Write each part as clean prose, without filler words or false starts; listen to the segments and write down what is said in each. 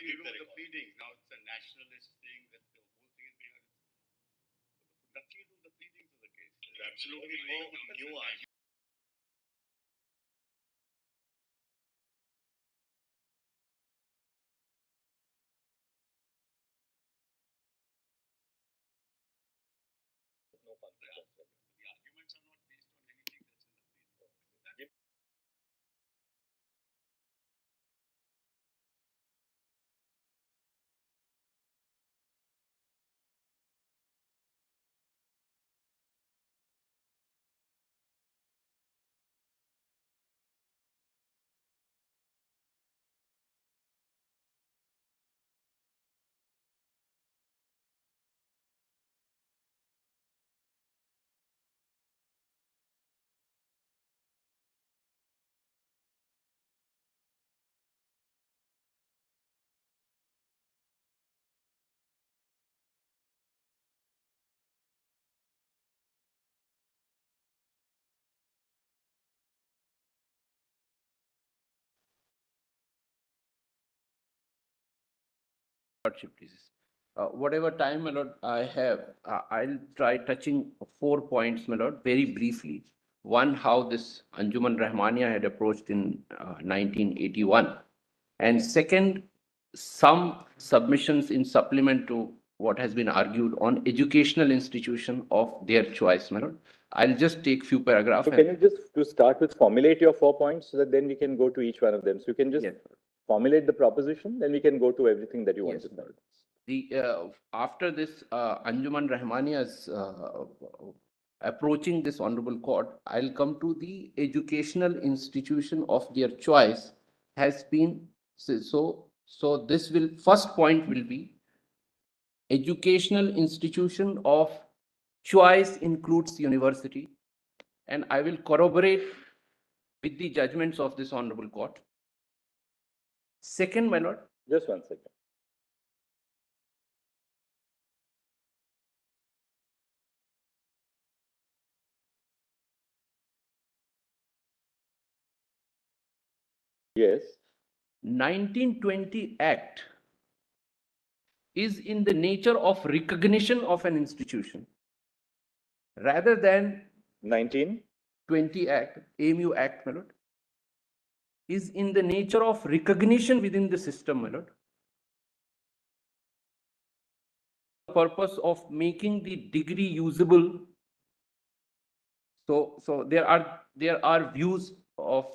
even with the pleadings, now it's a nationalist thing that the whole thing is being nothing to do with the pleadings of the case. There's absolutely no new argument. No consequence. The arguments are not based on anything that's in the pleading. Please. Whatever time, my lord, I have, I'll try touching 4 points, my lord, very briefly. One, how this Anjuman Rahmania had approached in 1981. And second, some submissions in supplement to what has been argued on educational institution of their choice, my lord. I'll just take few paragraphs. So can you just, to start with, formulate your 4 points so that then we can go to each one of them. So you can just formulate the proposition, then we can go to everything that you want to start. After this, Anjuman Rahmania's approaching this honorable court, I'll come to the educational institution of their choice has been, so this will, first point will be educational institution of choice includes university, and I will corroborate with the judgments of this honorable court. Second, my lord. Just 1 second. Yes. 1920 Act is in the nature of recognition of an institution rather than 1920 Act, AMU Act, my lord, is in the nature of recognition within the system, my lord. Purpose of making the degree usable. So there are views of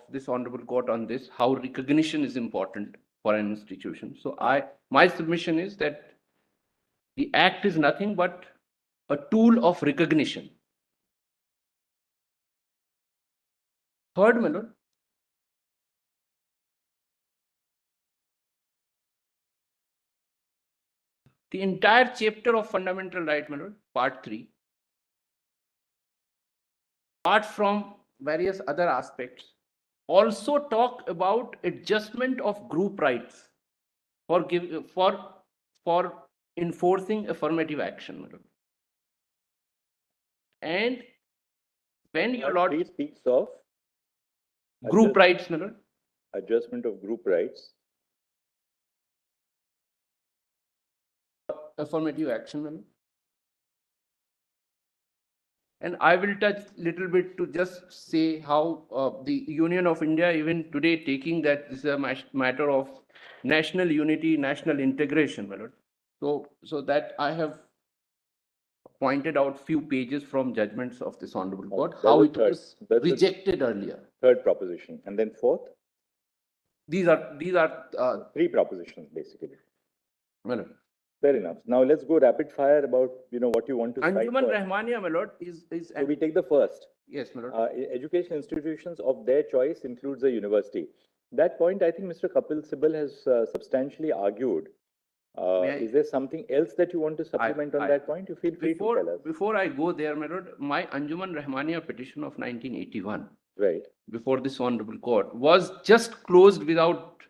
this honorable court on this, how recognition is important for an institution. So my submission is that the act is nothing but a tool of recognition. Third, my lord, the entire chapter of fundamental right, my lord, part 3, apart from various other aspects, also talk about adjustment of group rights for enforcing affirmative action, my lord. And when your lord speaks of group rights, my lord, adjustment of group rights, affirmative action, my lord. And I will touch little bit to just say how the Union of India even today taking that this is a matter of national unity, national integration, my lord. So that I have pointed out few pages from judgments of this honorable court, how it was rejected earlier. Third proposition. And then fourth? These are 3 propositions, basically. My lord. Fair enough. Now let's go rapid fire about what you want to cite. Anjuman Rahmania, my lord, is so we take the first. Yes, my lord. Education institutions of their choice includes a university. That point, I think Mr. Kapil Sibal has substantially argued. Is there something else that you want to supplement on that point? You feel free to tell us. Before I go there, my lord, my Anjuman Rahmania petition of 1981, right, before this honorable court, was just closed without,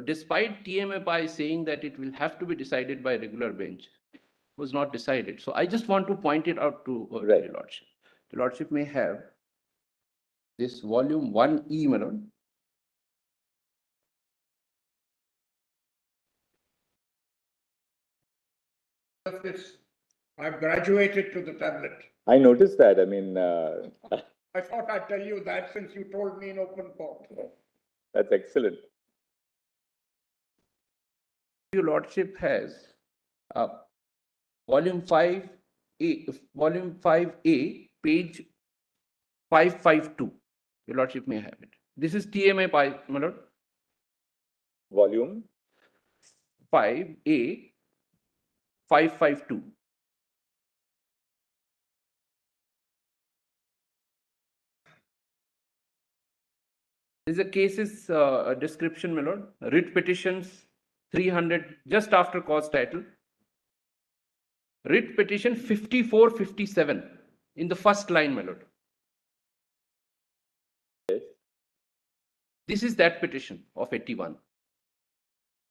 despite TMFI saying that it will have to be decided by regular bench, it was not decided. So I just want to point it out to the lordship. The lordship may have this volume 1E, my lord. of this. I've graduated to the tablet. I noticed that. I mean, I thought I'd tell you that since you told me in open court. that's excellent. Your Lordship has volume 5A, page 552. Your Lordship may have it. This is TMA, my Lord. Volume 5A, 552. This is a cases description, my Lord. Writ petitions 300, just after cause title. Writ petition 5457 in the first line, my Lord. Yes. This is that petition of 81.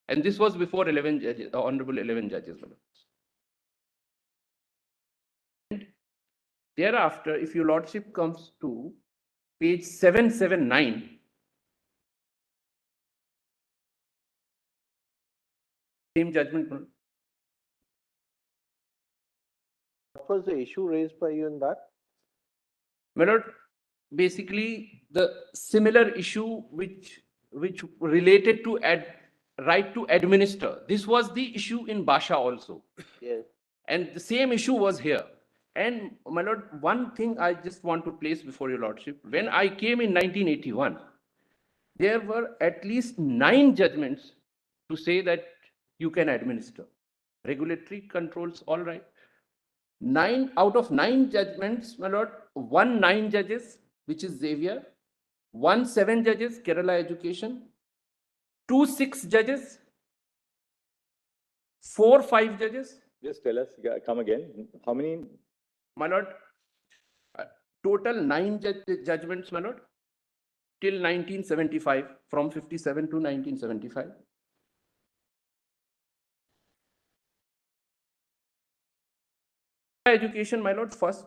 And this was before 11 judges, Honorable 11 judges, my Lord. And thereafter, if your Lordship comes to page 779, same judgment, my Lord. What was the issue raised by you in that? My Lord, basically the similar issue which related to right to administer. This was the issue in Basha also. Yes. And the same issue was here. And my Lord, one thing I just want to place before your Lordship. When I came in 1981, there were at least 9 judgments to say that you can administer. Regulatory controls, all right. 9 out of 9 judgments, my Lord, 1 9 judges, which is Xavier, 1 7 judges, Kerala Education, 2 6 judges, 4 5 judges. Just tell us, come again. How many? My Lord, total 9 judgments, my Lord, till 1975, from 57 to 1975. Education, my Lord, first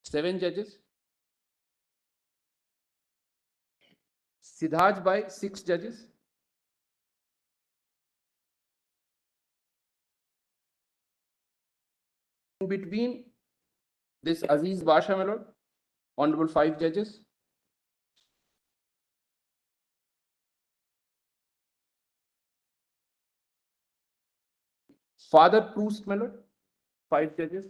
7 judges. Siddhaj by 6 judges. In between this Aziz Basha, my Lord, Honorable 5 judges. Father Proust, my Lord, 5 judges.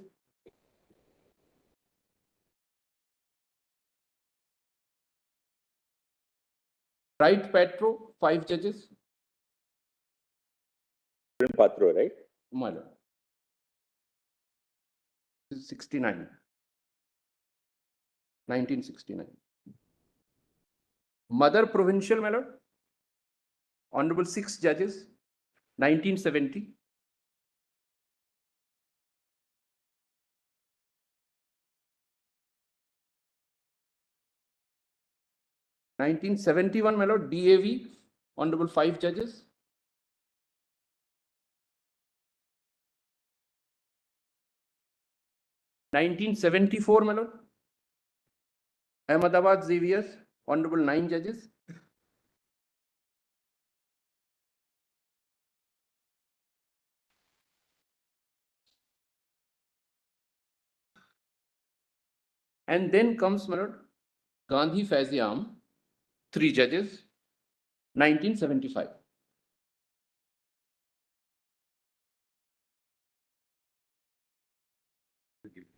Right Petro, 5 judges. Patro, right? My Lord. 69. 1969. Mother Provincial, my Lord, Honorable 6 judges, 1970. (1971), my Lord, DAV, Honorable 5 judges. (1974), my Lord, Ahmedabad Xavier, Honorable 9 judges. And then comes, my Lord, Gandhi Faiziam, 3 judges, 1975.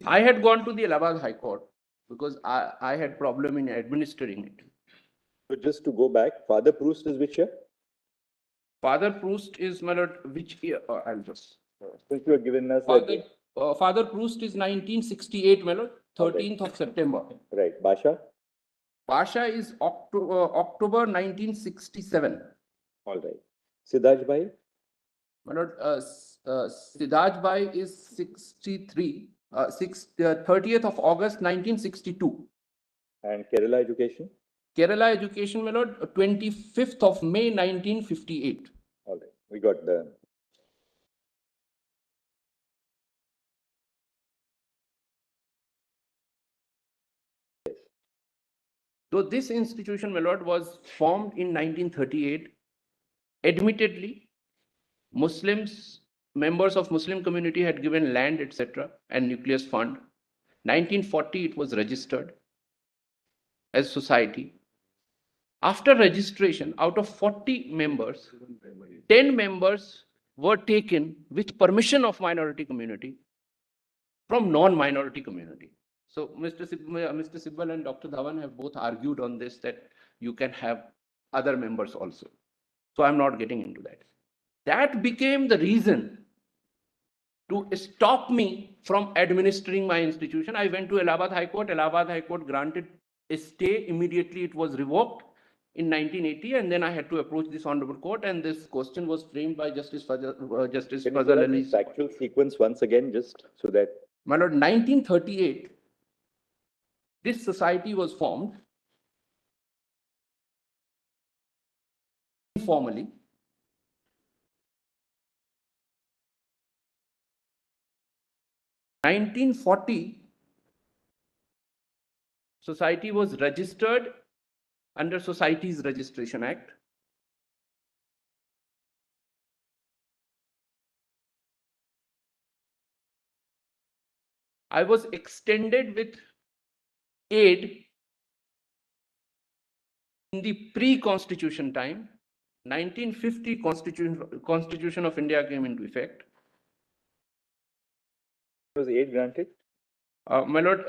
I had gone to the Allahabad High Court because I had problem in administering it. So just to go back, Father Proust is which year? Father Proust is, my Lord, which year? I'll just. Since you have given us Father Proust is 1968, my Lord, 13th of September. Right. Basha? Basha is October 1967. All right. Siddhaj Bhai? My Lord, Siddhaj Bhai is 63, 30th of August 1962. And Kerala Education? Kerala Education, my Lord, 25th of May 1958. All right. We got the... Yes. Though this institution, my Lord, was formed in 1938, admittedly, Muslims, members of Muslim community had given land, etc., and nucleus fund. 1940, it was registered as society. After registration, out of 40 members, 10 members were taken with permission of minority community from non-minority community. So Mr. Sibbal and Dr. Dhawan have both argued on this, that you can have other members also. So I'm not getting into that. That became the reason to stop me from administering my institution. I went to Allahabad High Court. Allahabad High Court granted a stay. Immediately it was revoked in 1980, and then I had to approach this honorable court, and this question was framed by Justice Fazal Ali's factual sequence once again, just so that. My lord, 1938, this society was formed informally. In 1940, society was registered under Societies Registration Act. I was extended with aid in the pre-constitution time. 1950 Constitution of India came into effect. Was aid granted? My lord,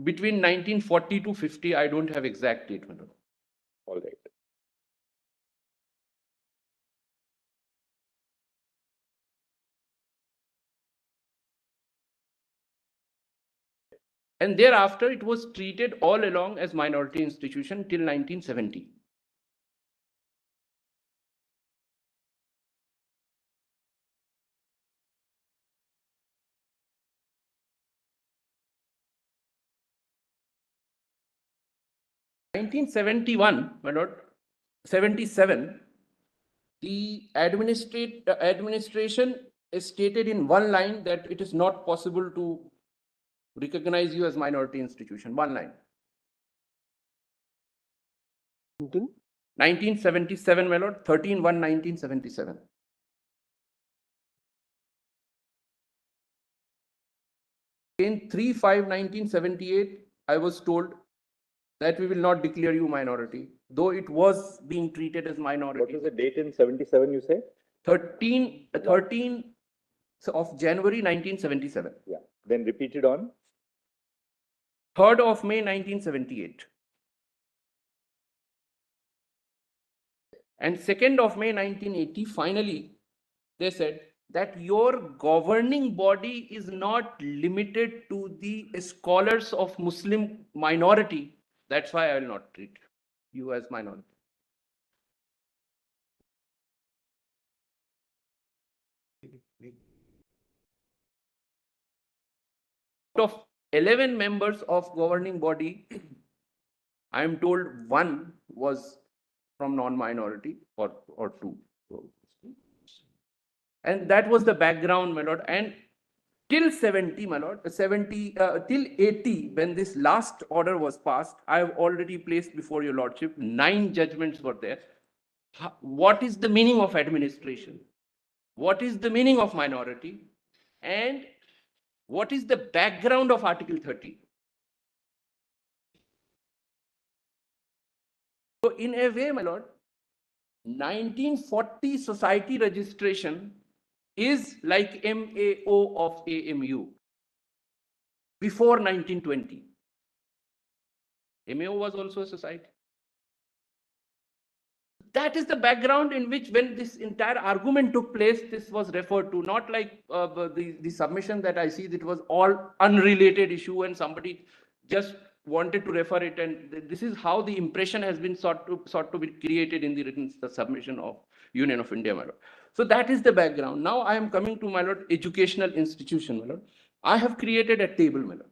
between 1940 to 50, I don't have exact date, my lord. All right. And thereafter, it was treated all along as minority institution till 1970. In 1971, my lord, 77, the administration is stated in one line that it is not possible to recognize you as minority institution. One line. 1977, my lord, 13/1/1977. In 3/5/1978, I was told that we will not declare you minority, though it was being treated as minority. What was the date in 77, you say? 13 of January 1977. Yeah. Then repeated on? 3rd of May 1978. And 2nd of May 1980, finally, they said that your governing body is not limited to the scholars of Muslim minority. That's why I will not treat you as minority. Out of 11 members of governing body, I am told one was from non-minority or two. And that was the background, my lord. And till 70, my lord, till 80, when this last order was passed, I have already placed before your lordship 9 judgments were there. What is the meaning of administration? What is the meaning of minority? And what is the background of Article 30? So in a way, my lord, 1940 society registration is like MAO of AMU before 1920. MAO was also a society. That is the background in which, when this entire argument took place, this was referred to, not like the submission that I see, that was all unrelated issue and somebody just wanted to refer it, and this is how the impression has been sought to be created in the written submission of Union of India, my lord. So that is the background. Now I am coming to, my lord, educational institution, my lord. I have created a table, my lord.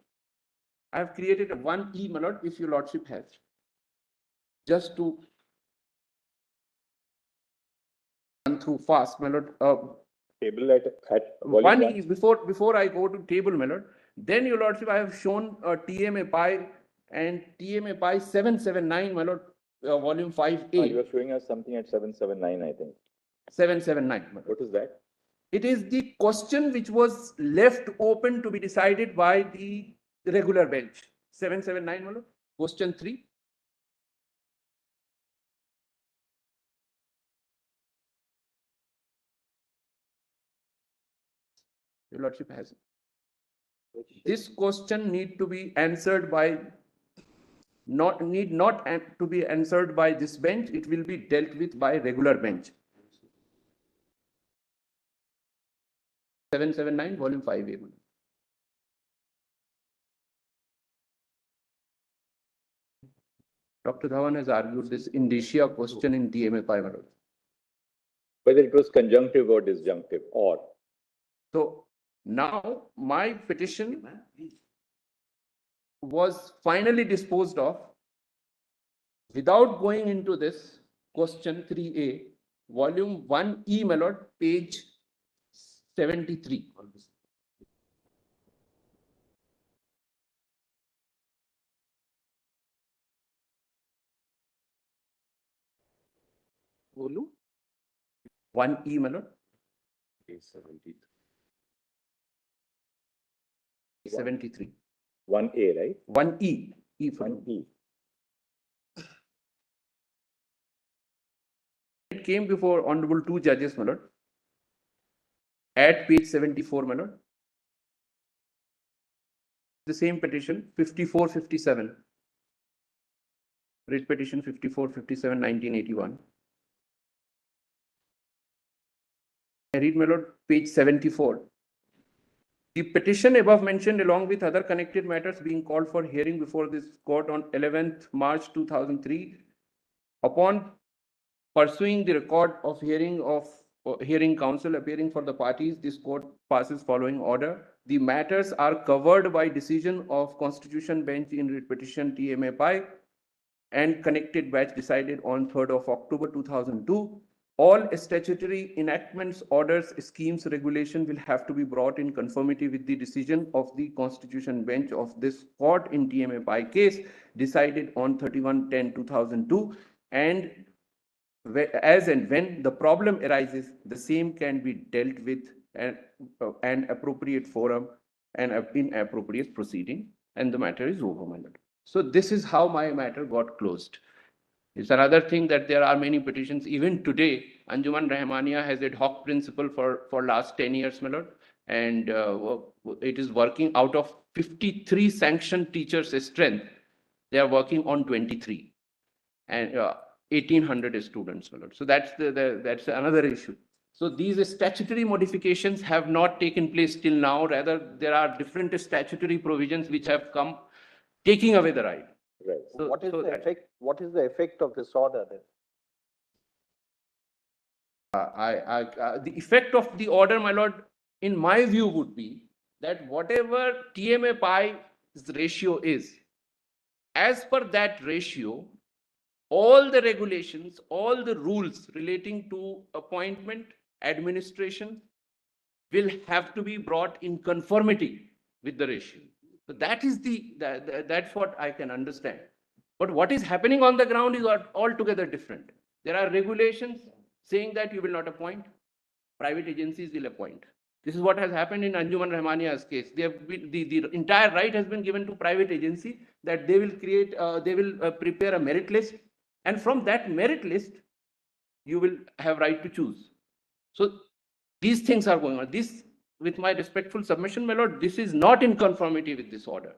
I have created a 1E, my lord, if your lordship has. Just to run through fast, my lord. Table at one is before I go to table, my lord. Then your lordship, I have shown TMA Pi and TMA Pi 779, my lord, volume 5A. You are showing us something at 779, I think. 779. What is that? It is the question which was left open to be decided by the regular bench. 779, Malod. Question 3. Your Lordship has it. This question need to be answered by not to be answered by this bench. It will be dealt with by regular bench. 779, volume 5A. Dr. Dhawan has argued this indicia question in DMA 5. Whether it was conjunctive or disjunctive or. So now my petition was finally disposed of without going into this question 3A, volume 1E, my lord, page 73. Volume 1E, my lord. Page 73. 73. 1A, right? 1E. E for 1E. It came before Honorable 2 judges, my lord, at page 74, my lord. The same petition, 5457. Writ petition 5457, 1981. I read, my lord, page 74. The petition above mentioned, along with other connected matters, being called for hearing before this court on 11th March 2003, upon pursuing the record of hearing counsel appearing for the parties, this court passes following order. The matters are covered by decision of Constitution Bench in writ petition TMA Pi and connected batch decided on 3rd of October 2002. All statutory enactments, orders, schemes, regulation will have to be brought in conformity with the decision of the Constitution Bench of this court in TMA Pi case decided on 31/10/2002, and as and when the problem arises, the same can be dealt with an appropriate forum and in appropriate proceeding, and the matter is over, my lord. So this is how my matter got closed. It's another thing that there are many petitions. Even today, Anjuman Rahmania has ad hoc principle for last 10 years, my lord, and it is working out of 53 sanctioned teachers' strength. They are working on 23, and 1,800 students, my lord. So that's that's another issue. So these statutory modifications have not taken place till now. Rather, there are different statutory provisions which have come taking away the right. Right. So what is the effect? What is the effect of this order then? The effect of the order, my lord, in my view, would be that whatever TMA Pi's ratio is, as per that ratio, all the regulations, all the rules relating to appointment, administration will have to be brought in conformity with the ratio. So that is that's what I can understand. But what is happening on the ground is altogether different. There are regulations saying that you will not appoint, private agencies will appoint. This is what has happened in Anjuman Rahmania's case. They have been, the entire right has been given to private agency that they will create, they will prepare a merit list, and from that merit list, you will have right to choose. So these things are going on. This, with my respectful submission, my lord, this is not in conformity with this order,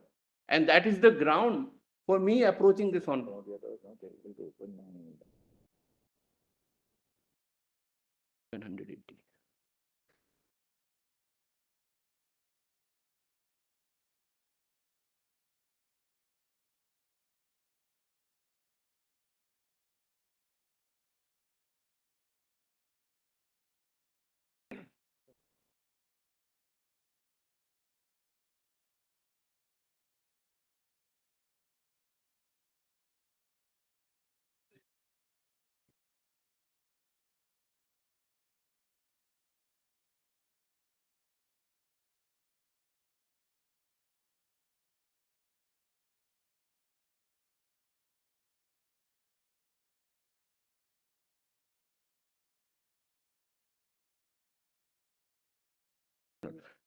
and that is the ground for me approaching this on 180.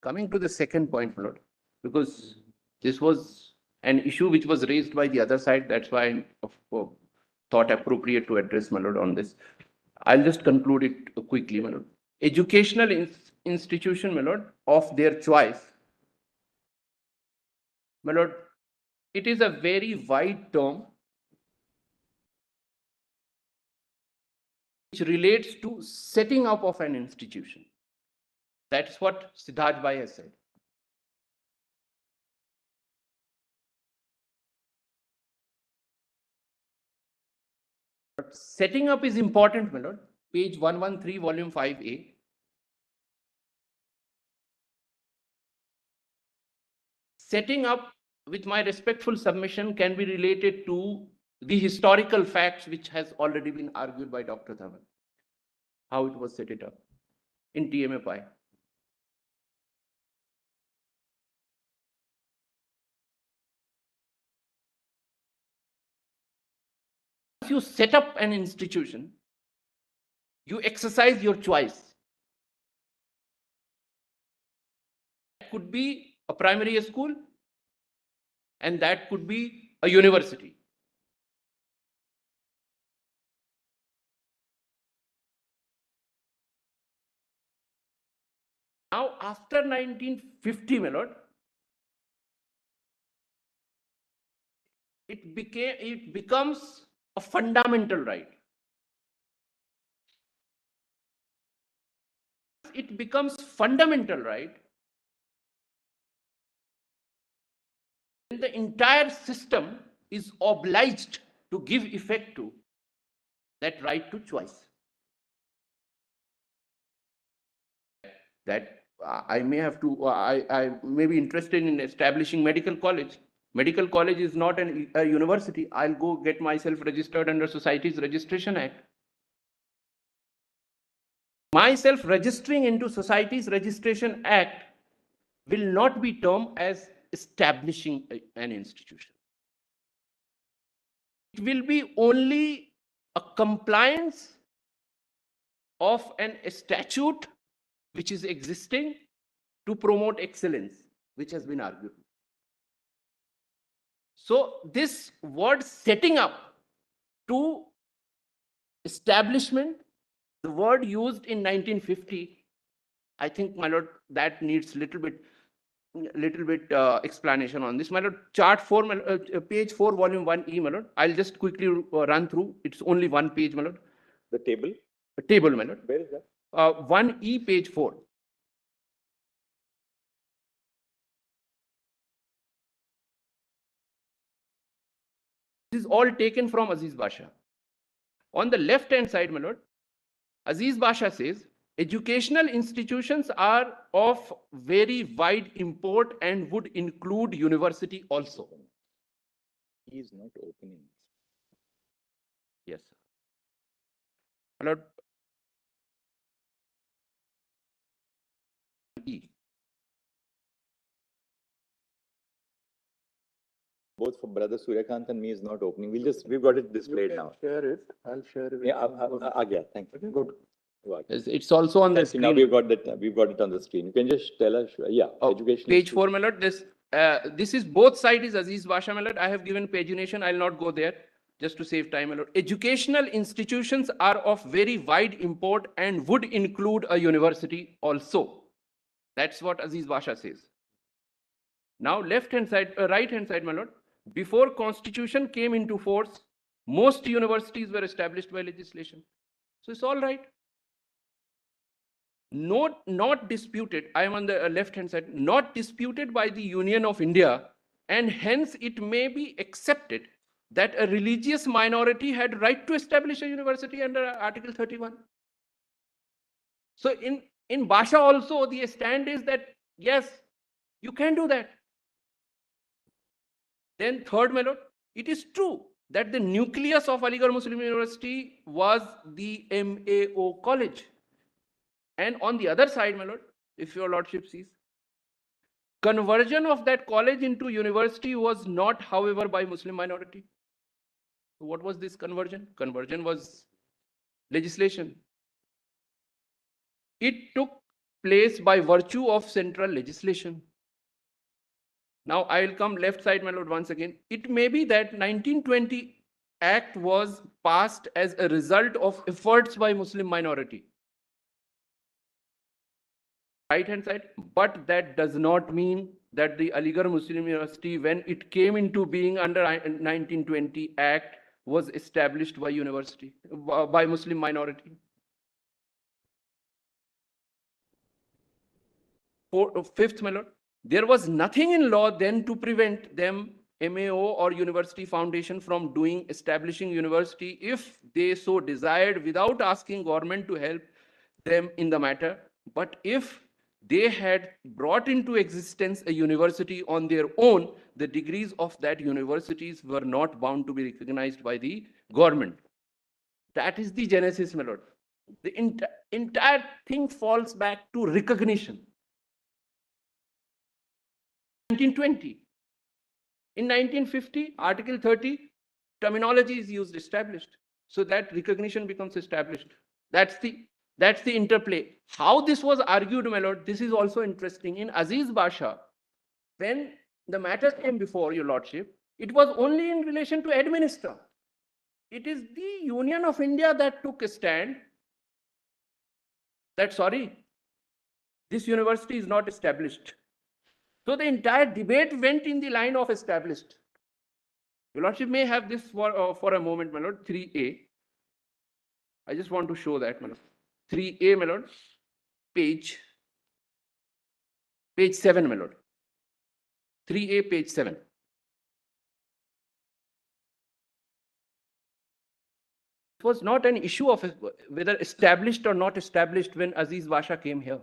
Coming to the second point, my lord, because this was an issue which was raised by the other side. That's why I thought appropriate to address, my lord, on this. I'll just conclude it quickly, my lord. Educational institution, my lord, of their choice. My lord, it is a very wide term which relates to setting up of an institution. That's what Siddharth Bhai has said. But setting up is important, my lord. Page 113, volume 5A. Setting up, with my respectful submission, can be related to the historical facts which has already been argued by Dr. Dhawan. How it was set it up in TMFI. If you set up an institution, you exercise your choice. That could be a primary school, and that could be a university. Now, after 1950, my lord, it becomes a fundamental right. It becomes fundamental right, then the entire system is obliged to give effect to that right to choice. That I may have to, I may be interested in establishing medical college. Medical college is not a university. I'll go get myself registered under Societies Registration Act. Myself registering into Societies Registration Act will not be termed as establishing an institution. It will be only a compliance of an statute which is existing to promote excellence, which has been argued. So this word setting up to establishment, the word used in 1950, I think, my lord, that needs little bit explanation on this. My lord, chart 4, page 4, volume 1E, my lord. I'll just quickly run through. It's only one page, my lord. The table? A table, my lord. Where is that? 1E, page 4. This is all taken from Aziz Basha. On the left-hand side, my lord, Aziz Basha says, educational institutions are of very wide import and would include university also. He is not opening. Yes, sir. My lord, E. Both for brother Suryakant and me is not opening. We've got it displayed now. Share it. I'll share it. Yeah, thank you. Good. It's also on the screen. Now we've got it on the screen. You can just tell us. Yeah, education. Page 4, my lord. This is both sides is Aziz Basha, my lord. I have given pagination. I'll not go there just to save time, my lord. Educational institutions are of very wide import and would include a university also. That's what Aziz Basha says. Now, right-hand side, my lord. Before Constitution came into force, most universities were established by legislation. So it's all right. Not disputed. I am on the left-hand side. Not disputed by the Union of India, and hence it may be accepted that a religious minority had right to establish a university under Article 31. So in Basha also, the stand is that yes, you can do that. Then third, my lord, it is true that the nucleus of Aligarh Muslim University was the MAO college. And on the other side, my lord, if your lordship sees, conversion of that college into university was not, however, by Muslim minority. So what was this conversion? Conversion was legislation. It took place by virtue of central legislation. Now I will come left side, my lord, once again. It may be that 1920 Act was passed as a result of efforts by Muslim minority. Right hand side, but that does not mean that the Aligarh Muslim University, when it came into being under 1920 Act, was established by university, by Muslim minority. Fifth, my lord, there was nothing in law then to prevent them, MAO or university foundation, from establishing university if they so desired without asking government to help them in the matter. But if they had brought into existence a university on their own, the degrees of that universities were not bound to be recognized by the government. That is the genesis, my lord. The entire thing falls back to recognition. 1920. In 1950, Article 30, terminology is used, established. So that recognition becomes established. That's the interplay. How this was argued, my lord, this is also interesting. In Aziz Basha, when the matter came before your lordship, it was only in relation to administer. It is the Union of India that took a stand that, sorry, this university is not established. So the entire debate went in the line of established. Your lordship may have this for a moment, my lord. 3A. I just want to show that, my lord. 3A, my lord. Page 7, my lord. 3A, page 7. It was not an issue of whether established or not established when Aziz Basha came here.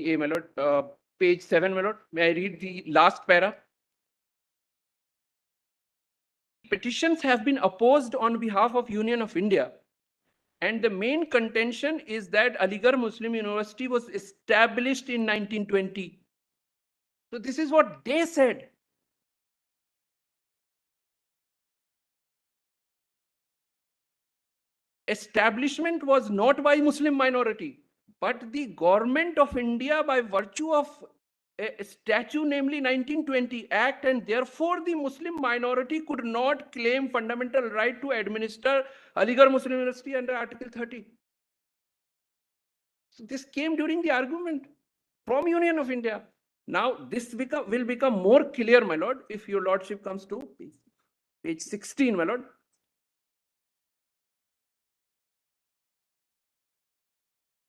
My lord, page 7, my lord. May I read the last para? Petitions have been opposed on behalf of Union of India, and the main contention is that Aligarh Muslim University was established in 1920. So this is what they said. Establishment was not by Muslim minority, but the government of India by virtue of a statute, namely 1920 Act, and therefore the Muslim minority could not claim fundamental right to administer Aligarh Muslim University under Article 30. So this came during the argument from Union of India. Now this will become more clear, my lord, if your lordship comes to page 16, my lord.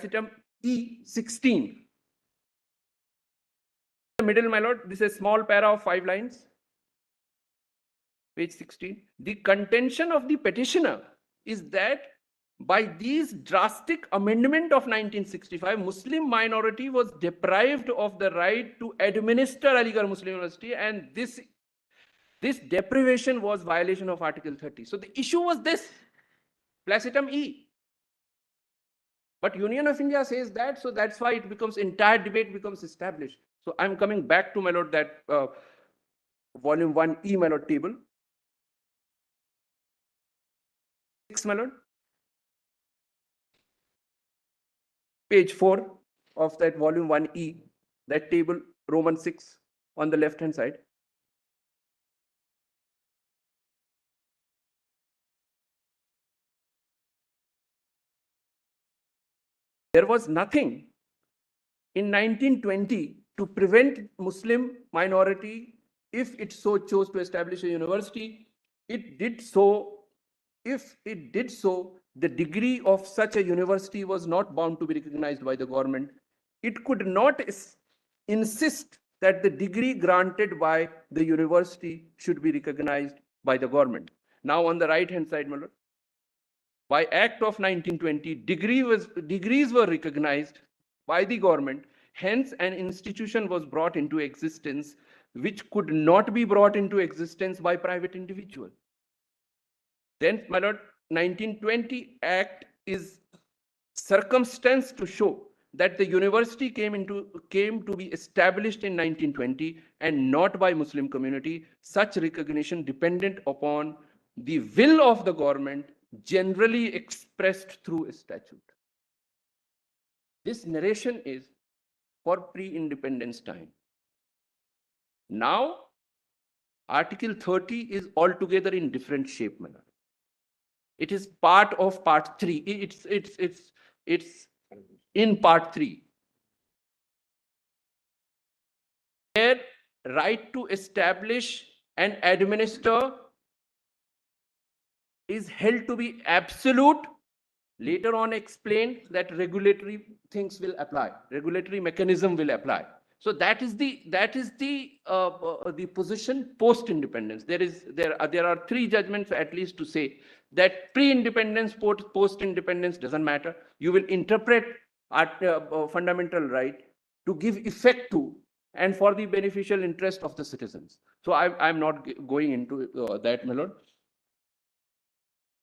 Item E16. The middle, my lord, this is a small para of 5 lines. Page 16. The contention of the petitioner is that by these drastic amendment of 1965, Muslim minority was deprived of the right to administer Aligarh Muslim University, and this deprivation was violation of Article 30. So the issue was this, placetum E. But Union of India says that, so that's why it becomes, entire debate becomes established. So I'm coming back to, my lord, that volume 1E, my lord, table. 6, my lord. Page 4 of that volume 1E, that table, Roman 6, on the left hand side. There was nothing in 1920 to prevent Muslim minority, if it so chose to establish a university. It did so. If it did so, the degree of such a university was not bound to be recognized by the government. It could not insist that the degree granted by the university should be recognized by the government. Now on the right hand side, my lord, by Act of 1920, degrees were recognized by the government. Hence, an institution was brought into existence which could not be brought into existence by private individual. Then, my lord, 1920 Act is circumstance to show that the university came to be established in 1920 and not by Muslim community. Such recognition dependent upon the will of the government, generally expressed through a statute. This narration is for pre-independence time. Now, Article 30 is altogether in different shape, my lord. It is part of part 3. It's in part 3. Their right to establish and administer is held to be absolute. Later on explained that regulatory things will apply, regulatory mechanism will apply. So that is the position post independence. There are 3 judgments at least to say that pre-independence, post-independence doesn't matter. You will interpret fundamental right to give effect to and for the beneficial interest of the citizens. So I'm not going into that, my lord.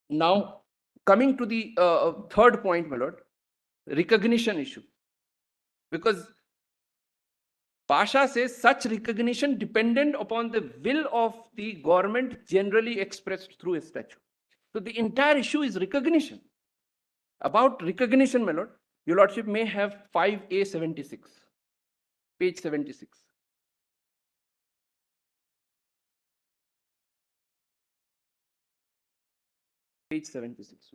Now, coming to the third point, my lord, recognition issue. Because Pasha says such recognition dependent upon the will of the government generally expressed through a statute. So the entire issue is recognition. About recognition, my lord, your lordship may have 5A76, page 76. Page 76.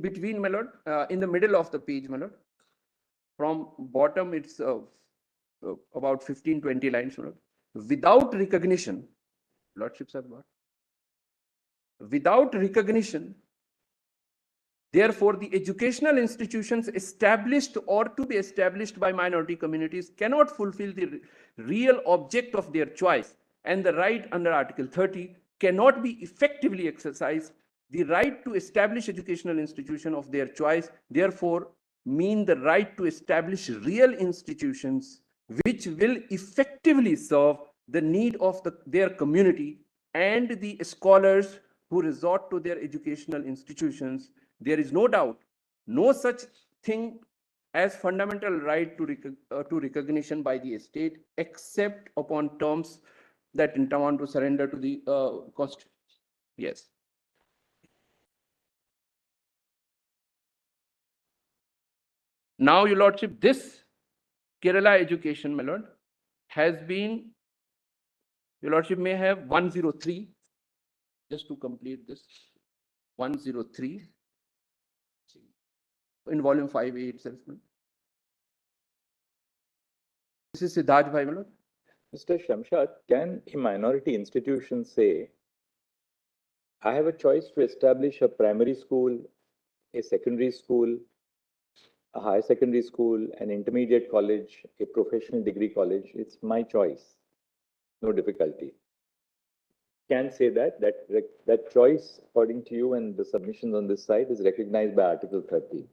Between, my lord, in the middle of the page, my lord, from bottom it's about 15-20 lines, my lord. Without recognition, lordships have got. Without recognition, therefore, the educational institutions established or to be established by minority communities cannot fulfill the real object of their choice, and the right under Article 30 cannot be effectively exercised. The right to establish educational institution of their choice, therefore, mean the right to establish real institutions which will effectively serve the need of their community and the scholars who resort to their educational institutions. There is no doubt, no such thing as fundamental right to recognition by the state, except upon terms that intermount to surrender to the Constitution. Yes. Now, your lordship, this Kerala education, my lord, has been, your lordship may have 103, just to complete this, 103 in volume 5A itself. This is Siddharth Bhai, my lord. Mr. Shamshad, can a minority institution say, I have a choice to establish a primary school, a secondary school, a higher secondary school, an intermediate college, a professional degree college, it's my choice, no difficulty. Can say that choice, according to you and the submissions on this side, is recognized by Article 30.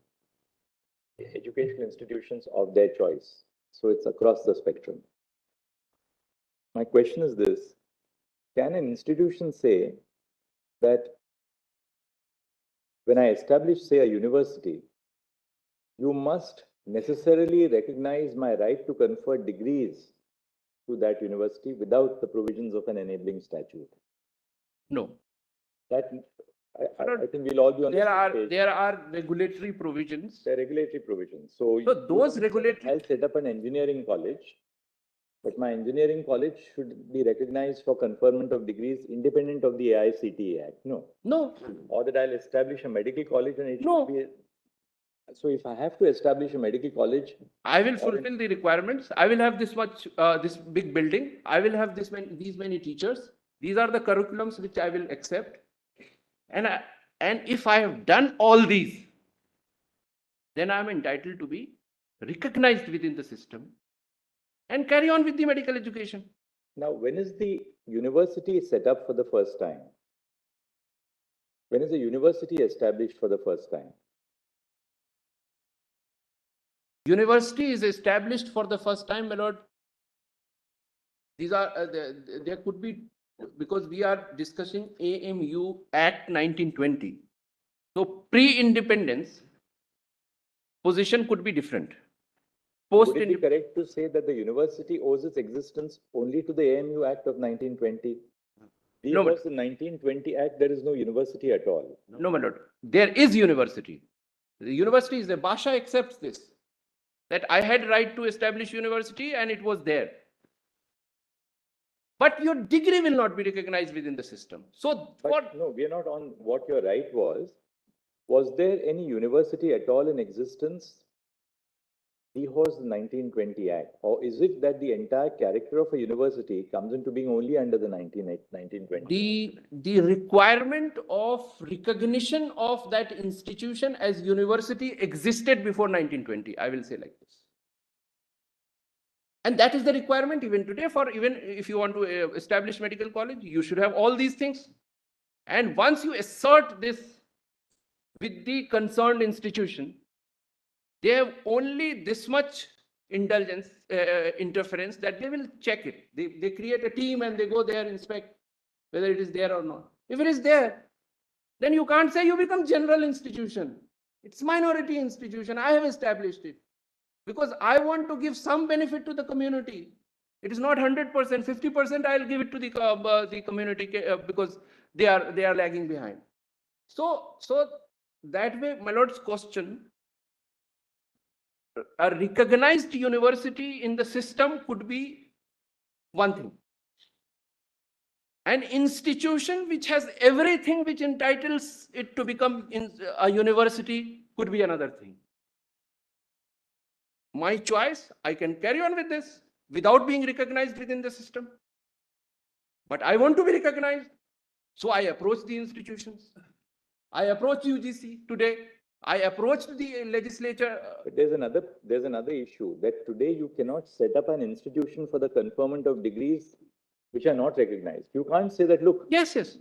Educational institutions of their choice. So it's across the spectrum. My question is this: can an institution say that when I establish, say, a university, you must necessarily recognize my right to confer degrees to that university without the provisions of an enabling statute? No. That I think we'll all be on the same page. There are regulatory provisions. There are regulatory provisions. So those regulatory. I'll set up an engineering college, but my engineering college should be recognized for conferment of degrees independent of the AICTE Act. No. No. Or that I'll establish a medical college and it No. should be. So if I have to establish a medical college, I will fulfill the requirements. I will have this much, this big building. I will have these many teachers. These are the curriculums which I will accept. And if I have done all these, then I am entitled to be recognized within the system and carry on with the medical education. Now, when is the university set up for the first time? When is the university established for the first time? University is established for the first time, my lord. These are, there could be, because we are discussing AMU Act 1920. So pre-independence position could be different. Post Would it be correct to say that the university owes its existence only to the AMU Act of 1920? No, Because the 1920 Act, there is no university at all. No, my lord. There is university. The university is there. Basha accepts this. That I had right to establish university and it was there. But your degree will not be recognized within the system. So But no, we are not on what your right was. Was there any university at all in existence before the 1920 Act? Or is it that the entire character of a university comes into being only under the 1920? The requirement of recognition of that institution as university existed before 1920. I will say like this. And that is the requirement even today for even if you want to establish medical college, you should have all these things. And once you assert this with the concerned institution, they have only this much indulgence, interference that they will check it. They create a team and they go there, inspect whether it is there or not. If it is there, then you can't say you become general institution. It's minority institution. I have established it because I want to give some benefit to the community. It is not 100%, 50% I'll give it to the community because they are lagging behind. So that way, my lord's question, a recognized university in the system could be one thing. An institution which has everything which entitles it to become a university could be another thing. My choice, I can carry on with this without being recognized within the system. But I want to be recognized. So I approach the institutions. I approach UGC today. I approached the legislature. But there's another issue that today you cannot set up an institution for the conferment of degrees which are not recognized. You can't say that, look. Yes.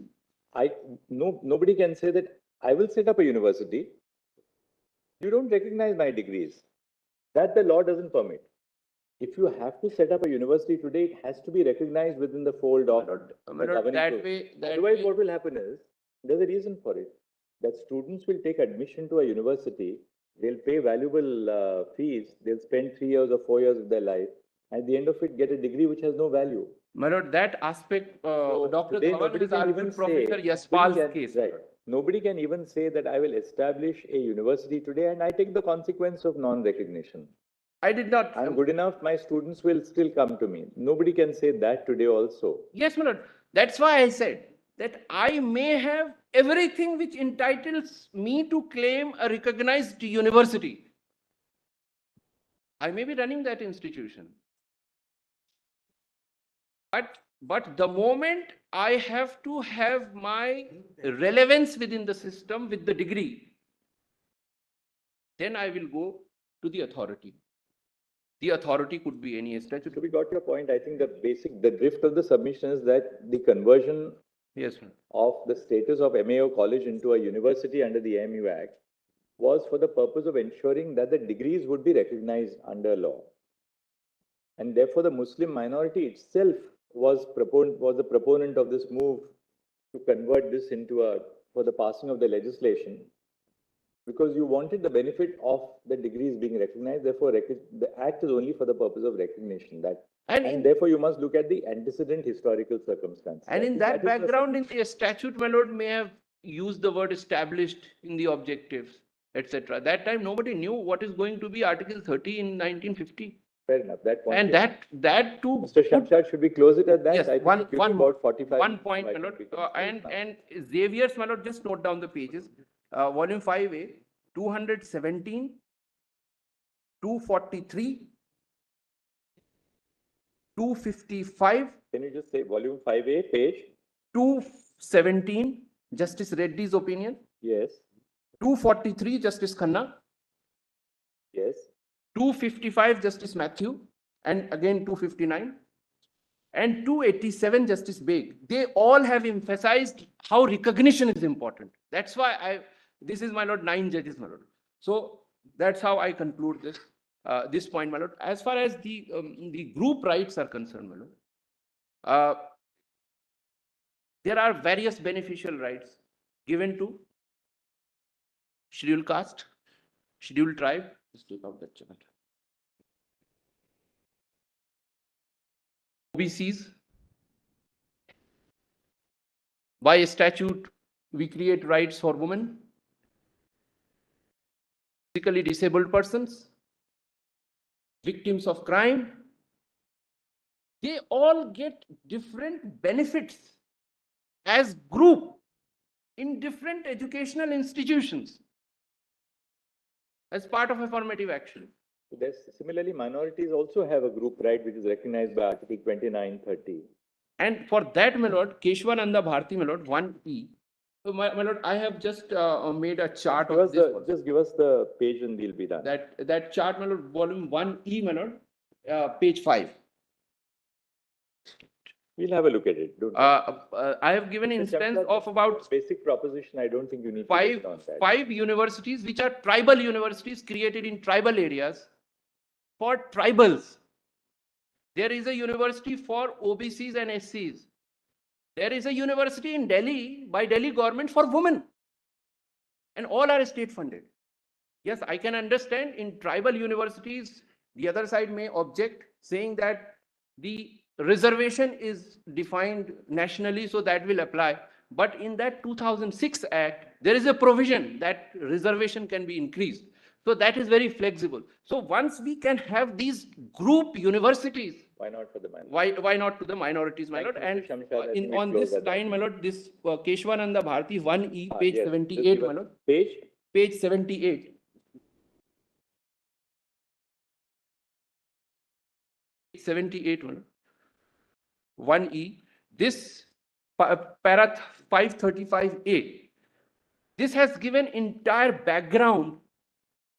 Nobody can say that I will set up a university. You don't recognize my degrees. That the law doesn't permit. If you have to set up a university today, it has to be recognized within the fold of the governing. Otherwise, what will happen is, there's a reason for it, that students will take admission to a university, they'll pay valuable fees, they'll spend 3 years or 4 years of their life, at the end of it, get a degree which has no value. My lord, that aspect, Dr. Nobody can even say, Professor Yaspal's case. Right. Nobody can even say that I will establish a university today and I take the consequence of non-recognition. I did not. I'm good enough, my students will still come to me. Nobody can say that today also. Yes, my lord. That's why I said that I may have everything which entitles me to claim a recognized university. I may be running that institution. But the moment I have to have my relevance within the system with the degree, then I will go to the authority. The authority could be any statute. So we got your point. I think the drift of the submission is that the conversion of the status of MAO college into a university under the AMU Act was for the purpose of ensuring that the degrees would be recognized under law. And therefore, the Muslim minority itself was a proponent of this move to convert this into for the passing of the legislation, because you wanted the benefit of the degrees being recognized. Therefore, the act is only for the purpose of recognition. And therefore, you must look at the antecedent historical circumstances. And in that background, in the statute, my lord may have used the word established in the objectives, etc. That time, nobody knew what is going to be Article 30 in 1950. Fair enough. That point. And that too. Mr. Shamshad, should we close it at that? Yes, I think about 45. One point, my lord. And Xavier's, my lord, just note down the pages. Volume 5A, 217, 243, 255. Can you just say volume 5A, page? 217, Justice Reddy's opinion. Yes. 243, Justice Khanna. Yes. 255, Justice Matthew. And again 259. And 287, Justice Beg. They all have emphasized how recognition is important. That's why this is, my lord, 9 judges, my lord. So that's how I conclude this point, my lord. As far as the group rights are concerned, my lord, there are various beneficial rights given to scheduled caste, scheduled tribe. Let's take out that chart. OBCs. By statute, we create rights for women, physically disabled persons, victims of crime. They all get different benefits as group in different educational institutions as part of affirmative action. There's, similarly, minorities also have a group right which is recognized by Article 2930. And for that, my lord, Keshwananda Bharti, my lord, 1E. So, my lord, I have just made a chart of this. Just give us the page and we'll be done. That chart, my lord, volume 1E, my lord, page 5. We'll have a look at it. Don't I have given instance of about basic proposition. I don't think you need five, to on that. 5 universities which are tribal universities created in tribal areas for tribals. There is a university for OBCs and SCs. There is a university in Delhi by Delhi government for women. And all are state funded. Yes, I can understand in tribal universities, the other side may object saying that the reservation is defined nationally, so that will apply. But in that 2006 Act, there is a provision that reservation can be increased. So that is very flexible. So once we can have these group universities, why not for the minorities? Why not to the minorities, my lord? And on this line, my lord, this Keshwananda Bharti 1E, page 78, my lord. Page 78. 78, 1E, this para 535A, this has given entire background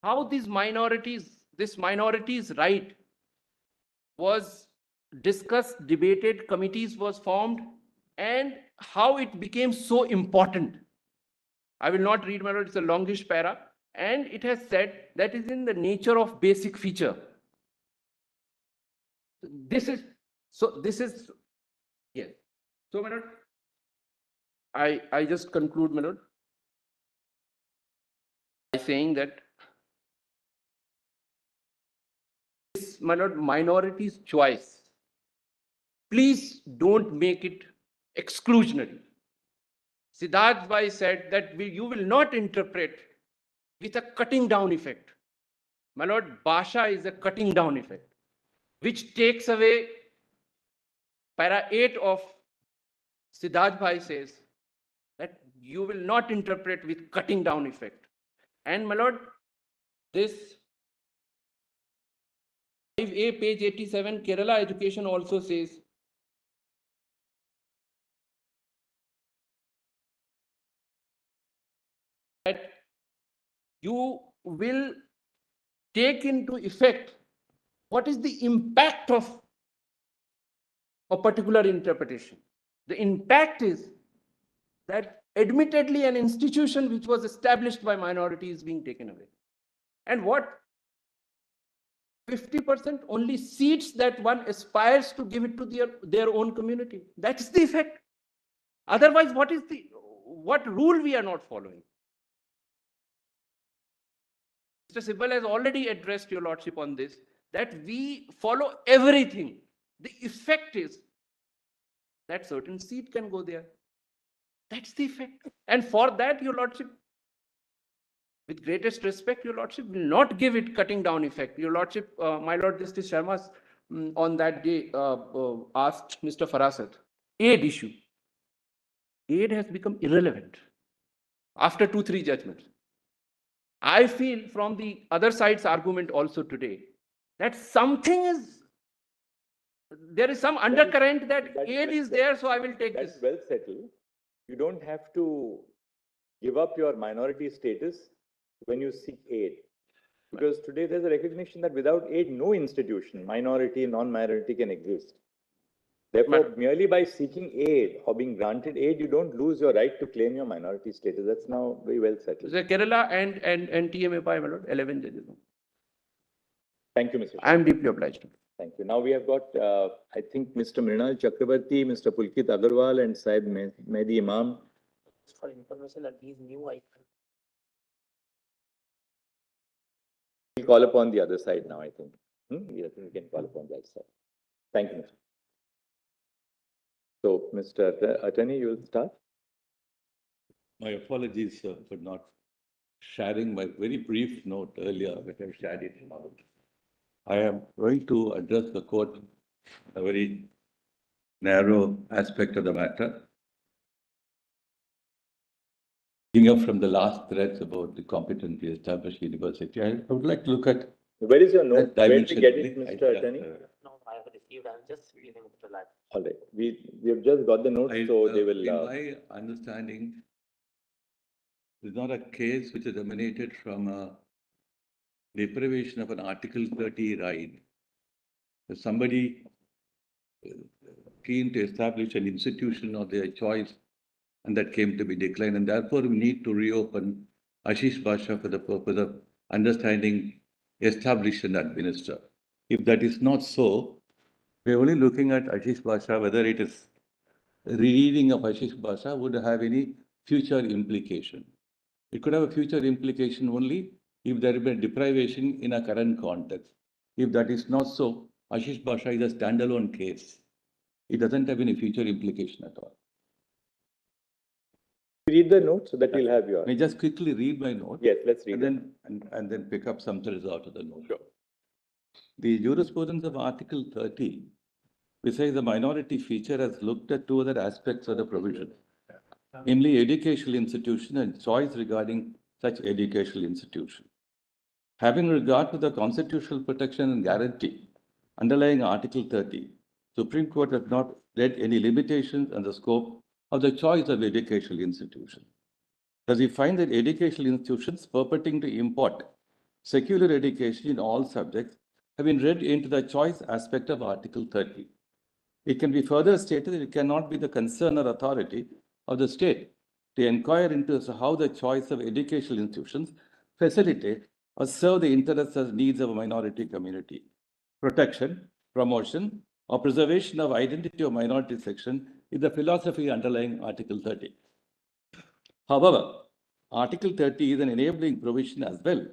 how these minorities, this minorities' right was discussed, debated, committees was formed, and how it became so important. I will not read, my lord, it's a longish para, and it has said that is in the nature of basic feature. This is, yes. So, my lord, I just conclude, my lord, by saying that this, my lord, minority's choice, please don't make it exclusionary. Siddharth Bhai said that you will not interpret with a cutting down effect. My lord, Basha is a cutting down effect, which takes away para 8 of Siddharth Bhai says that you will not interpret with cutting down effect. And my lord, this 5A, page 87, Kerala education also says that you will take into effect what is the impact of a particular interpretation. The impact is that admittedly an institution which was established by minority is being taken away. And what 50% only seats that one aspires to give it to their own community. That's the effect. Otherwise, what rule we are not following? Mr. Sibal has already addressed your lordship on this, that we follow everything. The effect is that certain seat can go there. That's the effect. And for that, your lordship, with greatest respect, your lordship will not give it cutting down effect. Your lordship, my lord Justice Sharma on that day asked Mr. Farasat, aid issue. Aid has become irrelevant after 2-3 judgments. I feel from the other side's argument also today that there is some undercurrent that aid is there, so I will take this. That's well settled. You don't have to give up your minority status when you seek aid. Because today there's a recognition that without aid, no institution, minority, non-minority, can exist. Therefore, merely by seeking aid or being granted aid, you don't lose your right to claim your minority status. That's now very well settled. So Kerala and TMA, my lord, 11 judges. Thank you, Mr. I am deeply obliged. Thank you. Now we have got, I think, Mr. Mrinal Chakrabarti, Mr. Pulkit Agarwal, and Syed Mehdi Imam. For information that these new icons. We'll call upon the other side now, I think. I think we can call upon the other side. Thank you, Mr. So, Mr. Attorney, you will start. My apologies for not sharing my very brief note earlier, but I shared it now. I am going to address the court a very narrow aspect of the matter. Picking up from the last threads about the competently established university, I would like to look at Where is your note? that Where did you get it, dimension. Mr. Attorney? No, I have received, I'm just giving it to lab. All right. We have just got the notes, so they will. In my understanding, it's not a case which is emanated from a deprivation of an Article 30 right. If somebody keen to establish an institution of their choice, and that came to be declined, and therefore we need to reopen Ashish Basha for the purpose of understanding, establish and administer. If that is not so, we're only looking at Ashish Basha, whether it is reading of Ashish Basha would have any future implication. It could have a future implication only if there had been deprivation in a current context. If that is not so, Ashish Basha is a standalone case. It doesn't have any future implication at all. Read the note so that we'll have your. May I just quickly read my note? Yes, let's read and then pick up some threads out of the note. Sure. The jurisprudence of Article 30, besides the minority feature, has looked at two other aspects of the provision, namely educational institution and choice regarding such educational institution. Having regard to the constitutional protection and guarantee underlying Article 30, Supreme Court has not read any limitations on the scope of the choice of educational institution. Thus, we find that educational institutions purporting to import secular education in all subjects have been read into the choice aspect of Article 30. It can be further stated that it cannot be the concern or authority of the state to inquire into how the choice of educational institutions facilitate or serve the interests and needs of a minority community. Protection, promotion, or preservation of identity of minority section is the philosophy underlying Article 30. However, Article 30 is an enabling provision as well.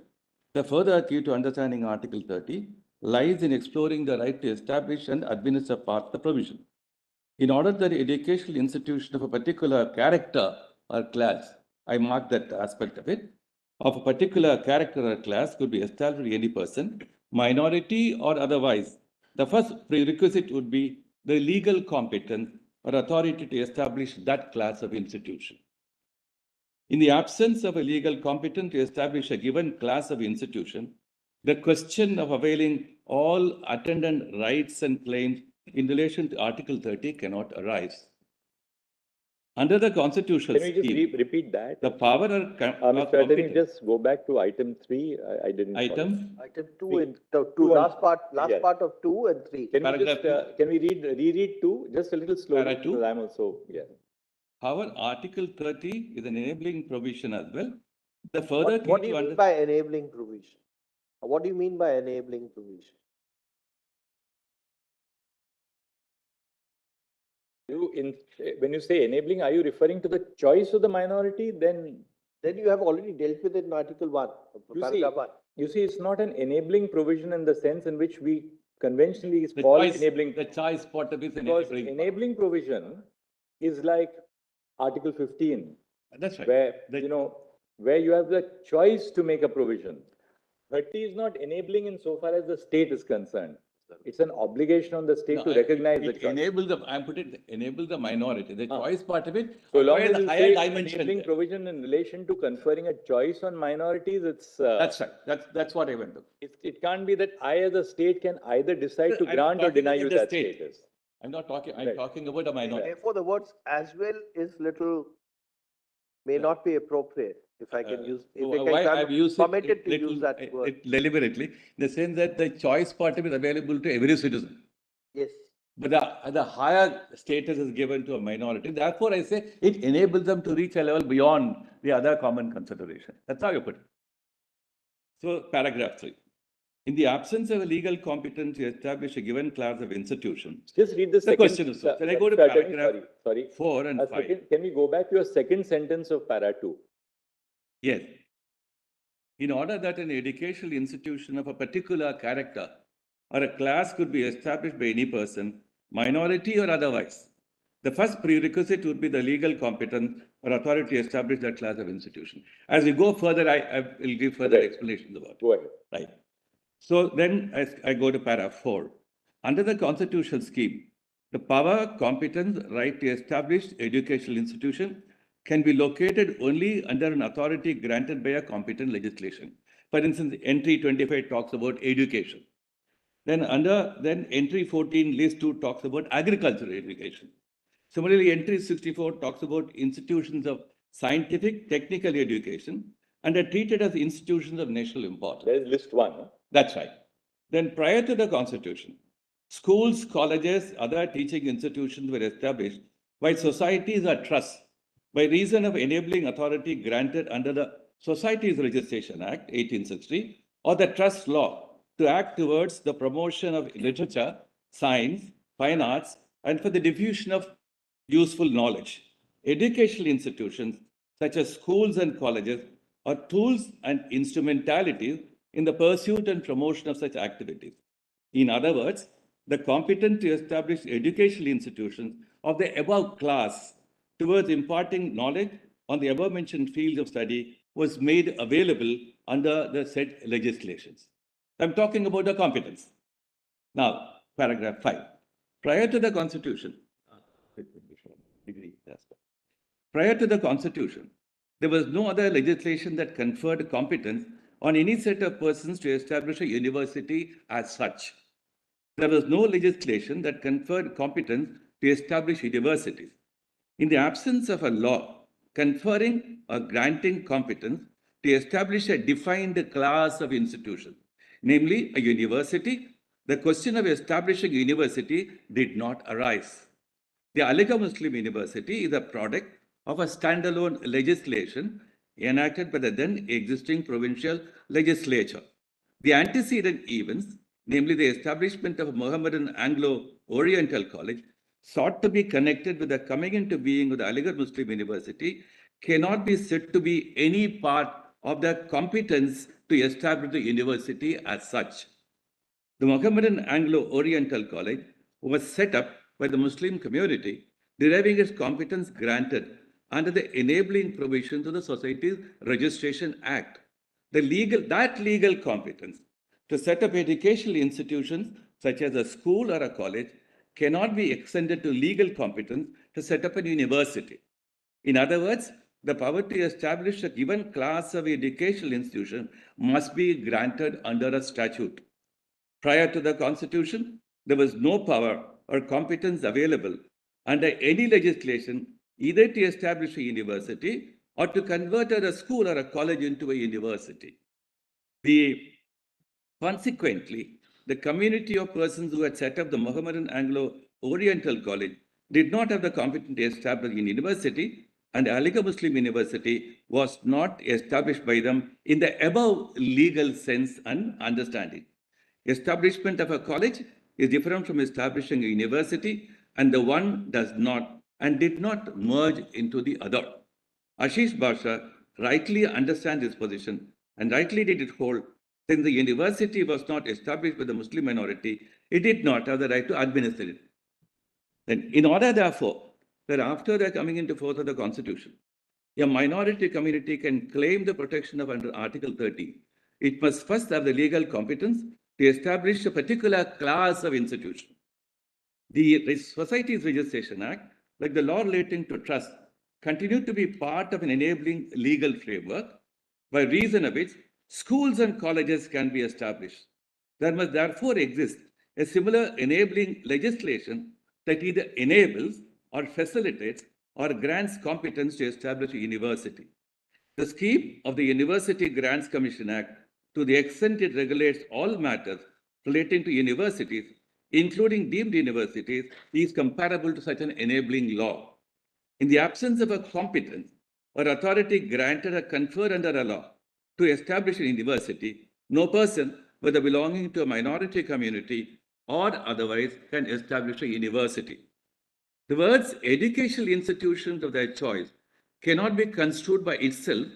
The further key to understanding Article 30 lies in exploring the right to establish and administer part of the provision. In order that the educational institution of a particular character or class, I mark that aspect of it, of a particular character or class could be established by any person, minority or otherwise. The first prerequisite would be the legal competence or authority to establish that class of institution. In the absence of a legal competence to establish a given class of institution, the question of availing all attendant rights and claims in relation to Article 30 cannot arise. Under the constitutional Can we just repeat that? the power or Mr. Attorney, just go back to item 3. I didn't. Item? Item two Three. and two, Two and- last part yes. of 2 and 3. Can we Paragraph just, can we reread 2 just a little slowly? Para 2? Because I'm also, yeah. However, Article 30 is an enabling provision as well. The further What do key you to mean by enabling provision? What do you mean by enabling provision? When you say enabling, are you referring to the choice of the minority? Then You have already dealt with it in Article 1, You paragraph see, 1. you see, it's not an enabling provision in the sense in which we conventionally the call choice, enabling. the choice part of it is Because enabling. enabling provision is like Article 15, That's right. where, The- where you have the choice to make a provision. 30 is not enabling insofar as the state is concerned. It's an obligation on the state No, to recognize the it choice. enable the, I put it, enable the minority. The choice part of it, So long acquires as the you higher say dimension. enabling provision in relation to conferring a choice on minorities, it's, That's right. That's what I went to. it can't be that I as a state can either decide to I'm grant or talking deny about you the that state. status. I'm not talking, I'm Right. talking about a minority. Therefore, the words as well is little, may not be appropriate, if I can use, if I Why can I've used permitted to little- use that word. deliberately, in the sense that the choice part of it is available to every citizen. Yes. But the higher status is given to a minority. Therefore, I say it enables them to reach a level beyond the other common consideration. That's how you put it. So, paragraph 3. In the absence of a legal competence to establish a given class of institution, Just read the second. question is, can I go to Mr. Attorney, paragraph sorry. 4 and A 5? second, can we go back to your second sentence of para 2? Yes. In order that an educational institution of a particular character or a class could be established by any person, minority or otherwise, The first prerequisite would be the legal competence or authority to establish that class of institution. As we go further, I will give further explanations about it. Go ahead. Right. So then I go to para 4. Under the constitutional scheme, the power, competence, right to establish educational institution can be located only under an authority granted by a competent legislation. For instance, entry 25 talks about education. Then entry 14 list 2 talks about agricultural education. Similarly, entry 64 talks about institutions of scientific, technical education and are treated as institutions of national importance. There is list 1. Huh? That's right. Then prior to the Constitution, schools, colleges, other teaching institutions were established by societies or trusts by reason of enabling authority granted under the Societies Registration Act 1860 or the trust law to act towards the promotion of literature, science, fine arts, and for the diffusion of useful knowledge. Educational institutions such as schools and colleges are tools and instrumentalities in the pursuit and promotion of such activities. In other words, the competence to establish educational institutions of the above class towards imparting knowledge on the above mentioned fields of study was made available under the said legislations. I'm talking about the competence. Now, paragraph 5. Prior to the Constitution, there was no other legislation that conferred competence on any set of persons to establish a university as such. There was no legislation that conferred competence to establish universities. In the absence of a law conferring or granting competence to establish a defined class of institutions, namely a university, the question of establishing a university did not arise. The Aligarh Muslim University is a product of a standalone legislation enacted by the then existing provincial legislature. The antecedent events, namely the establishment of a Mohammedan Anglo-Oriental College, sought to be connected with the coming into being of the Aligarh Muslim University, cannot be said to be any part of the competence to establish the university as such. The Mohammedan Anglo-Oriental College was set up by the Muslim community, deriving its competence granted under the enabling provisions of the Societies Registration Act. That legal competence to set up educational institutions such as a school or a college cannot be extended to legal competence to set up a university. In other words, the power to establish a given class of educational institution must be granted under a statute. Prior to the Constitution, there was no power or competence available under any legislation either to establish a university or to convert a school or a college into a university. Consequently, the community of persons who had set up the Mohammedan Anglo-Oriental College did not have the competence to establish a university, and Aligarh Muslim University was not established by them in the above legal sense and understanding. Establishment of a college is different from establishing a university, and the one does not and did not merge into the other. Ashish Basha rightly understands this position and rightly did it hold, since the university was not established by the Muslim minority, it did not have the right to administer it. Then, in order, therefore, that after the coming into force of the Constitution, a minority community can claim the protection of under Article 30, it must first have the legal competence to establish a particular class of institution. The Societies Registration Act, like the law relating to trust, continued to be part of an enabling legal framework, by reason of which schools and colleges can be established. There must therefore exist a similar enabling legislation that either enables or facilitates or grants competence to establish a university. The scheme of the University Grants Commission Act, to the extent it regulates all matters relating to universities, including deemed universities, is comparable to such an enabling law. In the absence of a competence or authority granted or conferred under a law to establish a university, no person, whether belonging to a minority community or otherwise, can establish a university. The words educational institutions of their choice cannot be construed by itself,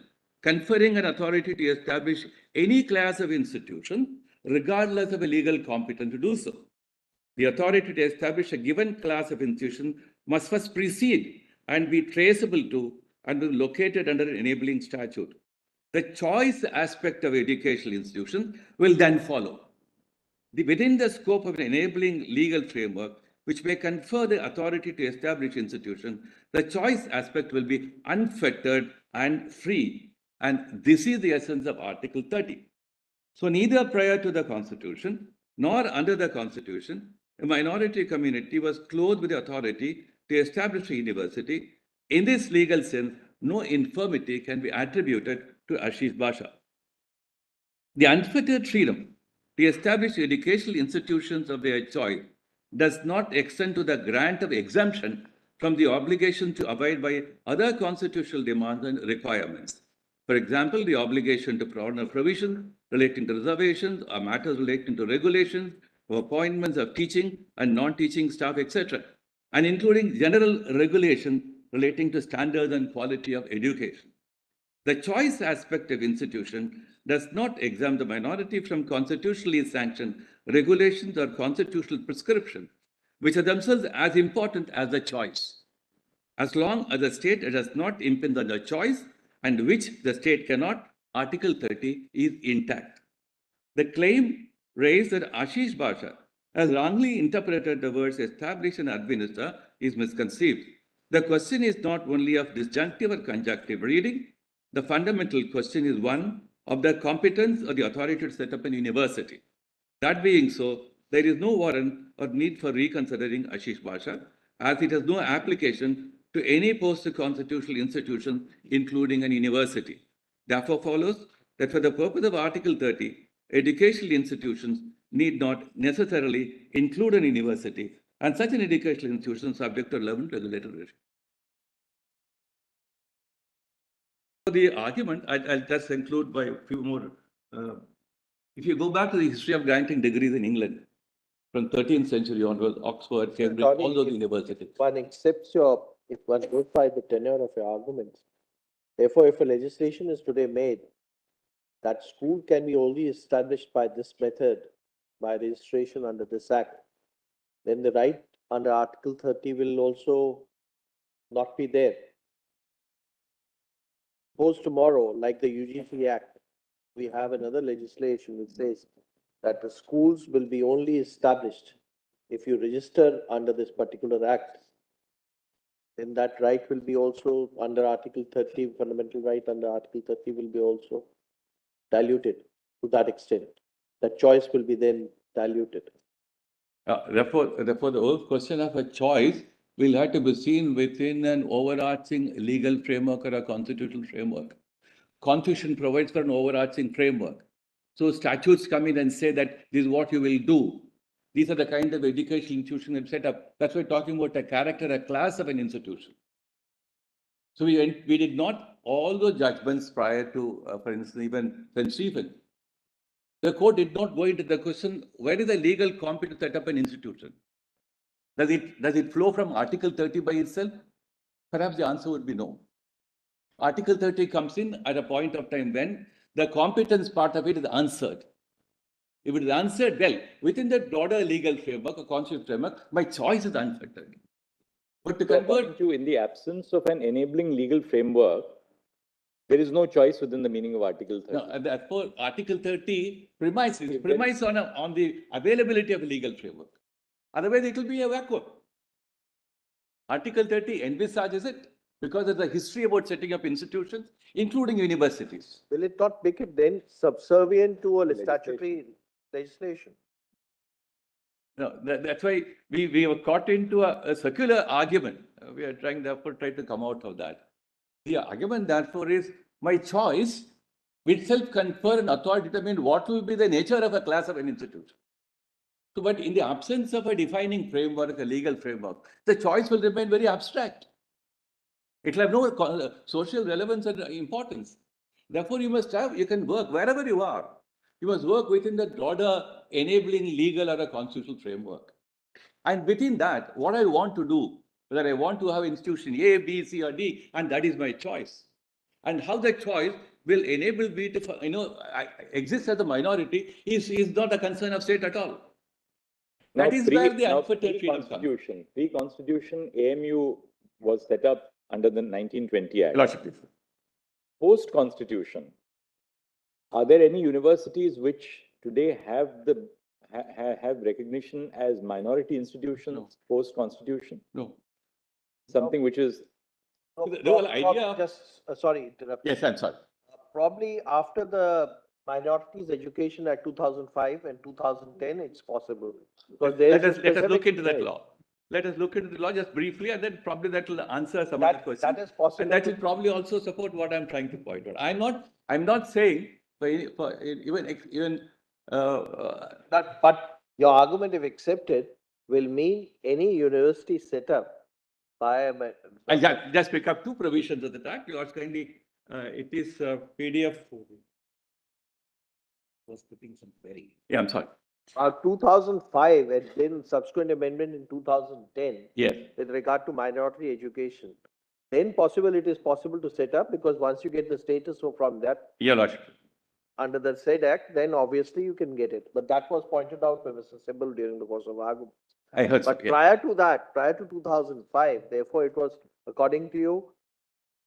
conferring an authority to establish any class of institution, regardless of a legal competence to do so. The authority to establish a given class of institution must first precede and be traceable to and be located under an enabling statute. The choice aspect of educational institutions will then follow. Within the scope of an enabling legal framework, which may confer the authority to establish institutions, the choice aspect will be unfettered and free. And this is the essence of Article 30. So neither prior to the Constitution nor under the Constitution, a minority community was clothed with the authority to establish a university. In this legal sense, no infirmity can be attributed to Ashish Basha. The unfettered freedom to establish educational institutions of their choice does not extend to the grant of exemption from the obligation to abide by other constitutional demands and requirements. For example, the obligation to honor provisions relating to reservations or matters relating to regulations or appointments of teaching and non-teaching staff, etc., and including general regulation relating to standards and quality of education. The choice aspect of institution does not exempt the minority from constitutionally sanctioned regulations or constitutional prescriptions, which are themselves as important as the choice, as long as the state does not impinge on the choice and which the state cannot. Article 30 is intact. The claim raised that Ashish Basha has wrongly interpreted the words establish and administer is misconceived. The question is not only of disjunctive or conjunctive reading. The fundamental question is one of the competence or the authority to set up an university. That being so, there is no warrant or need for reconsidering Ashish Basha, as it has no application to any post-constitutional institution, including an university. Therefore follows that for the purpose of Article 30, educational institutions need not necessarily include an university, and such an educational institution is subject to relevant regulatory regime. The argument, I'll just conclude by a few more. If you go back to the history of granting degrees in England, from 13th century onwards, Oxford, Cambridge, all those universities. One accepts if one goes by the tenure of your arguments. Therefore, if a legislation is today made that school can be only established by this method, by registration under this act, then the right under Article 30 will also not be there. Suppose tomorrow, like the UGC Act, we have another legislation which says that the schools will be only established if you register under this particular act. Then that right will be also under Article 30, fundamental right under Article 30 will be also diluted to that extent. That choice will be then diluted. Therefore, the whole question of a choice will have to be seen within an overarching legal framework or a constitutional framework. Constitution provides for an overarching framework. So statutes come in and say that this is what you will do. These are the kind of educational institutions that set up. That's why we're talking about a character, a class of an institution. So we did not all those judgments prior to, for instance, even St. Stephen. The court did not go into the question, where is the legal competence to set up an institution? Does it flow from Article 30 by itself? Perhaps the answer would be no. Article 30 comes in at a point of time when the competence part of it is answered. If it is answered well, within the broader legal framework or constitutional framework, my choice is unfettered. But to convert you, in the absence of an enabling legal framework, there is no choice within the meaning of Article 30. No, and therefore, Article 30 premise on the availability of a legal framework. Otherwise, it will be a vacuum. Article 30 envisages it because there's a history about setting up institutions, including universities. Will it not make it then subservient to a statutory legislation? No, that's why we were caught into a circular argument. We are trying to come out of that. The argument, therefore, is my choice itself confer an authority to determine what will be the nature of a class of an institution. So, but in the absence of a defining framework, a legal framework, the choice will remain very abstract. It will have no social relevance and importance. Therefore, you can work wherever you are. You must work within the broader enabling legal or a constitutional framework. And within that, what I want to do, whether I want to have institution A, B, C, or D, and that is my choice. And how that choice will enable me to, exist as a minority is not a concern of state at all. Now, That is where the unfettered freedom comes. Pre-constitution, AMU was set up under the 1920 Act. Lordship, please. Post-constitution, are there any universities which today have have recognition as minority institutions post-constitution? No. Something which is... The whole idea of... Just, sorry, interrupt. Yes, I'm sorry. Probably after the Minorities Education Act 2005 and 2010, it's possible. Because Let us look into that law. Let us look into the law just briefly, and then probably that will answer some of the questions. That is possible. And that will probably also support what I'm trying to point out. I'm not saying But your argument, if accepted, will mean any university set up by a... I'll just pick up two provisions of the act. Yours kindly, it is PDF. Was putting some query. Yeah, I'm sorry. 2005 and then subsequent amendment in 2010. Yes. With regard to minority education. Then it is possible to set up, because once you get the status from that, Your Lordship. under the said act, then obviously you can get it. But that was pointed out by Mr. Sybil during the course of argument. I heard But so, yeah. prior to that, prior to 2005, therefore it was, according to you,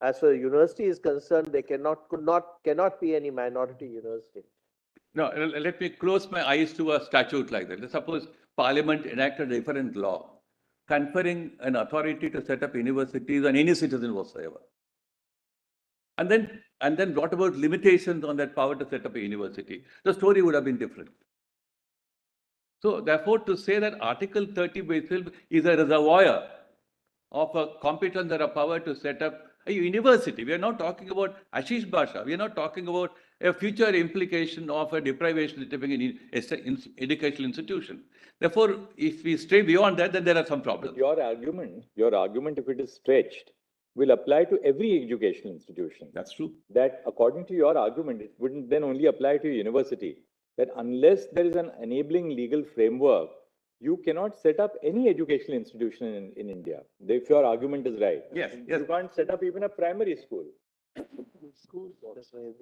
as far as university is concerned, they cannot be any minority university. No, let me close my eyes to a statute like that. Let's suppose Parliament enacted a different law, conferring an authority to set up universities on any citizen whatsoever. And then brought about limitations on that power to set up a university. The story would have been different. So therefore, to say that Article 30 by itself is a reservoir of a competence or a power to set up a university. We are not talking about Ashish Bhasha. We are not talking about a future implication of a deprivation in educational institution. Therefore, if we stray beyond that, then there are some problems. Your argument, if it is stretched, will apply to every educational institution. That's true. That according to your argument, it wouldn't then only apply to a university. That unless there is an enabling legal framework, you cannot set up any educational institution in India. If your argument is right. Yes. You can't set up even a primary school.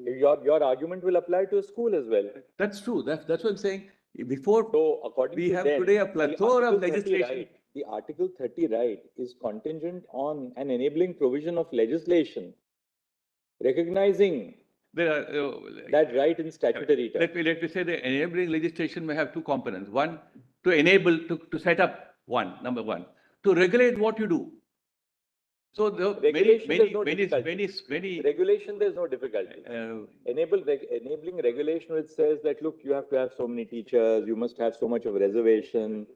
Your argument will apply to a school as well. That's true. That's what I'm saying. Before, so according we to have them, today a plethora of legislation. The Article 30 right is contingent on an enabling provision of legislation recognizing that right in statutory terms. Let me say the enabling legislation may have two components. One, to enable, to set up number one, to regulate what you do. So the many regulation, there's no difficulty. Enabling regulation which says that, look, you have to have so many teachers, you must have so much of reservation,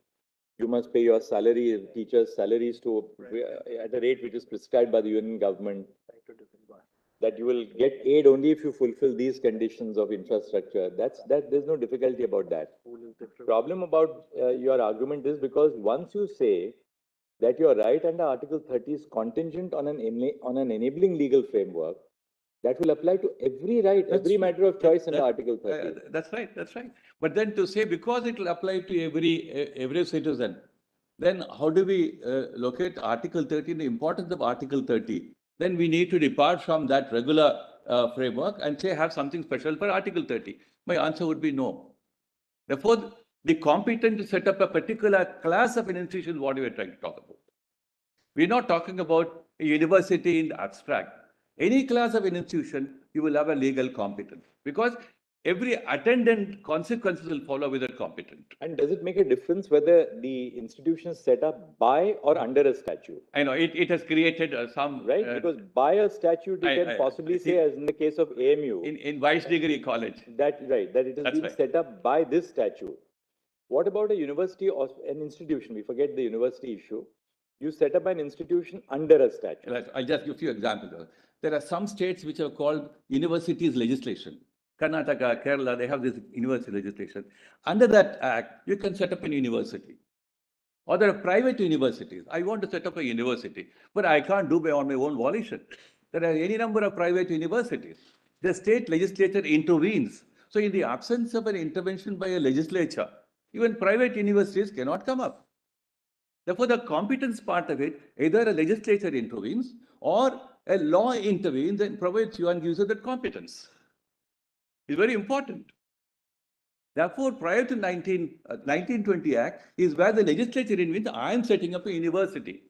you must pay your salary, teachers' salaries at a rate which is prescribed by the union government, that you will get aid only if you fulfill these conditions of infrastructure. There's no difficulty about that. Problem about your argument is because once you say that your right under Article 30 is contingent on an enabling legal framework, that will apply to every right, every matter of choice under Article 30. That's right. But then to say because it will apply to every citizen, then how do we locate Article 30, the importance of Article 30? Then we need to depart from that regular framework and say have something special for Article 30. My answer would be no. Therefore, the competent to set up a particular class of an institution is what we are trying to talk about. We're not talking about a university in the abstract. Any class of an institution, you will have a legal competence because every attendant consequences will follow with a competent. And does it make a difference whether the institution is set up by or under a statute? I know, it has created some... Right, because by a statute, you can possibly say, as in the case of AMU... In Vice Degree College. That it has been set up by this statute. What about a university or an institution? We forget the university issue. You set up an institution under a statute. I'll just give you examples. There are some states which are called universities legislation. Karnataka, Kerala, they have this university legislation. Under that act, you can set up a university. Or there are private universities. I want to set up a university, but I can't do on my own volition. There are any number of private universities. The state legislature intervenes. So in the absence of an intervention by a legislature, even private universities cannot come up. Therefore, the competence part of it, either a legislature intervenes or a law intervenes and provides you and gives you that competence. It's very important. Therefore, prior to 1920 Act is where the legislature invents, I am setting up a university.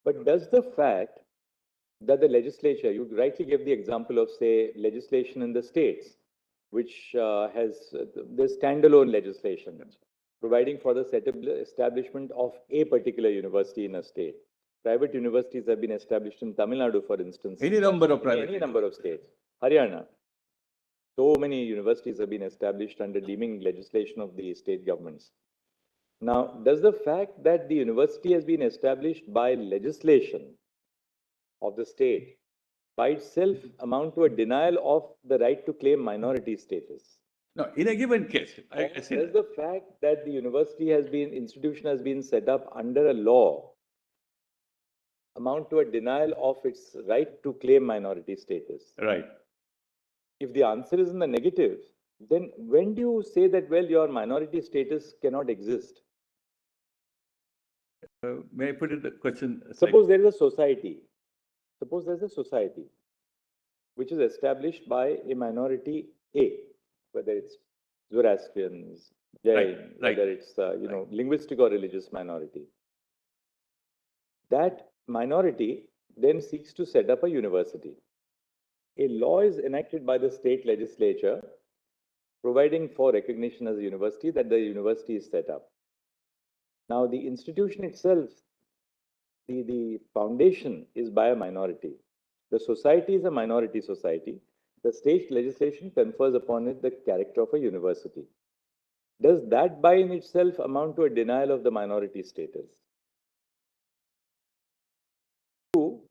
But does the fact that the legislature, you rightly gave the example of, say, legislation in the states, which has the standalone legislation providing for the establishment of a particular university in a state. Private universities have been established in Tamil Nadu, for instance. Any number of private. Any number of states. Haryana. So many universities have been established under deeming legislation of the state governments. Now, does the fact that the university has been established by legislation of the state by itself amount to a denial of the right to claim minority status? No, in a given case, Does the fact that the university has been, institution has been set up under a law amount to a denial of its right to claim minority status? right. If the answer is in the negative, then when do you say that, well, your minority status cannot exist? May I put it the question? Suppose there is a society. Suppose there's a society which is established by a minority A, whether it's Zoroastrians, Jain, whether it's linguistic or religious minority. That minority then seeks to set up a university. A law is enacted by the state legislature providing for recognition as a university, that the university is set up. Now, the institution itself, the foundation is by a minority. The society is a minority society. The state legislation confers upon it the character of a university. Does that by in itself amount to a denial of the minority status? Two,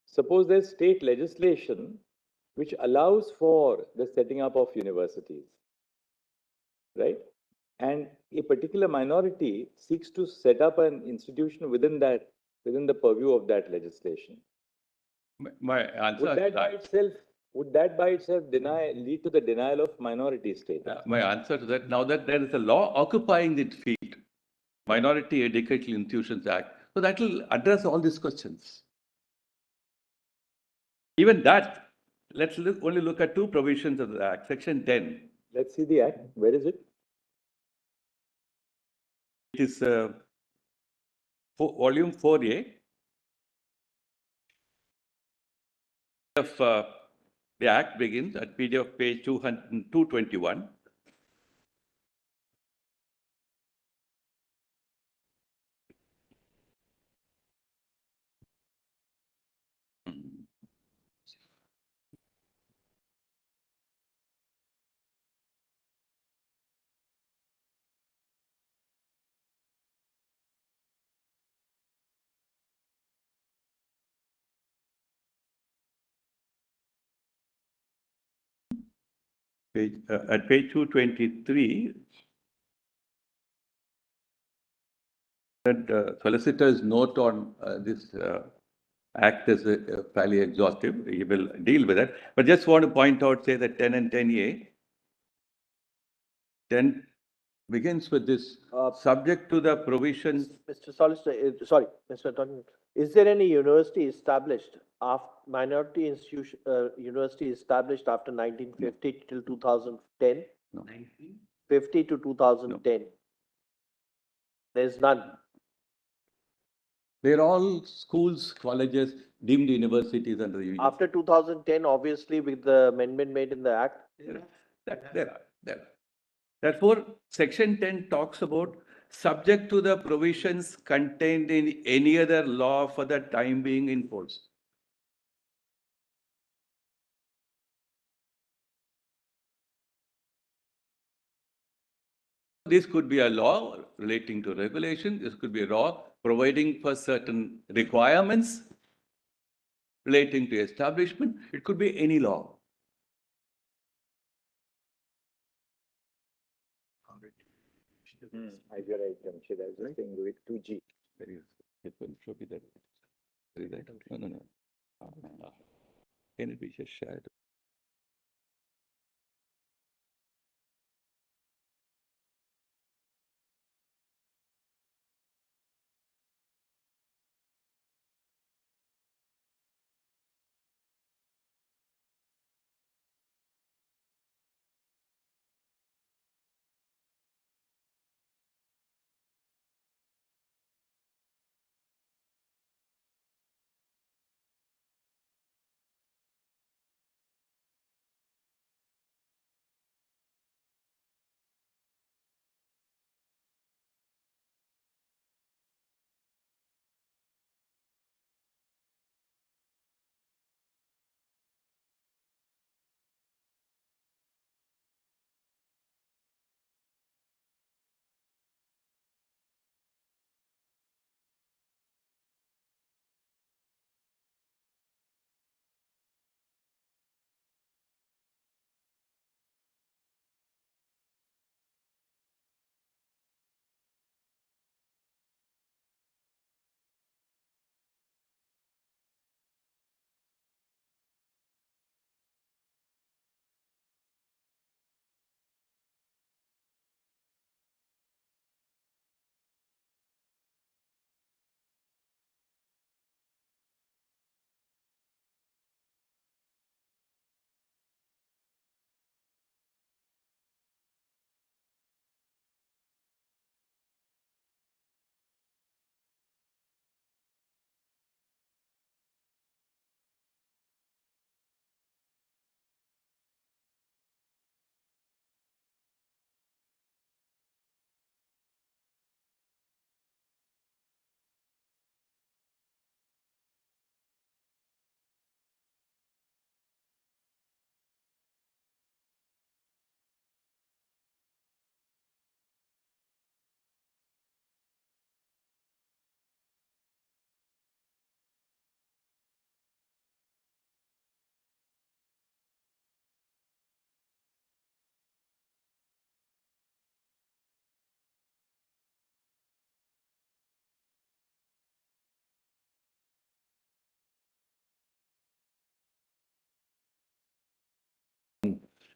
suppose there's state legislation which allows for the setting up of universities, right? And a particular minority seeks to set up an institution within the purview of that legislation. My answer would that by itself lead to the denial of minority status? My answer to that, now that there is a law occupying its feet, Minority Educational Institutions Act, so that will address all these questions. Even that, let's only look at two provisions of the Act, Section 10. Let's see the Act. Where is it? It is volume 4A of the Act begins at PDF page 221. At page 223, that solicitor's note on this act is fairly exhaustive. He will deal with it. But just want to point out, say that 10 and 10A. 10 begins with this subject to the provisions. Mr. Solicitor, sorry, Mr. Attorney, is there any university established minority institution university established after 1950 till 2010? No. 1950 to 2010. No. There's none. They're all schools, colleges, deemed universities under the UGC. After 2010, obviously, with the amendment made in the Act? There are. Therefore, Section 10 talks about subject to the provisions contained in any other law for the time being in force. This could be a law relating to regulation. This could be a law providing for certain requirements relating to establishment. It could be any law. You're right, Jamshid. I was just saying with 2G. It will show me that. No. Can it be just shared?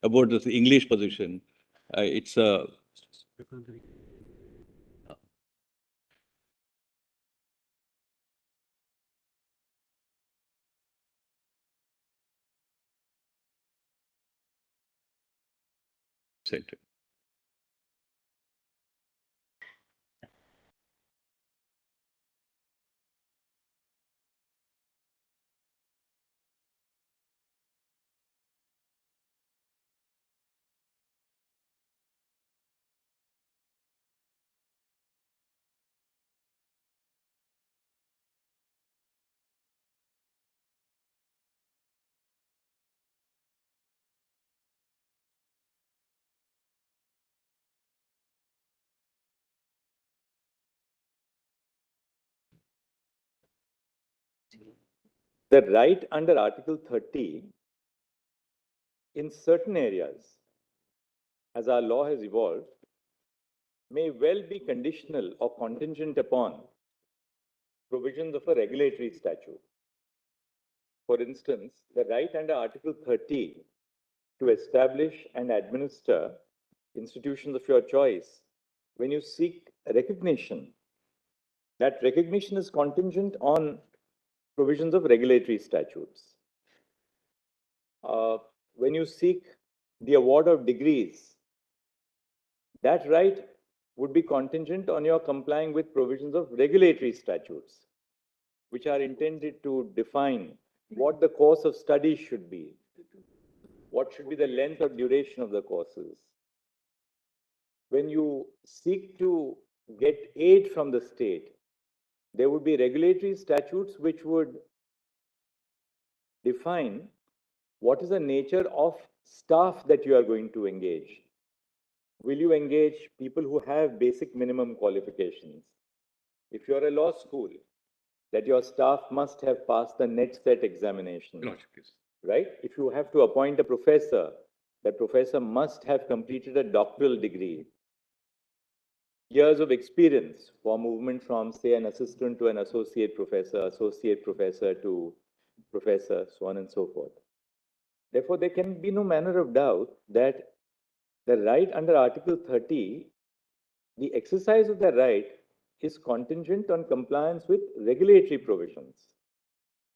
about this English position. It's a center. The right under Article 30 in certain areas, as our law has evolved, may well be conditional or contingent upon provisions of a regulatory statute. For instance, the right under Article 30 to establish and administer institutions of your choice, when you seek recognition, that recognition is contingent on provisions of regulatory statutes. When you seek the award of degrees, that right would be contingent on your complying with provisions of regulatory statutes, which are intended to define what the course of study should be, what should be the length or duration of the courses. When you seek to get aid from the state, there would be regulatory statutes which would define what is the nature of staff that you are going to engage. Will you engage people who have basic minimum qualifications? If you're a law school, that your staff must have passed the net set examination, right? If you have to appoint a professor, that professor must have completed a doctoral degree. Years of experience for movement from, say, an assistant to an associate professor to professor, so on and so forth. Therefore, there can be no manner of doubt that the right under Article 30, the exercise of the right is contingent on compliance with regulatory provisions.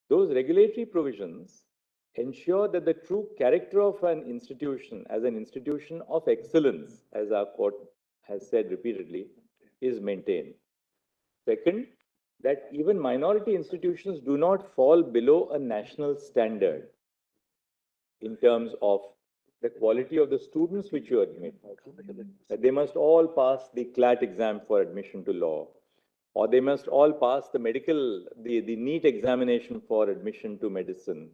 Those regulatory provisions ensure that the true character of an institution as an institution of excellence, as our court has said repeatedly, is maintained. Second, that even minority institutions do not fall below a national standard in terms of the quality of the students which you admit. That they must all pass the CLAT exam for admission to law, or they must all pass the the NEET examination for admission to medicine,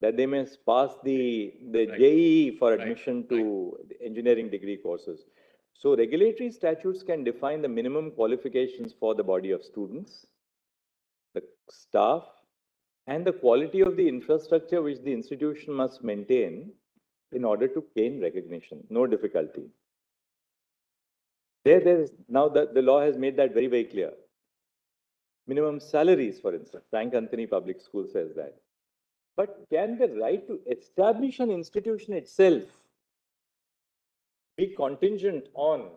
that they must pass the JEE for admission to engineering degree courses. So regulatory statutes can define the minimum qualifications for the body of students, the staff, and the quality of the infrastructure which the institution must maintain in order to gain recognition. No difficulty. Now the law has made that very, very clear. Minimum salaries, for instance, Frank Anthony Public School says that. But can the right to establish an institution itself be contingent on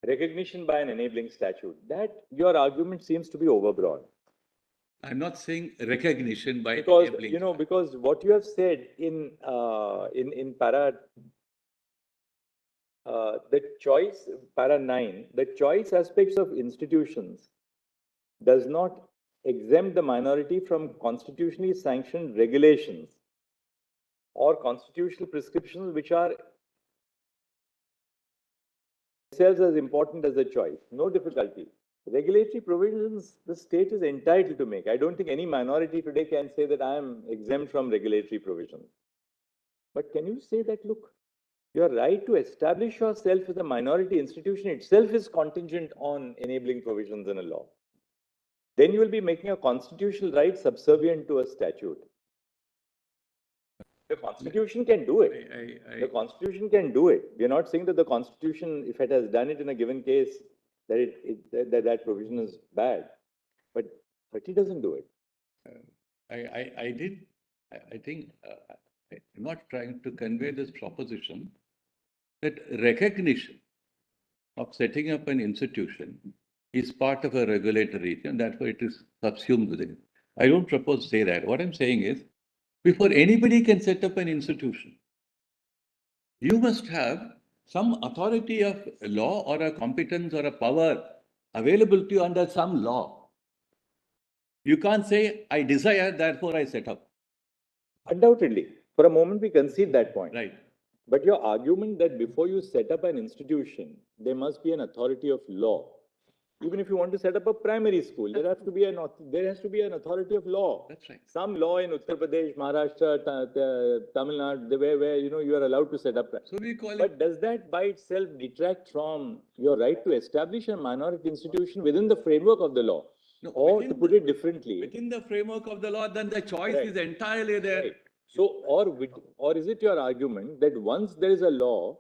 recognition by an enabling statute? That your argument seems to be overbroad. I'm not saying recognition by because enabling. Because what you have said in para the choice, para 9, the choice aspects of institutions does not exempt the minority from constitutionally sanctioned regulations or constitutional prescriptions which are themselves as important as the choice. No difficulty. Regulatory provisions the state is entitled to make. I don't think any minority today can say that I am exempt from regulatory provisions. But can you say that, look, your right to establish yourself as a minority institution itself is contingent on enabling provisions in a law? Then you will be making a constitutional right subservient to a statute. The Constitution can do it. The Constitution can do it. We are not saying that the Constitution, if it has done it in a given case, that that provision is bad. But 30 doesn't do it. I think I'm not trying to convey this proposition that recognition of setting up an institution is part of a regulatory and therefore it is subsumed within it. I don't propose to say that. What I'm saying is, before anybody can set up an institution, you must have some authority of law or a competence or a power available to you under some law. You can't say, I desire, therefore I set up. Undoubtedly. For a moment, we concede that point. Right. But your argument that before you set up an institution, there must be an authority of law. Even if you want to set up a primary school, there has to be an authority of law. That's right. Some law in Uttar Pradesh, Maharashtra, Tamil Nadu, where you are allowed to set up. So we call But does that by itself detract from your right to establish a minority institution within the framework of the law? No, or to put it differently, within the framework of the law, then the choice Right. is entirely there. Right. So, or is it your argument that once there is a law,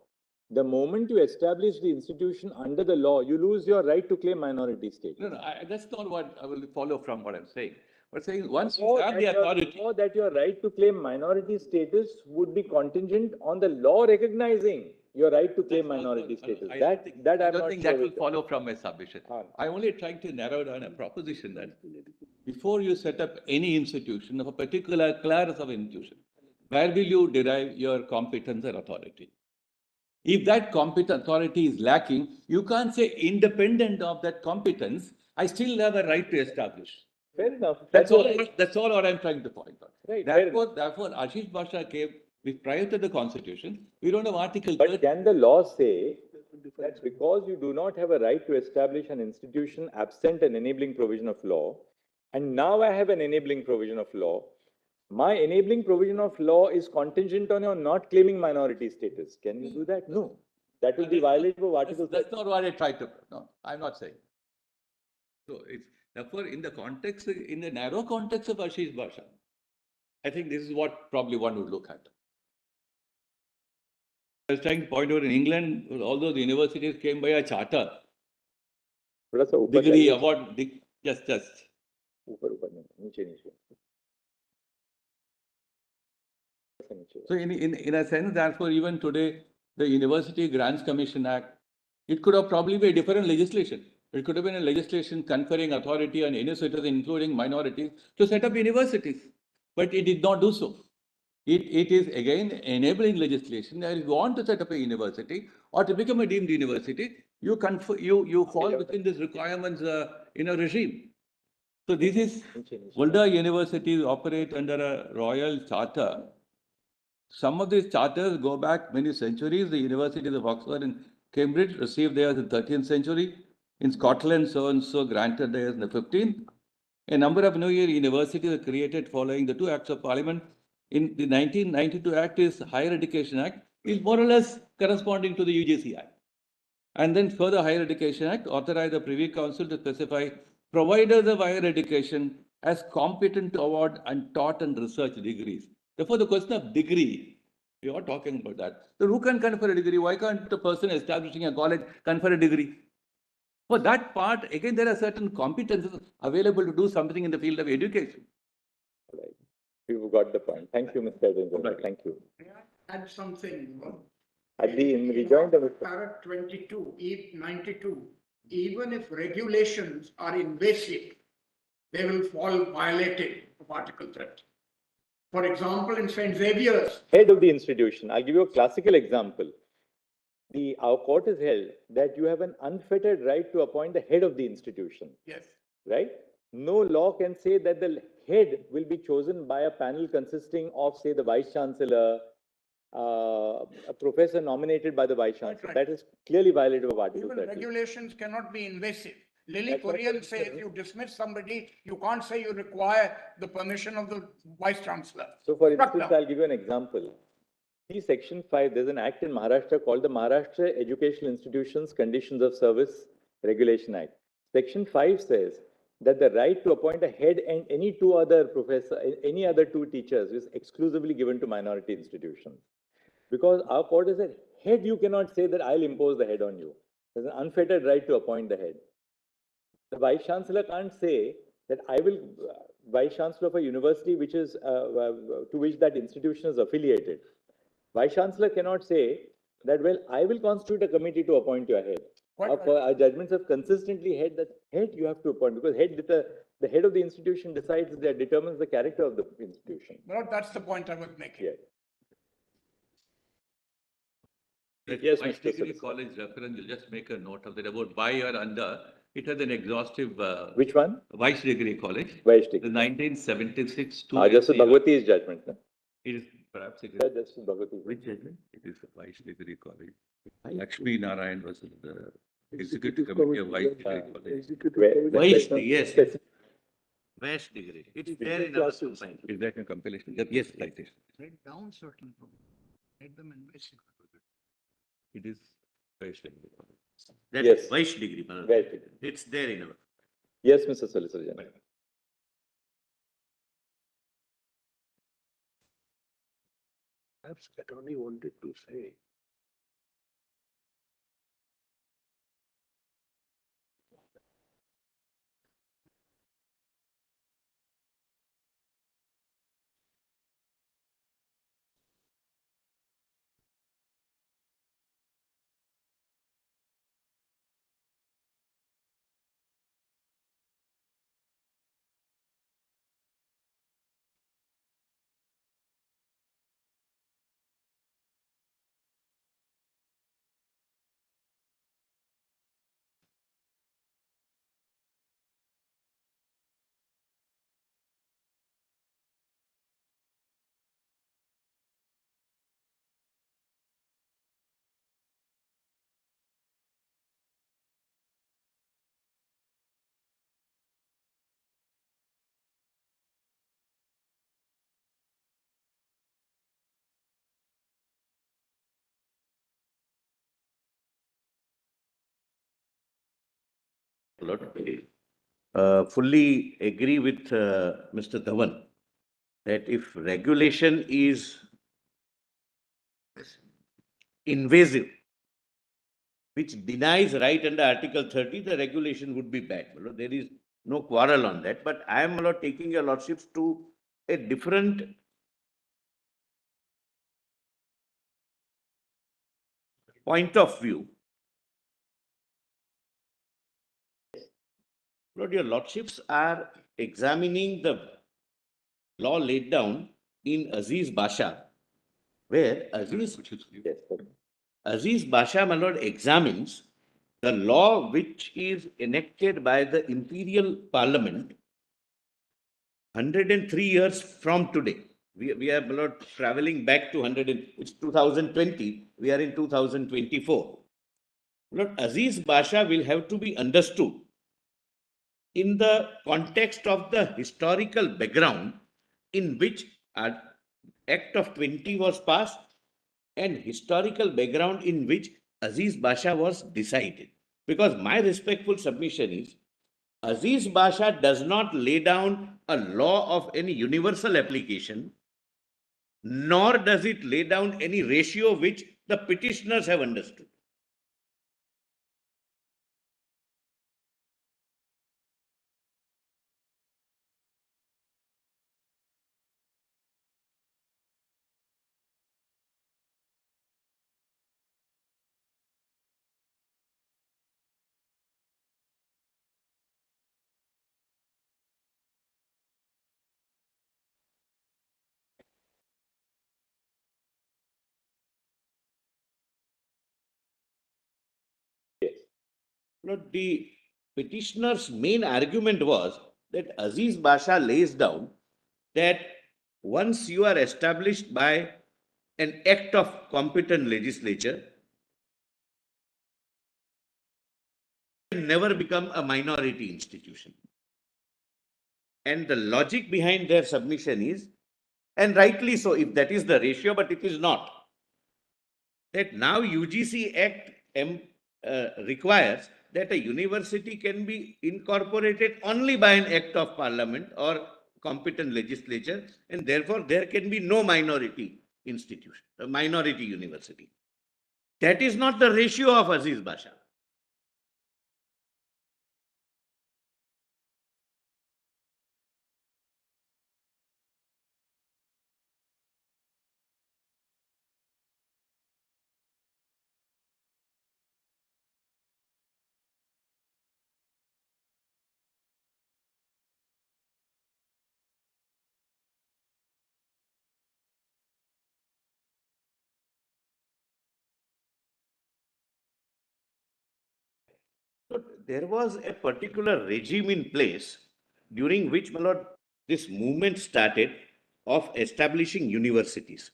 the moment you establish the institution under the law, you lose your right to claim minority status? No, that's not what I will follow from what I'm saying. But saying once you Or have the that your- authority, or that your right to claim minority status would be contingent on the law recognizing your right to claim minority status. I That don't I'm not think sure that will with- follow from my submission. I'm only trying to narrow down a proposition that before you set up any institution of a particular class of institution, where will you derive your competence and authority? If that competent authority is lacking, you can't say independent of that competence, I still have a right to establish. Fair enough. That's all. right. That's all what I'm trying to point out. Right, fair Therefore, Ashish Basha came prior to the Constitution. We don't have Article But 30. can the law say that because you do not have a right to establish an institution absent an enabling provision of law, and now I have an enabling provision of law, my enabling provision of law is contingent on your not claiming minority status? Can you do that? No. That will be violative of Article 30. That's not what I tried to. No, I'm not saying. So it's therefore in the context, in the narrow context of Ashish Basha, I think this is what probably one would look at. I was trying to point out in England, all those universities came by a charter, थोड़ा सा ऊपर degree, जाइए। award, just. ऊपर नहीं, नीचे नीचे। ऐसे नीचे। So in a sense, therefore, even today, the University Grants Commission Act, it could have probably been a different legislation. It could have been a legislation conferring authority on any citizen, including minorities, to set up universities. But it did not do so. It is again enabling legislation that if you want to set up a university or to become a deemed university, you fall within these requirements in a regime. So this is, Volda universities operate under a royal charter. Some of these charters go back many centuries. The universities of Oxford and Cambridge received theirs in the 13th century. In Scotland, so and so granted theirs in the 15th. A number of new universities are created following the two acts of parliament. In the 1992 Act is Higher Education Act, is more or less corresponding to the UGC Act. And then further Higher Education Act authorized the Privy Council to specify providers of higher education as competent to award and taught and research degrees. Therefore, the question of degree, we are talking about that. So who can confer a degree? Why can't the person establishing a college confer a degree? For that part, again, there are certain competences available to do something in the field of education. Right. You've got the point. Thank you, Mr. Adrian. Right. Thank you. May I add something? At the in rejoin the Para 22, 92, even if regulations are invasive, they will fall violated of Article 30. For example, in St. Xavier's, head of the institution. I'll give you a classical example. Our court has held that you have an unfettered right to appoint the head of the institution. yes, Right? No law can say that the head will be chosen by a panel consisting of, say, the vice chancellor, a professor nominated by the vice chancellor. right. That is clearly violative of Article even 30. regulations cannot be invasive. Lily That's what Korean I'm says saying. you dismiss somebody, you can't say you require the permission of the vice chancellor. So, for Struck instance, down. I'll give you an example. See Section 5, there's an act in Maharashtra called the Maharashtra Educational Institutions Conditions of Service Regulation Act. Section 5 says that the right to appoint a head and any two other teachers is exclusively given to minority institutions. Because our court has said, head, you cannot say that I'll impose the head on you. There's an unfettered right to appoint the head. The vice chancellor can't say that I will Vice Chancellor of a university which is, to which that institution is affiliated. Vice Chancellor cannot say that, well, I will constitute a committee to appoint your head. Our judgments have consistently held that head you have to appoint, because the head of the institution decides, that determines the character of the institution. Well, that's the point I was making. Yeah. Yes, Vice Degree College reference, you'll just make a note of that about why you're under. It has an exhaustive. Which one? Vice Degree College. Vice Degree. The 1976. Justice Bhagwati's judgment. No? It is perhaps it is. Yeah, Justice Bhagwati. Which judgment? It is the Vice Degree College. Lakshmi Narayan was in the executive committee of Vice Degree College. Vice, yes. Vice degree. It's there in our compilation. Is that a compilation? Yes, citation. Write down certain problems. Write them in basic. It is Vice Degree College. That Yes. is Vice degree. Vice degree. It's there in our. Yes, Mr. Solicitor General. Perhaps attorney wanted to say. Fully agree with Mr. Dhawan that if regulation is invasive, which denies right under Article 30, the regulation would be bad. There is no quarrel on that. But I am taking your lordships to a different point of view. Lord, your lordships are examining the law laid down in Aziz Basha, where Aziz Basha, my lord, examines the law which is enacted by the Imperial Parliament 103 years from today. We are, my lord, traveling back to it's 2020. We are in 2024. Lord, Aziz Basha will have to be understood in the context of the historical background in which Act of 20 was passed and historical background in which Aziz Basha was decided. Because my respectful submission is, Aziz Basha does not lay down a law of any universal application, nor does it lay down any ratio which the petitioners have understood. But the petitioner's main argument was that Aziz Basha lays down that once you are established by an act of competent legislature, you can never become a minority institution. And the logic behind their submission is, and rightly so, if that is the ratio, but it is not, that now UGC Act requires that a university can be incorporated only by an act of parliament or competent legislature, and therefore there can be no minority institution, a minority university. That is not the ratio of Aziz Basha. there was a particular regime in place during which, my lord, this movement started of establishing universities.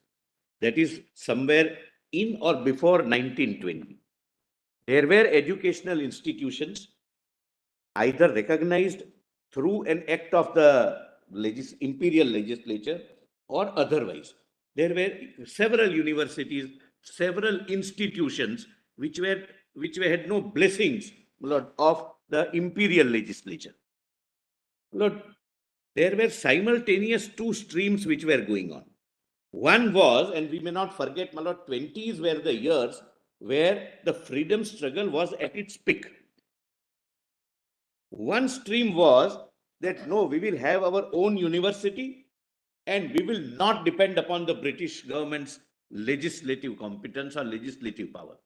That is somewhere in or before 1920. There were educational institutions either recognized through an act of the imperial legislature or otherwise. There were several universities, several institutions which had no blessings, Lord, of the imperial legislature. Lord, there were simultaneous two streams which were going on. One was, and we may not forget, my lord, 20s were the years where the freedom struggle was at its peak. One stream was that no, we will have our own university and we will not depend upon the British government's legislative competence or legislative power.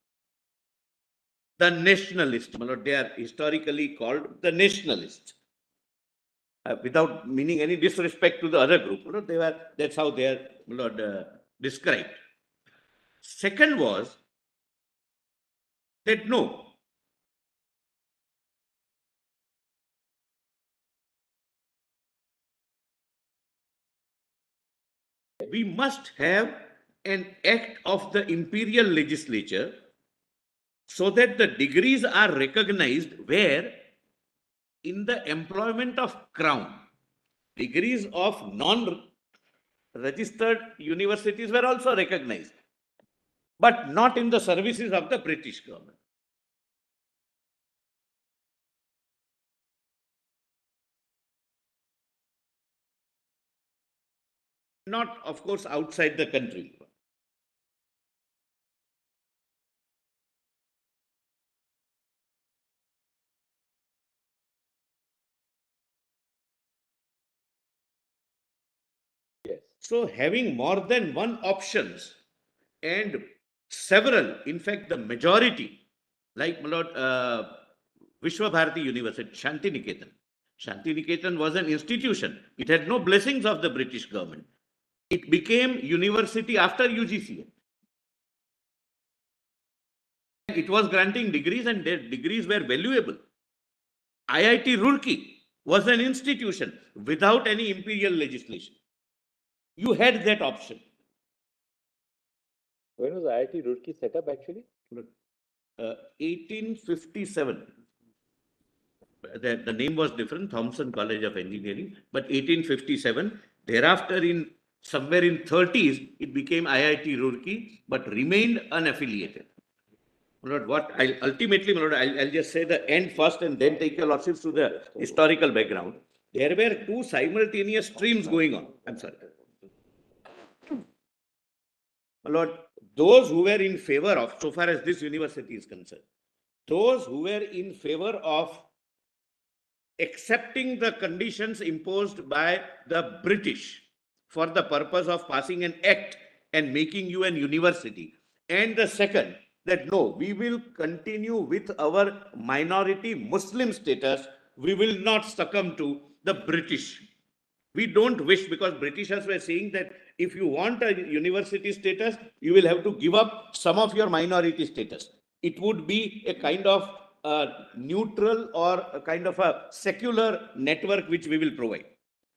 The nationalists, my lord, they are historically called the nationalists. Without meaning any disrespect to the other group, my lord, that's how they are, my lord, described. Second was that no, we must have an act of the imperial legislature so that the degrees are recognized where in the employment of crown, degrees of non-registered universities were also recognized, but not in the services of the British government. Not, of course, outside the country. Yes. So having more than one options and several, in fact, the majority, like, my lord, Vishwabharati University, Shantiniketan. Shantiniketan was an institution. It had no blessings of the British government. It became university after UGC. It was granting degrees and their degrees were valuable. IIT Roorkee was an institution without any imperial legislation. You had that option. When was IIT Roorkee set up actually? 1857. The name was different, Thomson College of Engineering, but 1857. Thereafter, somewhere in 30s, it became IIT Roorkee, but remained unaffiliated. Lord, what I'll ultimately, Lord, I'll just say the end first and then take your lordships to the historical background. There were two simultaneous streams going on. I'm sorry. Lord, those who were in favor of, so far as this university is concerned, those who were in favor of accepting the conditions imposed by the British for the purpose of passing an act and making you an university. And the second, that no, we will continue with our minority Muslim status. We will not succumb to the British. We don't wish, because Britishers were saying that if you want a university status, you will have to give up some of your minority status. It would be a kind of neutral or a kind of a secular network which we will provide.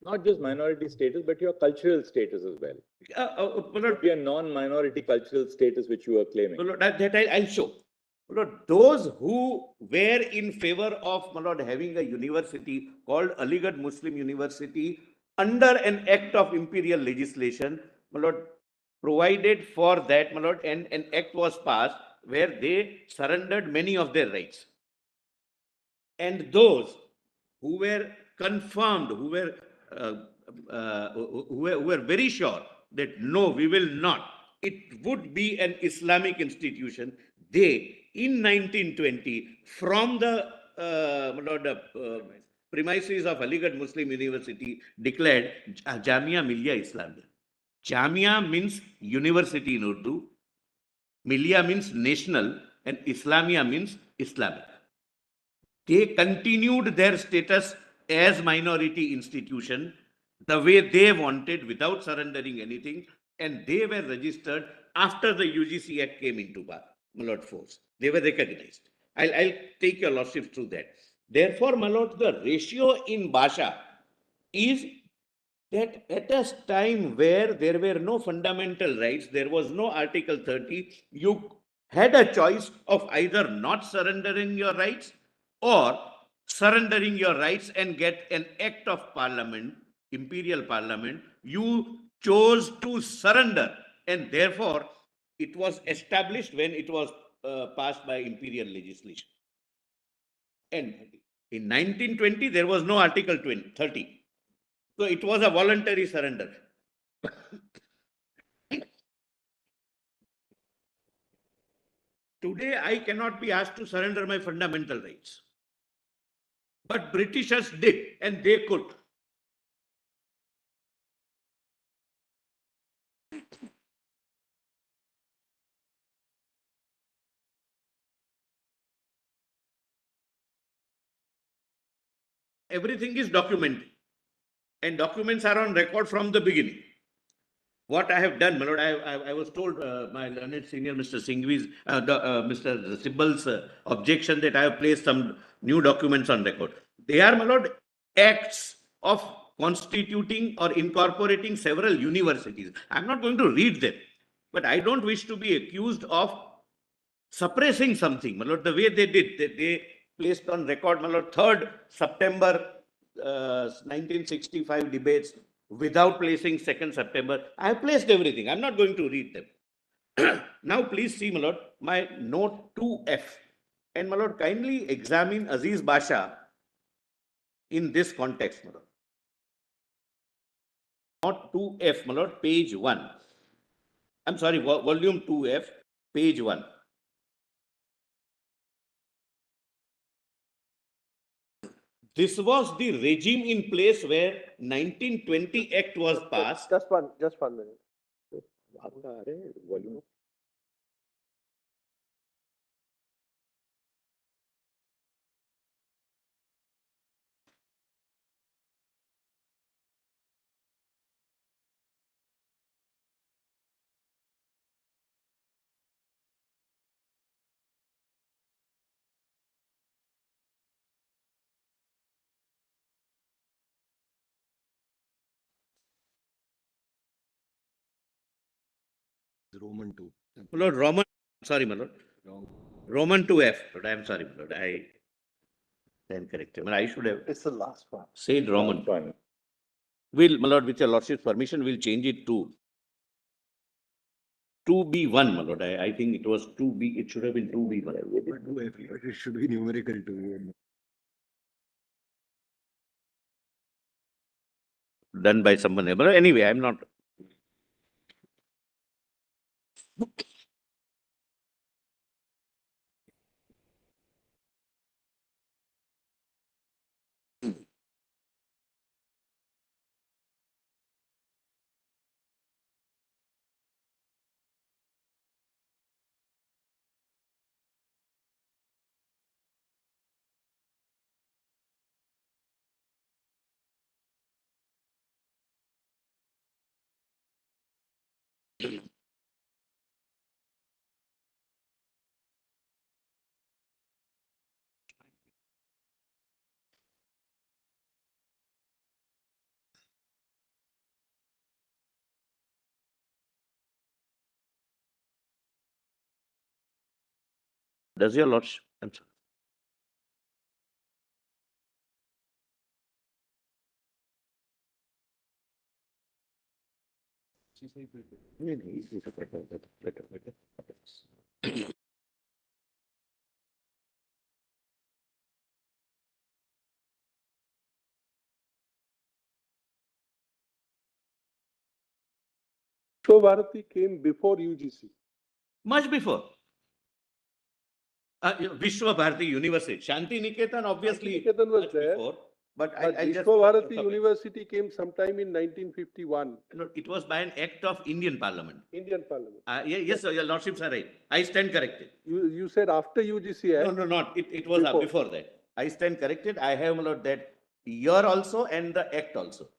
Not just minority status, but your cultural status as well. It would be a non-minority cultural status which you are claiming. That I'll show. Lord, those who were in favor of, my lord, having a university called Aligarh Muslim University under an act of imperial legislation, my lord, provided for that, my lord, and an act was passed where they surrendered many of their rights. And those who were confirmed, who were very sure that no, we will not, it would be an Islamic institution, they in 1920 from the premises of Aligarh Muslim University declared Jamia Millia Islamia. Jamia means university in Urdu, Millia means national, and Islamia means Islamic. They continued their status as minority institution the way they wanted without surrendering anything, and they were registered after the UGC Act came into force. They were recognized. I'll take your lordship through that. Therefore, my lord, the ratio in Bhasha is that at a time where there were no fundamental rights, there was no Article 30, you had a choice of either not surrendering your rights or surrendering your rights and get an act of parliament, imperial parliament. You chose to surrender, and therefore it was established when it was passed by imperial legislation. And in 1920, there was no Article 30. So it was a voluntary surrender. Today, I cannot be asked to surrender my fundamental rights. But Britishers did, and they could. Everything is documented, and documents are on record from the beginning. What I have done, my lord, I was told my learned senior Mr. Singhvi's, Mr. Sibbal's objection that I have placed some new documents on record. They are, my lord, acts of constituting or incorporating several universities. I'm not going to read them, but I don't wish to be accused of suppressing something. My lord, the way they did, they placed on record, my lord, 3rd September 1965 debates without placing 2nd September. I have placed everything. I'm not going to read them. Now, please see, my lord, my note 2F. And, my lord, kindly examine Aziz Basha in this context, my lord. Note 2F, my lord, page 1. I'm sorry, volume 2F, page 1. This was the regime in place where 1920 Act was passed. Just one minute. Roman 2. My lord, sorry, my lord. Roman 2F. But I'm sorry, my lord. I then corrected. I should have. It's the last one. Said Roman. We'll, my lord, with your lordship's permission, we'll change it to 2B1, my lord. I think it was 2B. It should have been 2B1. It should be numerical too. Done by someone else. But anyway, I'm not. Does your lordship? I'm sorry. Vishwabharati came before UGC. Much before. Vishwabharati University. Shanti Niketan, obviously. Shanti Niketan was there. Before, but Vishwabharati University came sometime in 1951. No, it was by an act of Indian Parliament. Indian Parliament. Yes, your lordships are right. I stand corrected. You said after UGC Act? No, not. It was before that. I stand corrected. I have, my lord, that year also and the act also.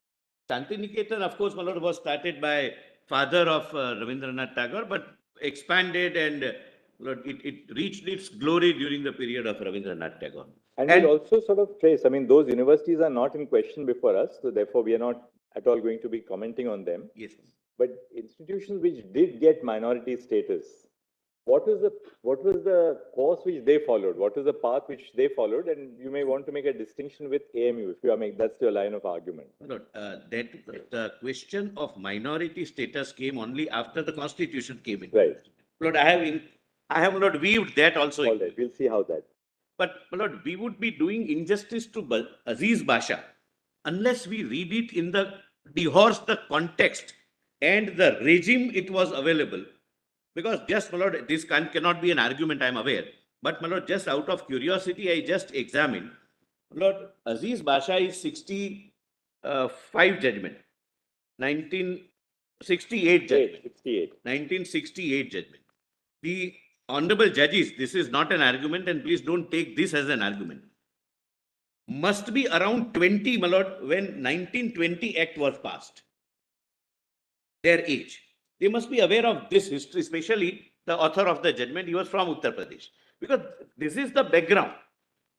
Shanti Niketan, of course, my lord, was started by father of Rabindranath Tagore, but expanded and Lord, it reached its glory during the period of Rabindranath Tagore. And we'll also sort of trace, I mean, those universities are not in question before us, so therefore we are not at all going to be commenting on them. Yes. But institutions which did get minority status, what was the course which they followed? What was the path which they followed? And you may want to make a distinction with AMU if you are making, that's your line of argument. Lord, the question of minority status came only after the Constitution came in. Right. Lord, I have not viewed that also. All right, we'll see how that. But Lord, we would be doing injustice to Aziz Basha unless we read it in the dehorse the context and the regime it was available. Because just, my Lord, this cannot be an argument, I am aware. But, my Lord, just out of curiosity, I just examined. Lord, Aziz Basha is 65 judgment, 1968 judgment, 1968 judgment. The honorable judges, this is not an argument, and please don't take this as an argument, must be around 20, my Lord, when 1920 Act was passed. Their age. They must be aware of this history, especially the author of the judgment. He was from Uttar Pradesh. Because this is the background.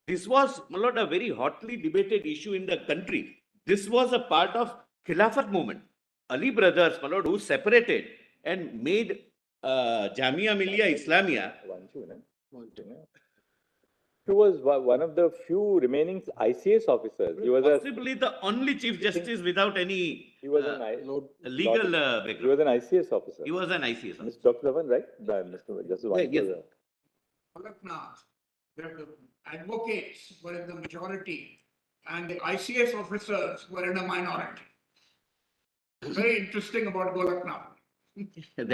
This was, my Lord, a very hotly debated issue in the country. This was a part of Khilafat movement. Ali brothers, my Lord, who separated and made Jamia Millia Islamia. He was one of the few remaining ICS officers. He was possibly the only Chief Justice without any legal background. He was an ICS officer. He was an ICS officer. Mr. Dr. Raman, right? Mr. Justice Yes. The advocates were in the majority and the ICS officers were in a minority. Very interesting about Golaknath.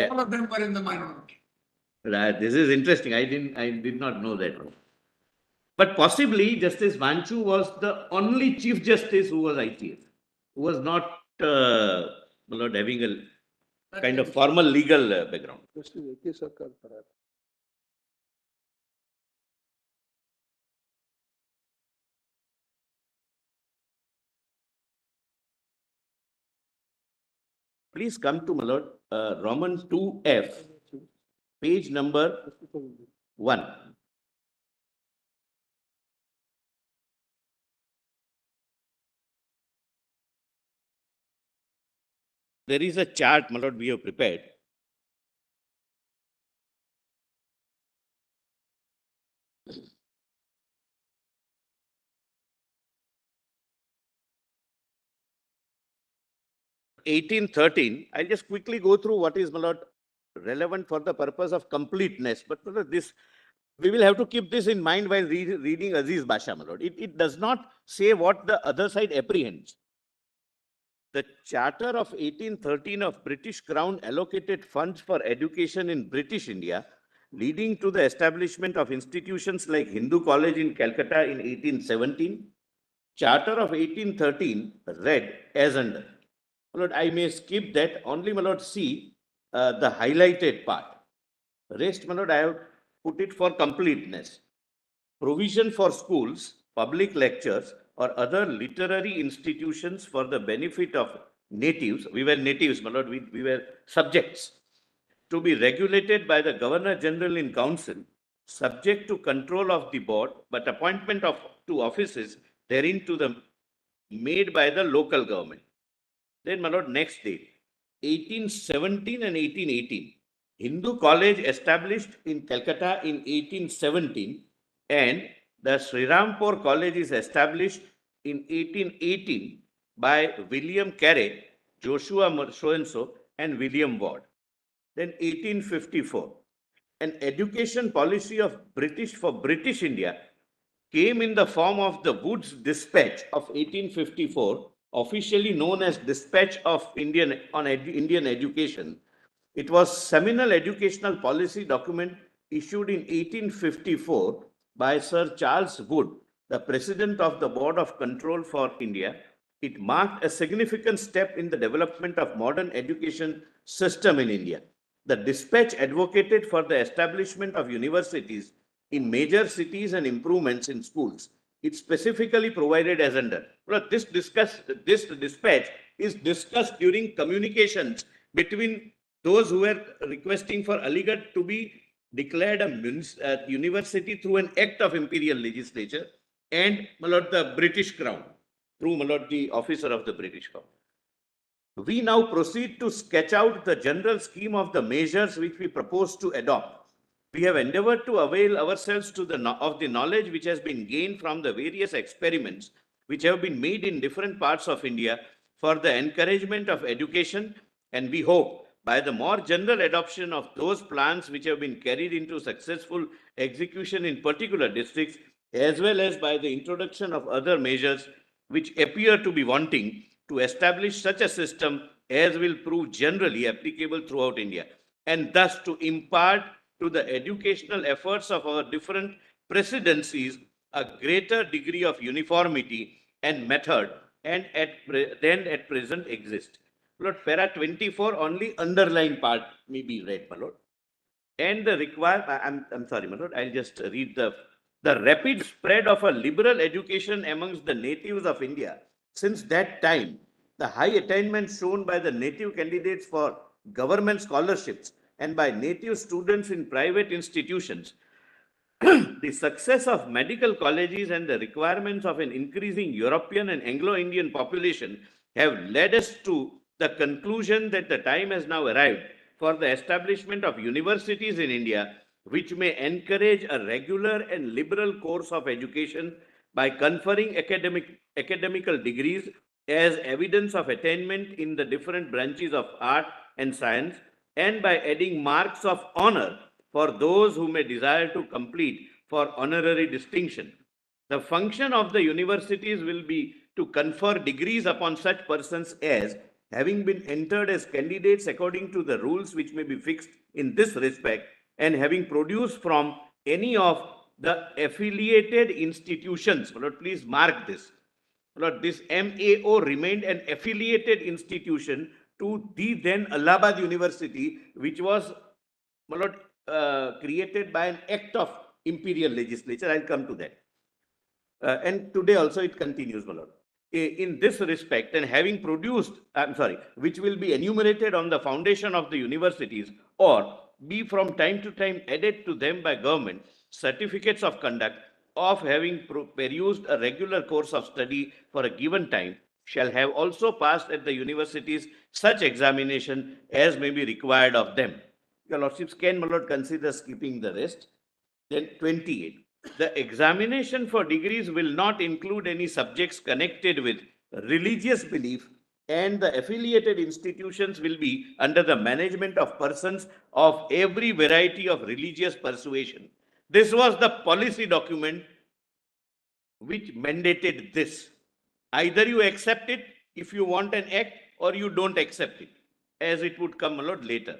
All of them were in the minority. This is interesting. I did not know that. But possibly Justice Vanchu was the only Chief Justice who was ICS, who was not having a kind of formal legal background. Please come to, my Lord, Roman 2F, page number 1. There is a chart, my Lord, we have prepared. I'll just quickly go through what is, my Lord, relevant for the purpose of completeness. But this, we will have to keep this in mind while reading Aziz Basha, my Lord. It does not say what the other side apprehends. The Charter of 1813 of British Crown allocated funds for education in British India, leading to the establishment of institutions like Hindu College in Calcutta in 1817. Charter of 1813 read as under. My Lord, I may skip that, only, my Lord, see the highlighted part. Rest, my Lord, I have put it for completeness. Provision for schools, public lectures, or other literary institutions for the benefit of natives. We were natives, my Lord, we were subjects. To be regulated by the Governor General in Council, subject to control of the board, but appointment of two offices therein to the made by the local government. Then, my Lord, next date, 1817 and 1818. Hindu College established in Calcutta in 1817 and the Sri Rampur College is established in 1818 by William Carey, Joshua so-and-so, and William Ward. Then 1854, an education policy of British India came in the form of the Wood's Dispatch of 1854, officially known as Dispatch of Indian Education. It was seminal educational policy document issued in 1854 by Sir Charles Wood, the President of the Board of Control for India. It marked a significant step in the development of modern education system in India. The dispatch advocated for the establishment of universities in major cities and improvements in schools. It specifically provided as under. This dispatch is discussed during communications between those who were requesting for Aligarh to be declared a university through an act of imperial legislature and, my lord, the British Crown, through, my lord, the officer of the British Crown. We now proceed to sketch out the general scheme of the measures which we propose to adopt. We have endeavored to avail ourselves of the knowledge which has been gained from the various experiments which have been made in different parts of India for the encouragement of education, and we hope by the more general adoption of those plans which have been carried into successful execution in particular districts, as well as by the introduction of other measures which appear to be wanting, to establish such a system as will prove generally applicable throughout India, and thus to impart to the educational efforts of our different presidencies a greater degree of uniformity and method than at present exist. Lord, para 24 only underlying part may be read, my lord. And the I'm sorry, my lord, I'll just read the rapid spread of a liberal education amongst the natives of India. Since that time, the high attainment shown by the native candidates for government scholarships and by native students in private institutions, the success of medical colleges and the requirements of an increasing European and Anglo-Indian population have led us to the conclusion that the time has now arrived for the establishment of universities in India, which may encourage a regular and liberal course of education by conferring academical degrees as evidence of attainment in the different branches of art and science, and by adding marks of honor for those who may desire to complete for honorary distinction. The function of the universities will be to confer degrees upon such persons as, having been entered as candidates according to the rules which may be fixed in this respect, and having produced from any of the affiliated institutions, Lord, please mark this. Lord, this MAO remained an affiliated institution to the then Allahabad University, which was, my lord, created by an act of imperial legislature. I'll come to that. And today also it continues, my lord. In this respect, and having produced, which will be enumerated on the foundation of the universities, or be from time to time added to them by government, certificates of conduct of having perused a regular course of study for a given time, shall have also passed at the universities such examination as may be required of them. Your lordships can, my lord, consider skipping the rest. Then 28. The examination for degrees will not include any subjects connected with religious belief, and the affiliated institutions will be under the management of persons of every variety of religious persuasion. This was the policy document which mandated this. Either you accept it if you want an act, or you don't accept it, as it would come a lot later.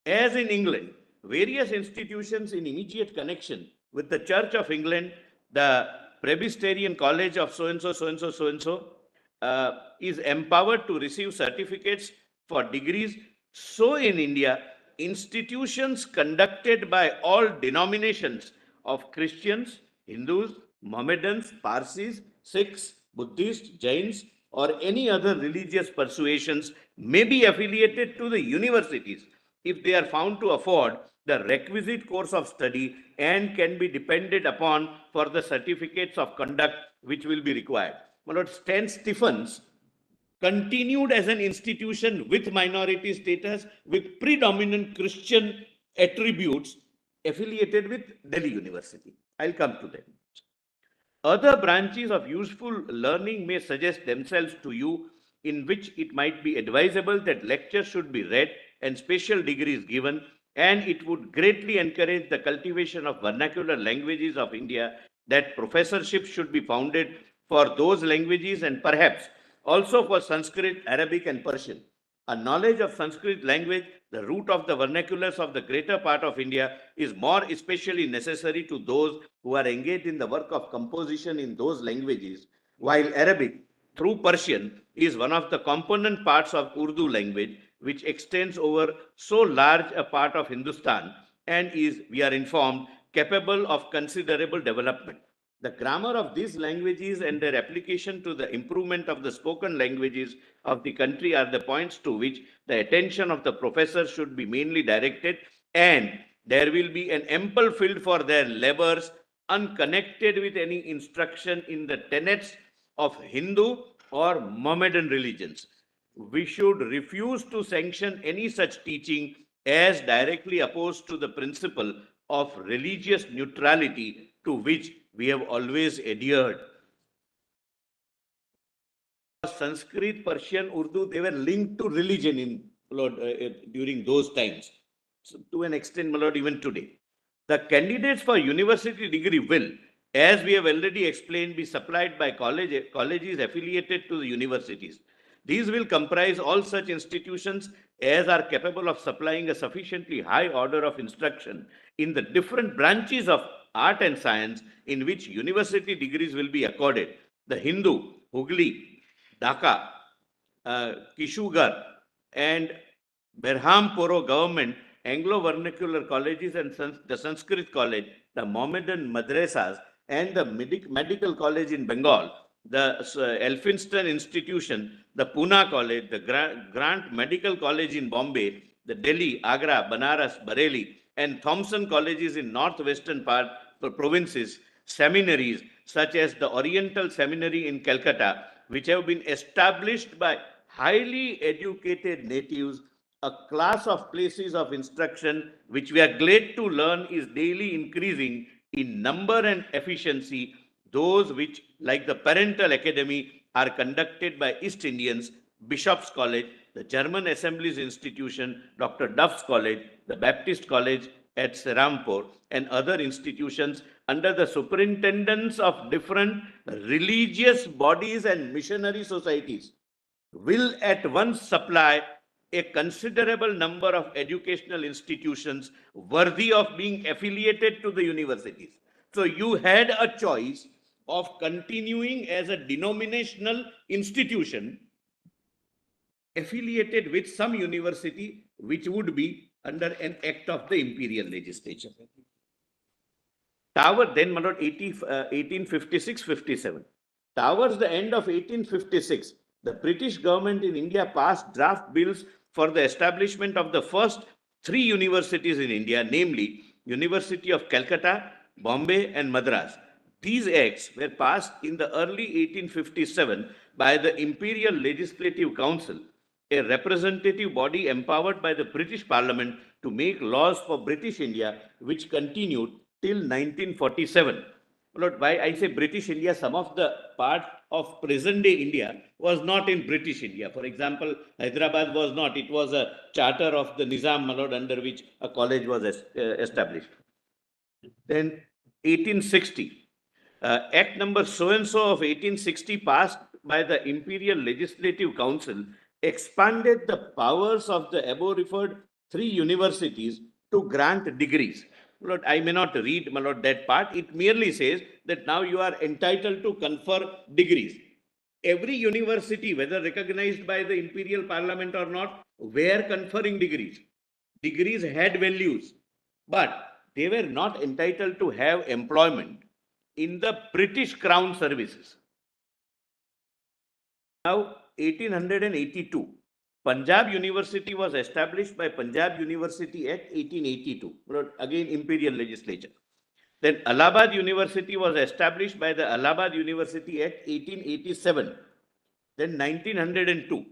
As in England, various institutions in immediate connection with the Church of England, the Presbyterian College of so-and-so, so-and-so, so-and-so, is empowered to receive certificates for degrees. So in India, institutions conducted by all denominations of Christians, Hindus, Mohammedans, Parsis, Sikhs, Buddhists, Jains, or any other religious persuasions may be affiliated to the universities if they are found to afford the requisite course of study and can be depended upon for the certificates of conduct which will be required. My lord, St. Stephen's continued as an institution with minority status, with predominant Christian attributes, affiliated with Delhi University. I'll come to that. Other branches of useful learning may suggest themselves to you, in which it might be advisable that lectures should be read and special degrees given, and it would greatly encourage the cultivation of vernacular languages of India, that professorships should be founded for those languages, and perhaps also for Sanskrit, Arabic, and Persian. A knowledge of Sanskrit language, the root of the vernaculars of the greater part of India, is more especially necessary to those who are engaged in the work of composition in those languages, while Arabic, through Persian, is one of the component parts of Urdu language, which extends over so large a part of Hindustan and is, we are informed, capable of considerable development. The grammar of these languages and their application to the improvement of the spoken languages of the country are the points to which the attention of the professor should be mainly directed, and there will be an ample field for their labors, unconnected with any instruction in the tenets of Hindu or Mohammedan religions. We should refuse to sanction any such teaching as directly opposed to the principle of religious neutrality to which we have always adhered. Sanskrit, Persian, Urdu, they were linked to religion in during those times. So to an extent, my lord, even today. The candidates for university degree will, as we have already explained, be supplied by colleges affiliated to the universities. These will comprise all such institutions as are capable of supplying a sufficiently high order of instruction in the different branches of art and science in which university degrees will be accorded. The Hindu, Hooghly, Dhaka, Kishugar, and Berhamporo government Anglo-vernacular colleges and the Sanskrit college, the Mohammedan madrasas, and the medical college in Bengal, the Elphinstone Institution, the Pune College, the Grant Medical College in Bombay, the Delhi, Agra, Banaras, Bareilly, and Thompson colleges in northwestern provinces, seminaries such as the Oriental Seminary in Calcutta, which have been established by highly educated natives, a class of places of instruction which we are glad to learn is daily increasing in number and efficiency. Those which, like the Parental Academy, are conducted by East Indians, Bishop's College, the German Assemblies Institution, Dr. Duff's College, the Baptist College at Serampore, and other institutions under the superintendence of different religious bodies and missionary societies, will at once supply a considerable number of educational institutions worthy of being affiliated to the universities. So you had a choice of continuing as a denominational institution affiliated with some university which would be under an act of the imperial legislature. Towards then, 1856-57. Towards the end of 1856, the British government in India passed draft bills for the establishment of the first 3 universities in India, namely University of Calcutta, Bombay, and Madras. These acts were passed in the early 1857 by the Imperial Legislative Council, a representative body empowered by the British Parliament to make laws for British India, which continued till 1947. Lord, why I say British India, some of the part of present-day India was not in British India. For example, Hyderabad was not. It was a charter of the Nizam, my lord, under which a college was established. Then 1860, Act number so-and-so of 1860 passed by the Imperial Legislative Council expanded the powers of the above referred 3 universities to grant degrees. Lord, I may not read, my lord, that part. It merely says that now you are entitled to confer degrees. Every university, whether recognized by the Imperial Parliament or not, were conferring degrees. Degrees had values, but they were not entitled to have employment in the British Crown services. Now, 1882. Punjab University was established by Punjab University Act 1882, again imperial legislature. Then Allahabad University was established by the Allahabad University Act 1887. Then 1902,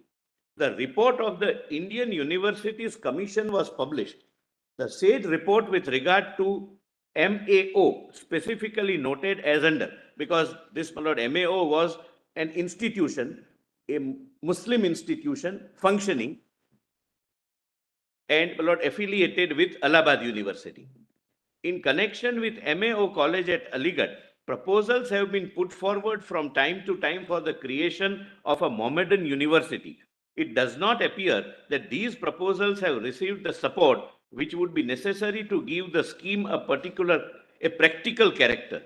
the report of the Indian Universities Commission was published. The said report with regard to MAO specifically noted as under, because this MAO was an institution, a Muslim institution functioning and affiliated with Allahabad University. In connection with MAO College at Aligarh, proposals have been put forward from time to time for the creation of a Mohammedan university. It does not appear that these proposals have received the support which would be necessary to give the scheme a practical character.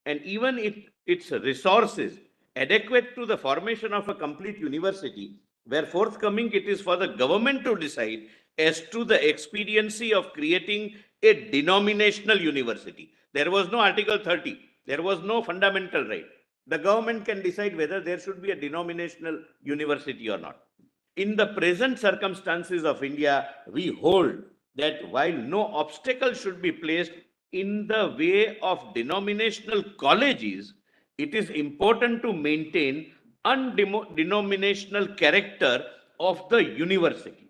And even if its resources adequate to the formation of a complete university were forthcoming, it is for the government to decide as to the expediency of creating a denominational university. There was no Article 30. There was no fundamental right. The government can decide whether there should be a denominational university or not. In the present circumstances of India, we hold that while no obstacle should be placed in the way of denominational colleges, it is important to maintain undenominational character of the universities.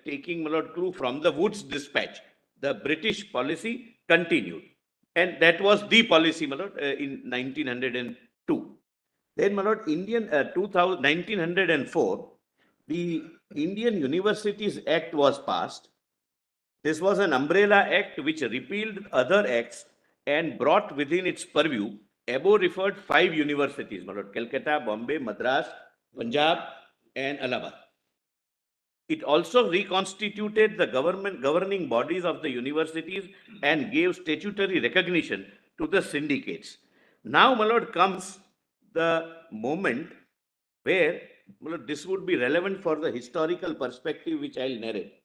Taking clue from the Woods Dispatch, the British policy continued. And that was the policy, in 1902. Then, Indian 1904, the Indian Universities Act was passed. This was an umbrella act which repealed other acts and brought within its purview above referred 5 universities, Calcutta, Bombay, Madras, Punjab, and Allahabad. It also reconstituted the governing bodies of the universities and gave statutory recognition to the syndicates. Now, my lord, comes the moment where this would be relevant for the historical perspective which I'll narrate.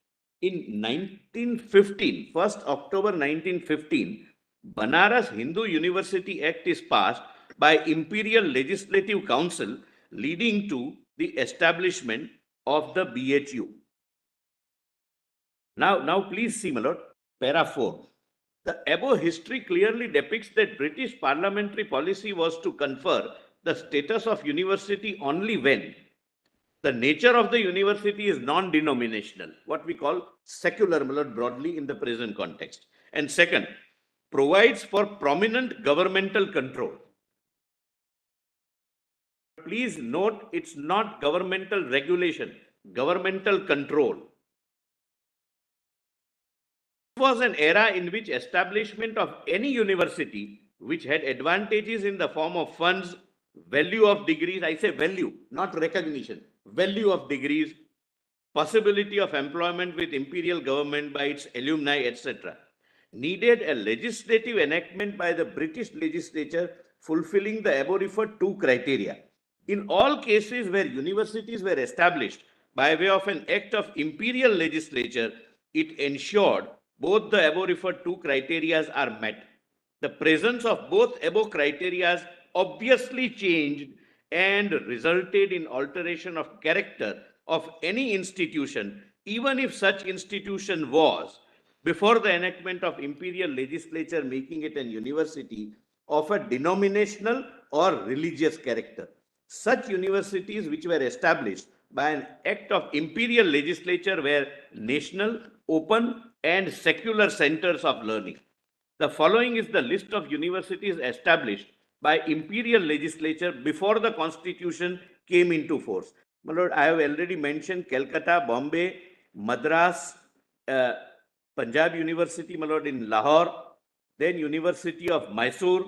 In 1915, 1st October 1915, Banaras Hindu University Act is passed by Imperial Legislative Council, leading to the establishment of the BHU. Now please see, my lord, para 4. The above history clearly depicts that British parliamentary policy was to confer the status of university only when the nature of the university is non-denominational, what we call secular, my lord, broadly in the present context. And second, provides for prominent governmental control. Please note, it's not governmental regulation, governmental control. It was an era in which establishment of any university which had advantages in the form of funds, value of degrees, I say value, not recognition, value of degrees, possibility of employment with imperial government by its alumni, etc., needed a legislative enactment by the British legislature fulfilling the above referred 2 criteria. In all cases where universities were established by way of an act of imperial legislature, it ensured both the above referred 2 criteria are met. The presence of both above criteria obviously changed and resulted in alteration of character of any institution, even if such institution was, before the enactment of imperial legislature making it an university, of a denominational or religious character. Such universities which were established by an act of imperial legislature were national, open, and secular centers of learning. The following is the list of universities established by imperial legislature before the constitution came into force. My lord, I have already mentioned Calcutta, Bombay, Madras, Punjab University, my lord, in Lahore, then University of Mysore,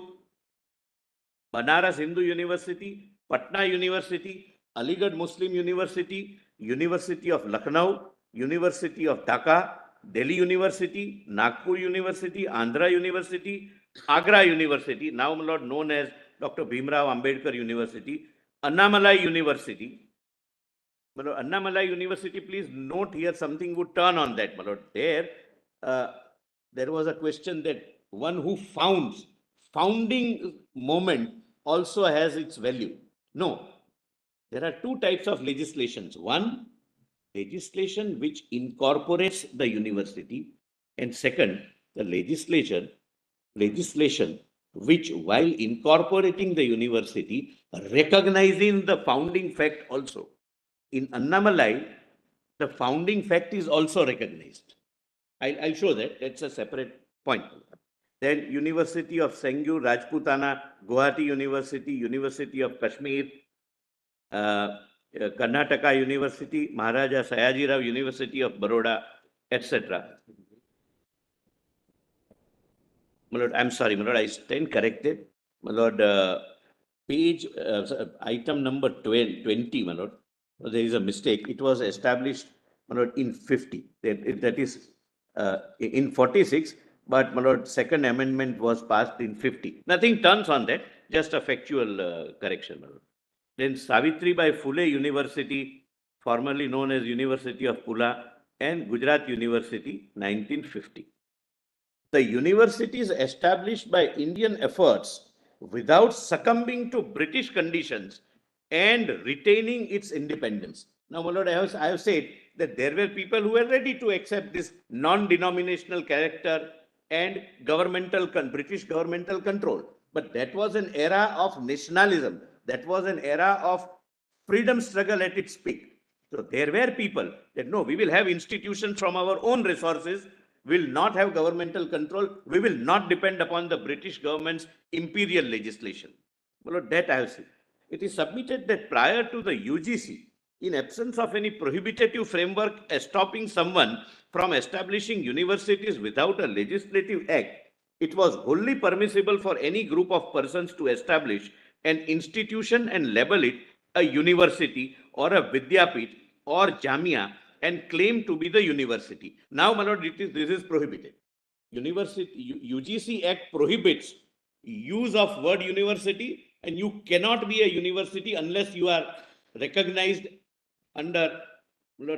Banaras Hindu University, Patna University, Aligarh Muslim University, University of Lucknow, University of Dhaka, Delhi University, Nagpur University, Andhra University, Agra University, now, my lord, known as Dr. Bhimrao Ambedkar University, Annamalai University. My lord, Annamalai University, please note here something would turn on that, my lord. There was a question that one who founds, founding moment also has its value. No, there are 2 types of legislations. One, legislation which incorporates the university, and second, the legislation which, while incorporating the university, recognizing the founding fact also. In Annamalai, the founding fact is also recognized. I'll show that. That's a separate point. Then University of Sangyu, Rajputana, Guwahati University, University of Kashmir, Karnataka University, Maharaja Sayajirao University of Baroda, etc. My lord, I'm sorry, my lord, I stand corrected. My lord, page, item number 20, my lord, there is a mistake. It was established, my lord, in 50. That is in 46, but my lord, second amendment was passed in 50. Nothing turns on that, just a factual correction, my lord. Then Savitribai Phule University, formerly known as University of Pune, and Gujarat University, 1950. The universities established by Indian efforts without succumbing to British conditions and retaining its independence. Now, my lord, I have said that there were people who were ready to accept this non-denominational character and British governmental control. But that was an era of nationalism. That was an era of freedom struggle at its peak. So there were people that, no, we will have institutions from our own resources, will not have governmental control, we will not depend upon the British government's imperial legislation. Well, that I have seen. It is submitted that prior to the UGC, in absence of any prohibitive framework stopping someone from establishing universities without a legislative act, it was wholly permissible for any group of persons to establish an institution and label it a university or a Vidyapit or Jamia and claim to be the university. Now, my lord, this is prohibited. UGC Act prohibits use of word university, and you cannot be a university unless you are recognized under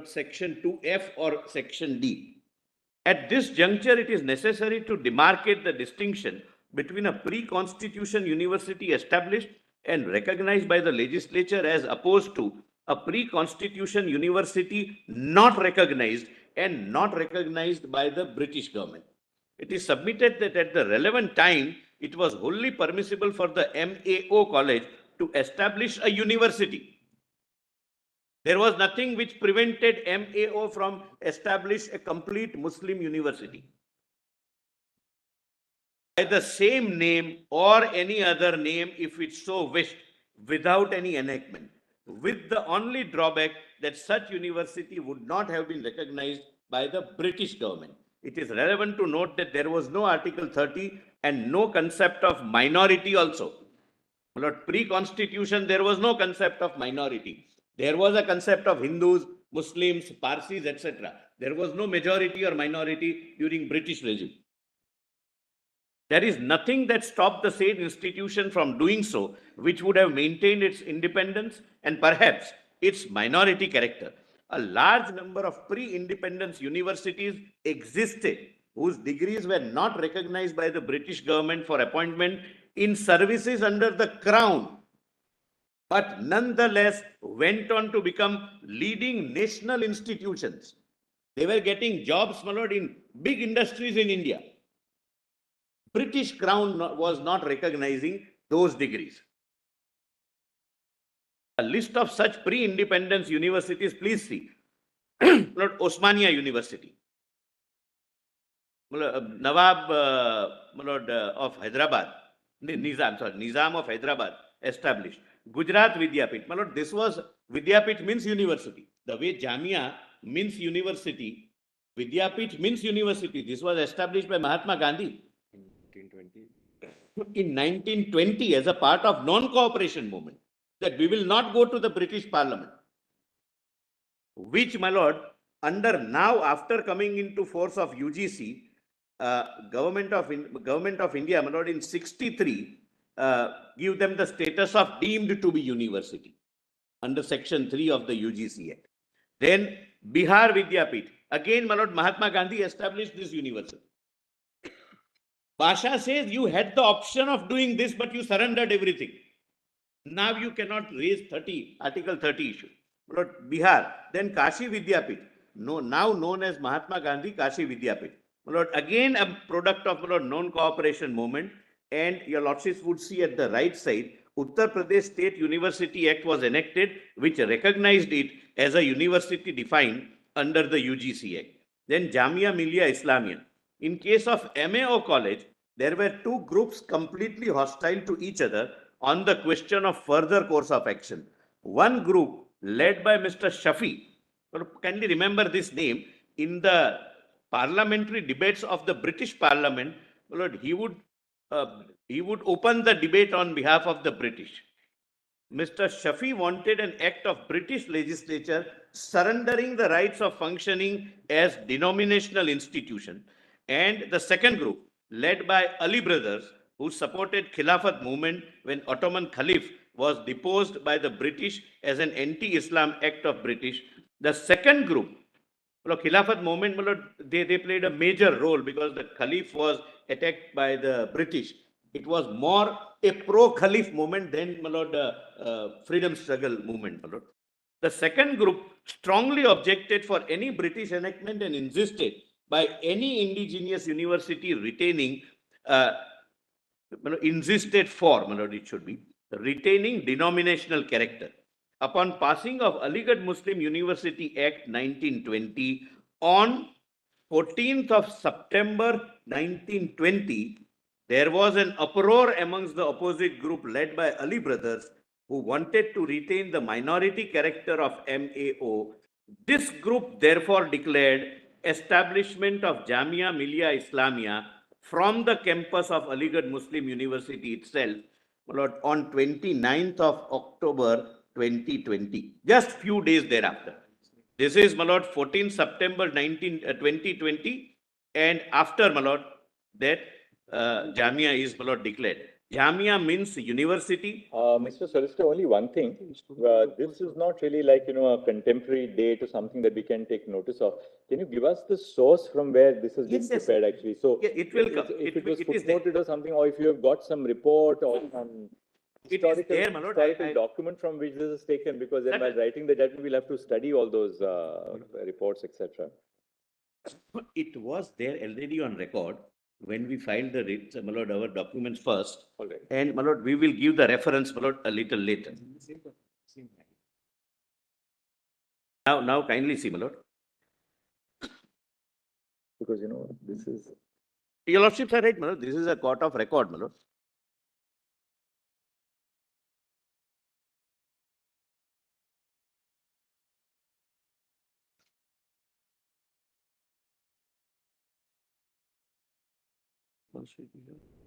section 2F or section D. At this juncture, it is necessary to demarcate the distinction between a pre-constitution university established and recognized by the legislature as opposed to a pre-constitution university not recognized and not recognized by the British government. It is submitted that at the relevant time, it was wholly permissible for the MAO college to establish a university. There was nothing which prevented MAO from establish a complete Muslim university by the same name or any other name if it so wished, without any enactment, with the only drawback that such university would not have been recognized by the British government. It is relevant to note that there was no Article 30 and no concept of minority also. Pre-constitution, there was no concept of minority. There was a concept of Hindus, Muslims, Parsis, etc. There was no majority or minority during British regime. There is nothing that stopped the said institution from doing so, which would have maintained its independence and perhaps its minority character. A large number of pre-independence universities existed whose degrees were not recognized by the British government for appointment in services under the Crown, but nonetheless went on to become leading national institutions. They were getting jobs, my lord, in big industries in India. British Crown was not recognizing those degrees. A list of such pre-independence universities, please see. Lord, Osmania University. Nawab of Hyderabad, Nizam of Hyderabad established. Gujarat Vidyapit. My lord, this was, Vidyapit means university. The way Jamia means university, Vidyapit means university. This was established by Mahatma Gandhi in 1920 as a part of non-cooperation movement, that we will not go to the British Parliament, which, my lord, under now, after coming into force of UGC, Government of India, my lord, in 63, give them the status of deemed to be university under section 3 of the UGC Act. Then Bihar Vidyapit, again, my lord, Mahatma Gandhi established this university. Basha says you had the option of doing this, but you surrendered everything. Now you cannot raise Article 30 issue. Lord, Bihar, then Kashi Vidyapit, now known as Mahatma Gandhi Kashi Vidyapit. Lord, again a product of non-cooperation movement, and your lordships would see at the right side, Uttar Pradesh State University Act was enacted, which recognized it as a university defined under the UGC Act. Then Jamia Millia Islamia. In case of MAO college, there were two groups completely hostile to each other on the question of further course of action. One group led by Mr. Shafi, kindly remember this name, in the parliamentary debates of the British Parliament, Lord, he would open the debate on behalf of the British. Mr. Shafi wanted an act of British legislature surrendering the rights of functioning as denominational institution. And the second group, led by Ali brothers, who supported Khilafat movement when Ottoman Caliph was deposed by the British as an anti-Islam act of British. The second group, Khilafat movement, they played a major role because the Caliph was attacked by the British. It was more a pro-Caliph movement than freedom struggle movement. The second group strongly objected for any British enactment and insisted by any indigenous university retaining, it should be, retaining denominational character. Upon passing of Aligarh Muslim University Act 1920 on 14th of September 1920, there was an uproar amongst the opposite group led by Ali brothers who wanted to retain the minority character of MAO. This group therefore declared establishment of Jamia Millia Islamia from the campus of Aligarh Muslim University itself on 29th of October 2020, just few days thereafter. This is, my lord, 14 September 2020, and after, my lord, that Jamia is, my lord, declared. Jamia means university. Mr. Solicitor, only one thing. This is not really like, a contemporary date or something that we can take notice of. Can you give us the source from where this has been prepared, actually? So, yeah, it will come. If it was footnoted or something, or if you have got some report or some historical document from which this is taken, because then while writing the judgment, we'll have to study all those reports, etc. It was there already on record when we filed the writ, my lord, our documents first. Alright. And, my lord, we will give the reference, my lord, a little later. Now kindly see, my lord. Because, this is... Your lordships are right, my lord. This is a court of record, my lord.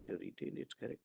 Retain its correct.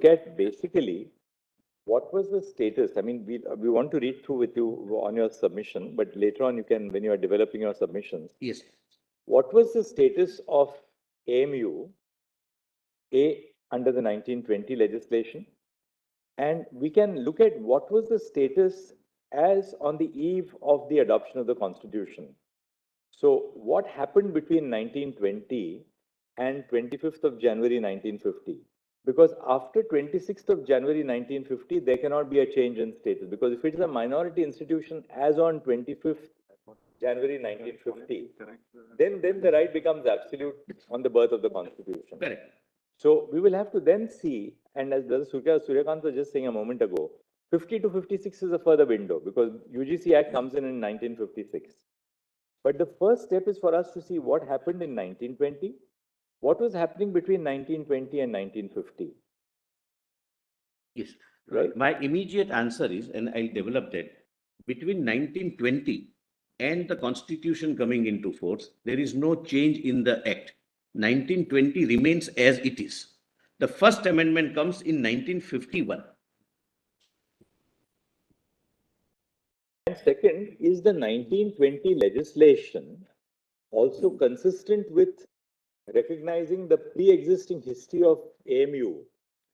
look at basically what was the status. I mean, we want to read through with you on your submission, but later on you can, when you are developing your submissions. Yes. What was the status of AMU under the 1920 legislation? And we can look at what was the status as on the eve of the adoption of the Constitution. So what happened between 1920 and 25th of January 1950? Because after 26th of January 1950, there cannot be a change in status. Because if it is a minority institution as on 25th January 1950, then the right becomes absolute on the birth of the Constitution. Correct. So we will have to then see, and as Brother Suryakant was just saying a moment ago, 50 to 56 is a further window because UGC Act comes in 1956. But the first step is for us to see what happened in 1920, what was happening between 1920 and 1950. Yes. Right? My immediate answer is, and I'll develop that, between 1920 and the Constitution coming into force, there is no change in the Act. 1920 remains as it is. The first amendment comes in 1951. And second, is the 1920 legislation also consistent with recognizing the pre-existing history of AMU,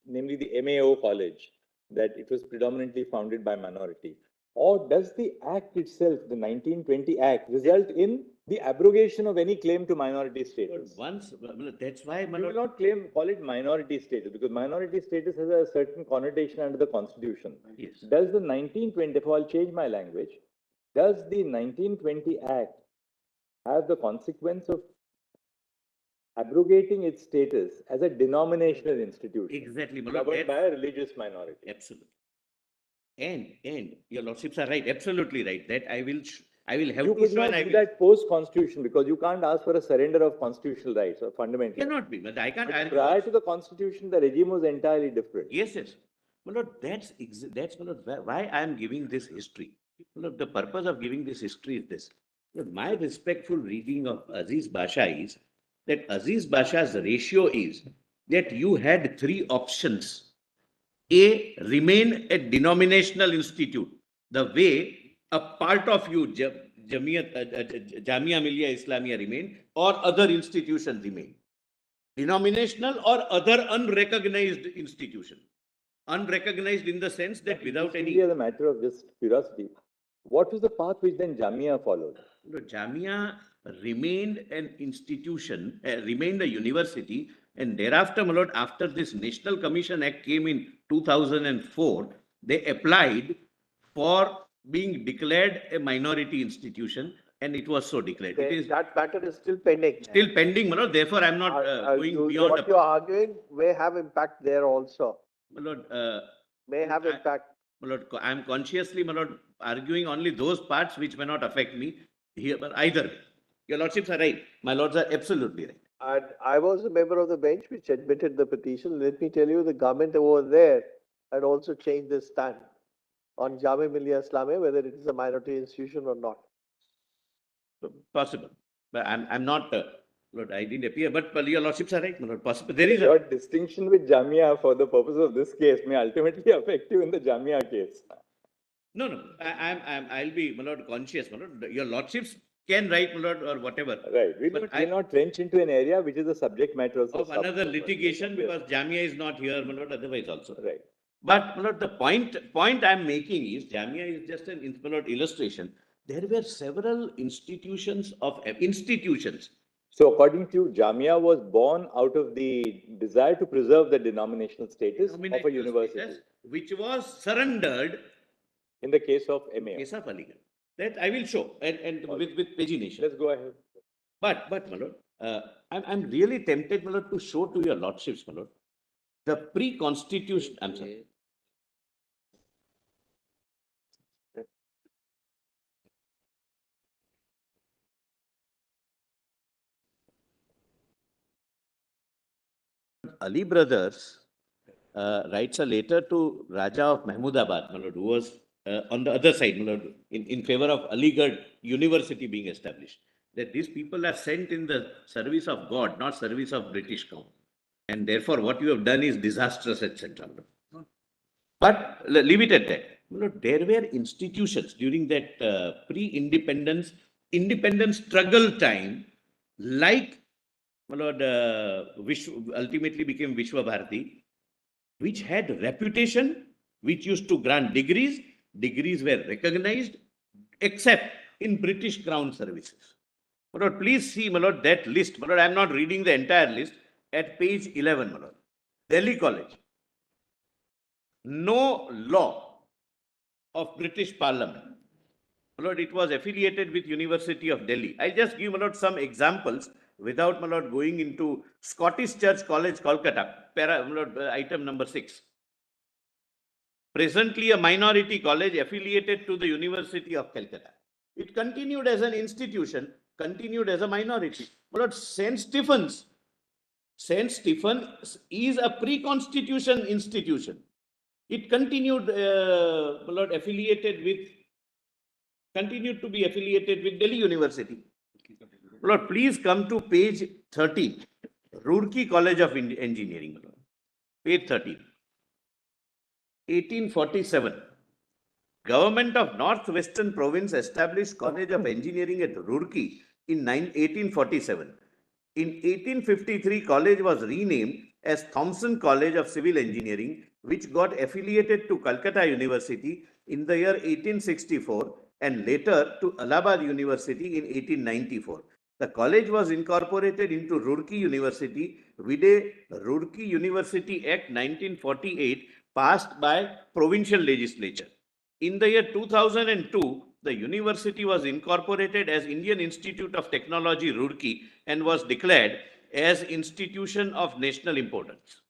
namely the MAO college, that it was predominantly founded by minority? Or does the Act itself, the 1920 Act, result in the abrogation of any claim to minority status? Once, that's why we will not call it minority status, because minority status has a certain connotation under the Constitution. Yes. Does the 1920, if I'll change my language, does the 1920 Act have the consequence of abrogating its status as a denominational institution? Exactly. Governed by a religious minority. Absolutely. And your lordships are right, absolutely right. That I will have You to could show, not and I do will. that post-constitution because you can't ask for a surrender of constitutional rights or fundamental. Cannot be, but I can't. But prior to the constitution, the regime was entirely different. Yes, yes. My lord, that's my lord, why I am giving this history. My lord, the purpose of giving this history is this. My lord, my respectful reading of Aziz Basha is that Aziz Basha's ratio is that you had three options. A, remain a denominational institute, the way a part of you, Jamia Millia Islamia remain, or other institutions remain. Denominational or other unrecognized institution. Unrecognized in the sense that without any... As a matter of just curiosity, what was the path which then Jamia followed? Jamia remained an institution, remained a university, and thereafter, my lord, after this National Commission Act came in 2004, they applied for being declared a minority institution, and it was so declared. That matter is still pending. Still pending, my lord. Therefore, I'm not going beyond. What you're arguing may have impact there also. My lord, may have impact. My lord, I'm consciously, my lord, arguing only those parts which may not affect me here, but either way. Your lordships are right. My lords are absolutely right. And I was a member of the bench which admitted the petition. Let me tell you, the government over there had also changed their stand on Jamia Millia Islamia, whether it is a minority institution or not. Possible. But I'm not, Lord, I didn't appear, but your lordships are right, my lord. Possible. There is your distinction with Jamia for the purpose of this case may ultimately affect you in the Jamia case. No. I'll be, my lord, conscious, my lord. Your lordships can write, my lord, or whatever. Right. We will not trench into an area which is a subject matter of another litigation because Jamia is not here, my lord, otherwise also. Right. But, my lord, the point I'm making is Jamia is just an, my lord, illustration. There were several institutions. So according to you, Jamia was born out of the desire to preserve the denominational status of a university. Which was surrendered in the case of MAO. Case of Aligarh. That I will show and with pagination. Let's go ahead. But my lord, I'm really tempted, my lord, to show to your lordships, my lord, the pre-constitution. I'm sorry. Ali Brothers writes a letter to Raja of Mahmudabad, my lord, who was on the other side, my lord, in favor of Aligarh University being established. That these people are sent in the service of God, not service of British Crown. and therefore what you have done is disastrous, etc. But leave it at that. There were institutions during that pre-independence, independence struggle time, like ultimately became Vishwa Bharati, which had reputation, which used to grant degrees. Degrees were recognized, except in British Crown services. Please see that list. I am not reading the entire list. At page 11, Delhi College. No law of British Parliament. It was affiliated with University of Delhi. I just give some examples without going into Scottish Church College, Kolkata, item number 6. Presently a minority college affiliated to the University of Calcutta. It continued as an institution, continued as a minority. St. Stephen's is a pre-constitution institution. It continued continued to be affiliated with Delhi University. Please come to page 13, Roorkee College of Engineering, page 13. 1847. Government of Northwestern Province established College of Engineering at Roorkee in 1847. In 1853, college was renamed as Thomson College of Civil Engineering, which got affiliated to Calcutta University in the year 1864 and later to Allahabad University in 1894. The college was incorporated into Roorkee University with a Roorkee University Act 1948 passed by provincial legislature. In the year 2002, the university was incorporated as Indian Institute of Technology, Roorkee, and was declared as institution of national importance.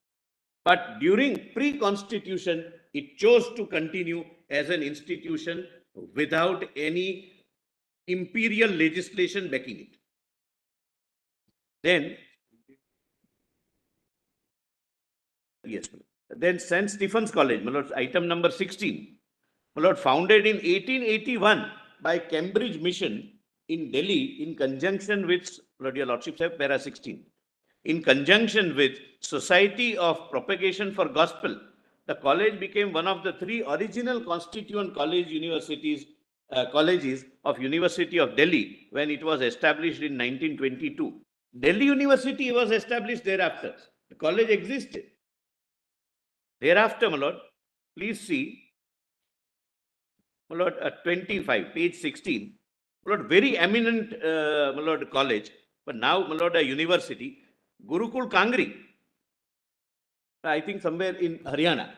But during pre-constitution, it chose to continue as an institution without any imperial legislation backing it. Then, yes, then St. Stephen's College, item number 16, founded in 1881 by Cambridge Mission in Delhi in conjunction with, your lordships have para 16, in conjunction with Society of Propagation for Gospel. The college became one of the 3 original constituent colleges of University of Delhi when it was established in 1922. Delhi University was established thereafter. The college existed. Thereafter, my lord, please see, my lord, 25, page 16, my lord, very eminent, my lord, college, but now, my lord, a university, Gurukul Kangri, I think somewhere in Haryana,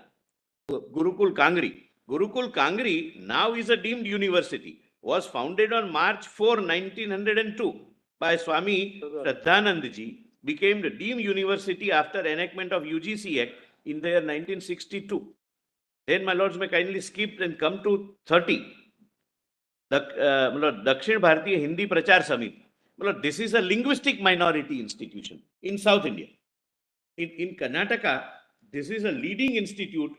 Gurukul Kangri. Gurukul Kangri now is a deemed university, was founded on March 4, 1902 by Swami Shraddhanandji, became the deemed university after enactment of UGC Act in the year 1962. Then, my lords, may kindly skip and come to 30. Dakshin Bharatiya Hindi Prachar Samiti. This is a linguistic minority institution in South India. In Karnataka, this is a leading institute.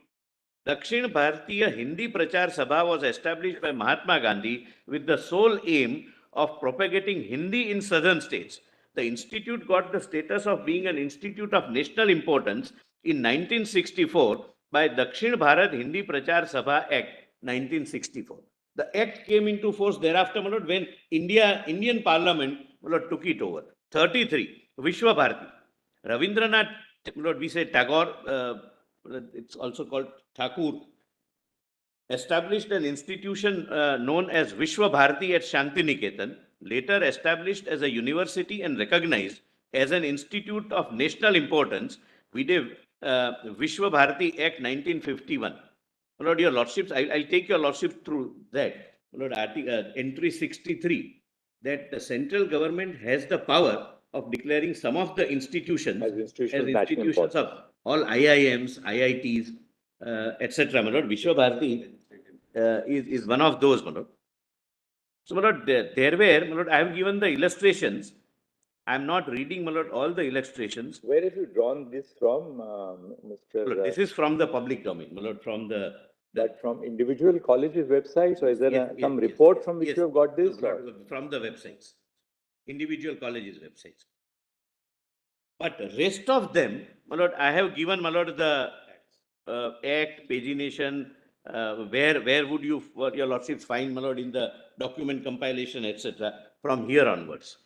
Dakshin Bharatiya Hindi Prachar Sabha was established by Mahatma Gandhi with the sole aim of propagating Hindi in southern states. The institute got the status of being an institute of national importance in 1964 by Dakshin Bharat Hindi Prachar Sabha Act 1964. The act came into force thereafter, when Indian Parliament took it over. 33, Vishwa Bharati. Ravindranath, we say Tagore, it's also called Thakur, established an institution known as Vishwa Bharati at Shantiniketan, later established as a university and recognized as an institute of national importance with a Vishwa Bharati Act 1951. Lord, your lordships, I'll take your lordship through that. Lord, entry 63, that the central government has the power of declaring some of the institutions as institutions of all IIMs, IITs, etc. My lord, Vishwa Bharati is one of those, my lord. So, my lord, there were, my lord, I have given the illustrations. I am not reading, my lord, all the illustrations. Where have you drawn this from, Mr. Lord, this is from the public domain, my lord, from the but from individual colleges' websites, or is there some report from which you have got this? From the websites, individual colleges' websites. But rest of them, my lord, I have given, my lord, the act, pagination, where would you, your lordships, find, my lord, in the document compilation, etc., from here onwards.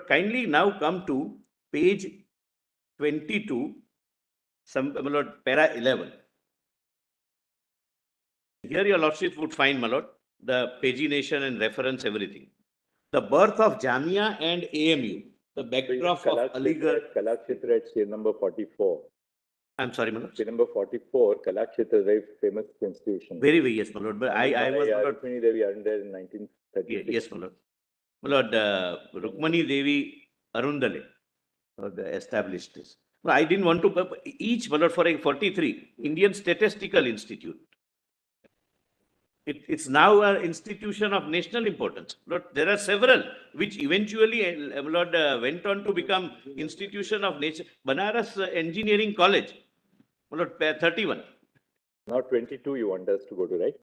Kindly now come to page 22, my lord, para 11. Here your lordships would find, my lord, the pagination and reference, everything. The birth of Jamia and AMU, the backdrop of Aligarh. Kalakshetra at scene number 44. I'm sorry, my lord. Scene number 44, Kalakshetra, very famous institution. Very, very, yes, my lord. But I was, my lord. Rukmini Devi are there in 1936. Yes, my lord. My lord, Rukmani Devi Arundale established this. No, I didn't want to, each, my lord, for a 43, Indian Statistical Institute. It's now an institution of national importance. Lord, there are several which eventually, Lord, went on to become institution of nature. Banaras Engineering College, Lord, 31. Now 22 you want us to go to, right?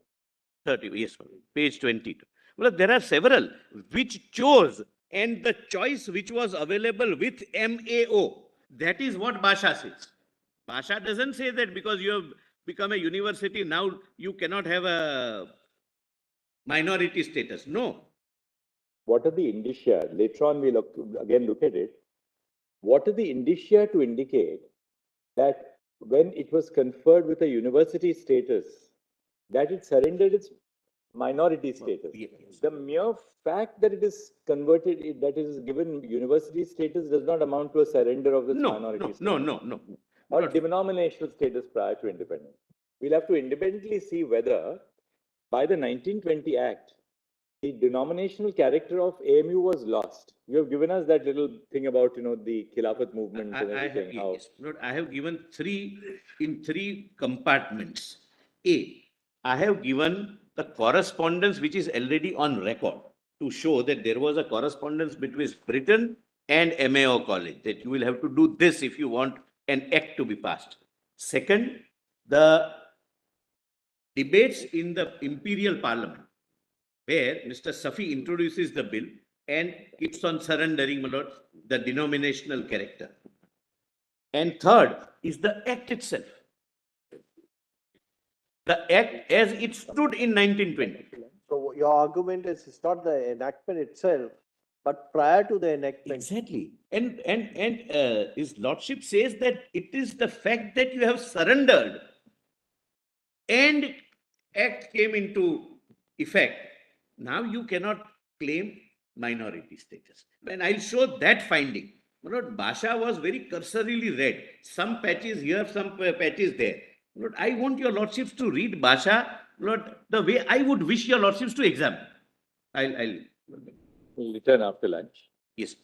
30, yes, page 22. Well, there are several which chose, and the choice which was available with MAO, that is what Basha says. Basha doesn't say that because you have become a university, now you cannot have a minority status. No. What are the indicia? Later on we'll again look at it. What are the indicia to indicate that when it was conferred with a university status, that it surrendered its minority status? Yes. The mere fact that it is converted, that it is given university status, does not amount to a surrender of this minority status. No. Or denominational status prior to independence. We'll have to independently see whether by the 1920 Act, the denominational character of AMU was lost. You have given us that little thing about, the Khilafat movement and everything. Yes. I have given three compartments. I have given the correspondence which is already on record to show that there was a correspondence between Britain and MAO College, that you will have to do this if you want an act to be passed. Second, the debates in the Imperial Parliament, where Mr. Safi introduces the bill and keeps on surrendering, my lord, the denominational character. And third is the Act itself. The Act as it stood in 1920. So your argument is it's not the enactment itself, but prior to the enactment. Exactly. And his lordship says that it is the fact that you have surrendered and Act came into effect. Now you cannot claim minority status. And I'll show that finding. Lord, Basha was very cursorily read. Some patches here, some patches there. Lord, I want your lordships to read Basha, Lord, the way I would wish your lordships to examine. I'll return after lunch. Yes.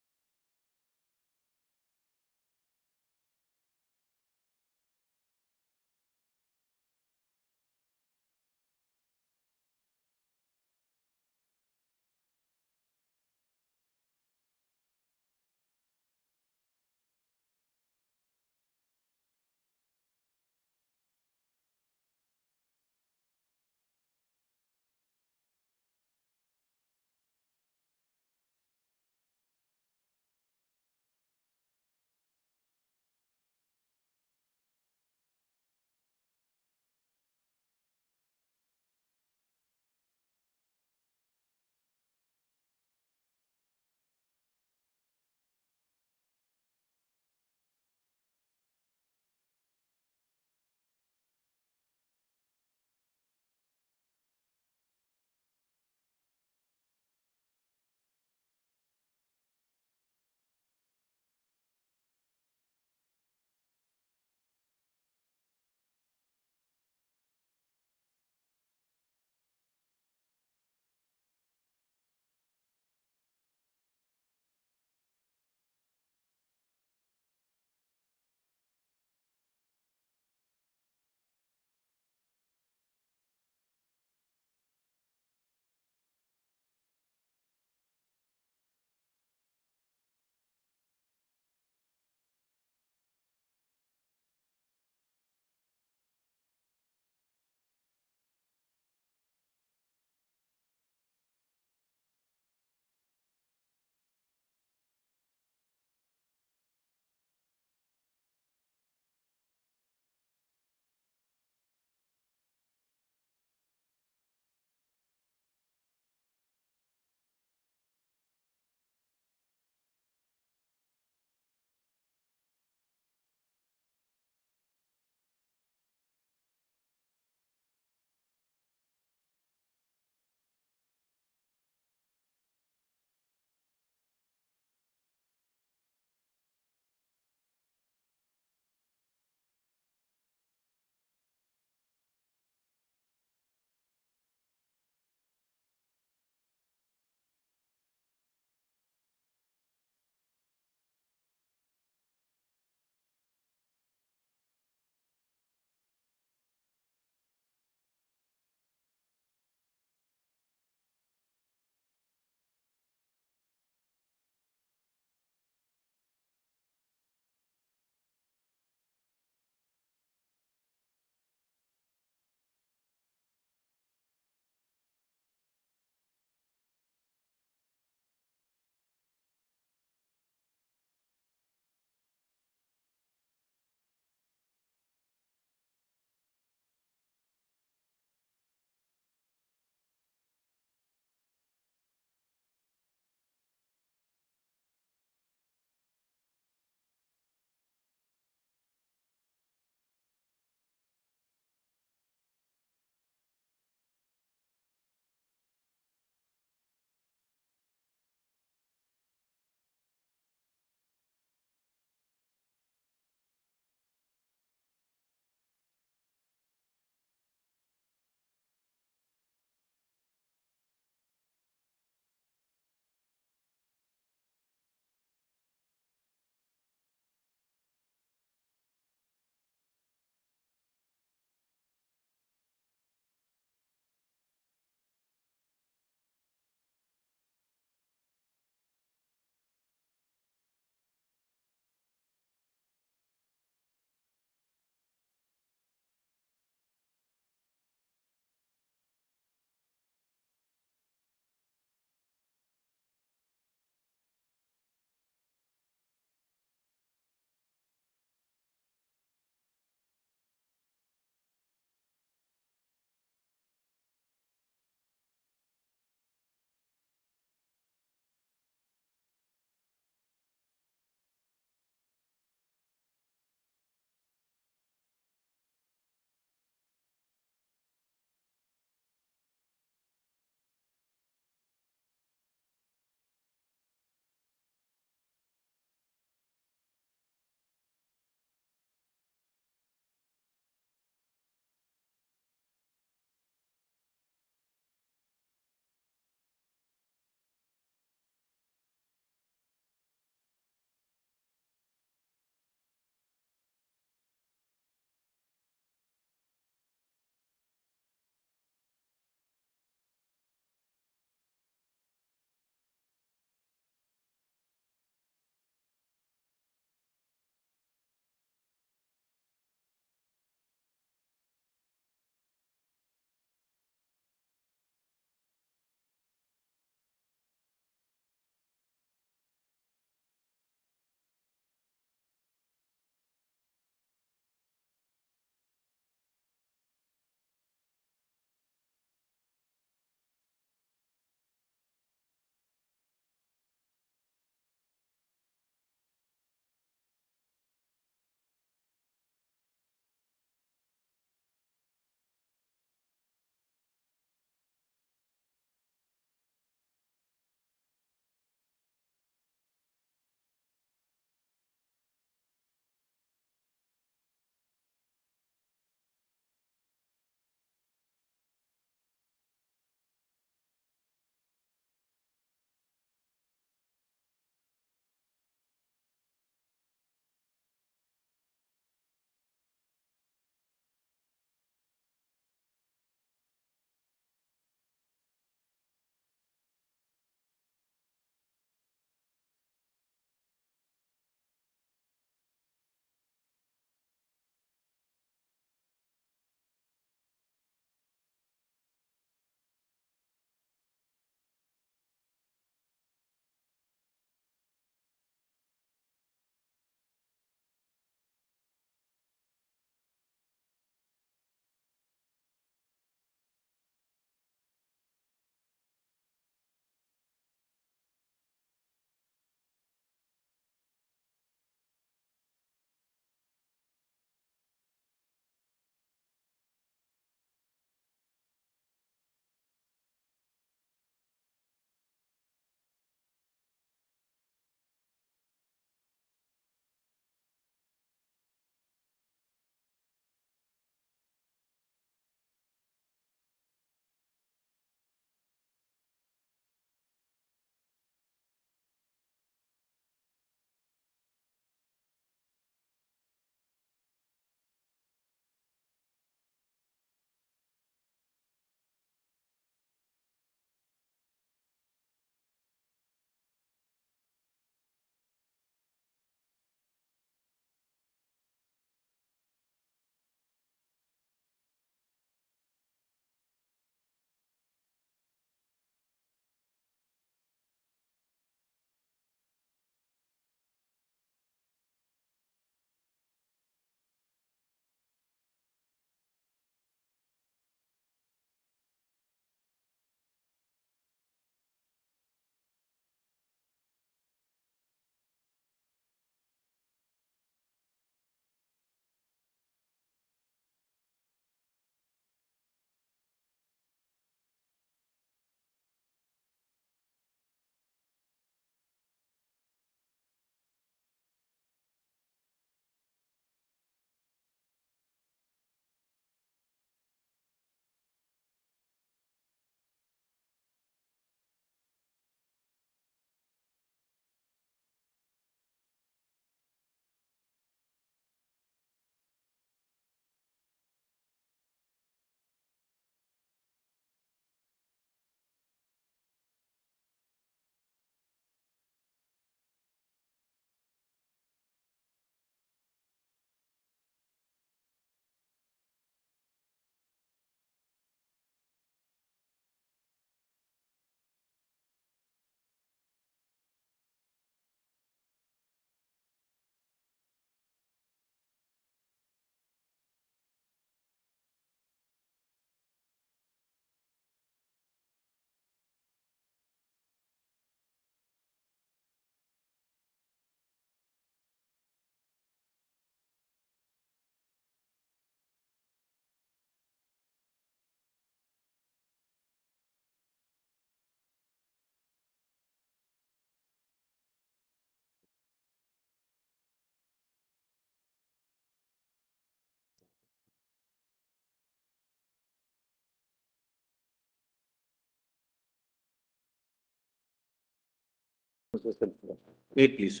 Wait, please.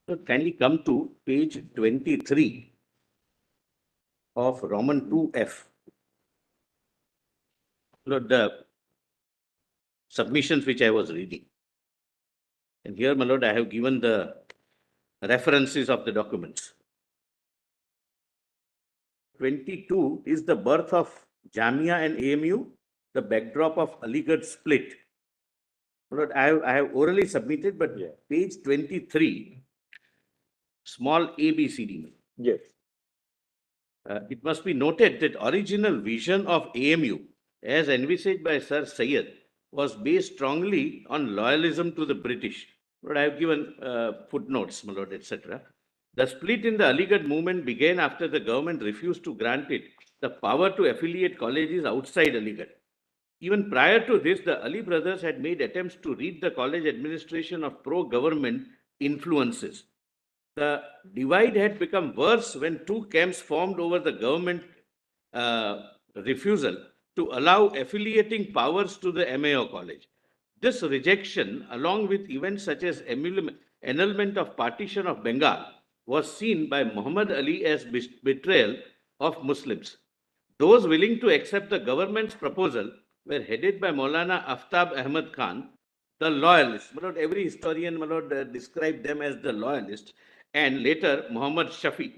So kindly come to page 23 of Roman 2F. Look, the submissions which I was reading. And here, my lord, I have given the references of the documents. 22 is the birth of Jamia and AMU, the backdrop of Aligarh split. My lord, I have orally submitted, but page 23, small ABCD. Yes. It must be noted that original vision of AMU, as envisaged by Sir Syed, was based strongly on loyalism to the British. But I have given footnotes, my lord, etc. The split in the Aligarh movement began after the government refused to grant it the power to affiliate colleges outside Aligarh. Even prior to this, the Ali brothers had made attempts to rid the college administration of pro-government influences. The divide had become worse when two camps formed over the government refusal to allow affiliating powers to the MAO college. This rejection, along with events such as annulment of partition of Bengal, was seen by Muhammad Ali as betrayal of Muslims. Those willing to accept the government's proposal were headed by Maulana Aftab Ahmad Khan, the loyalists. My lord, every historian, my lord, described them as the loyalists, and later Muhammad Shafi.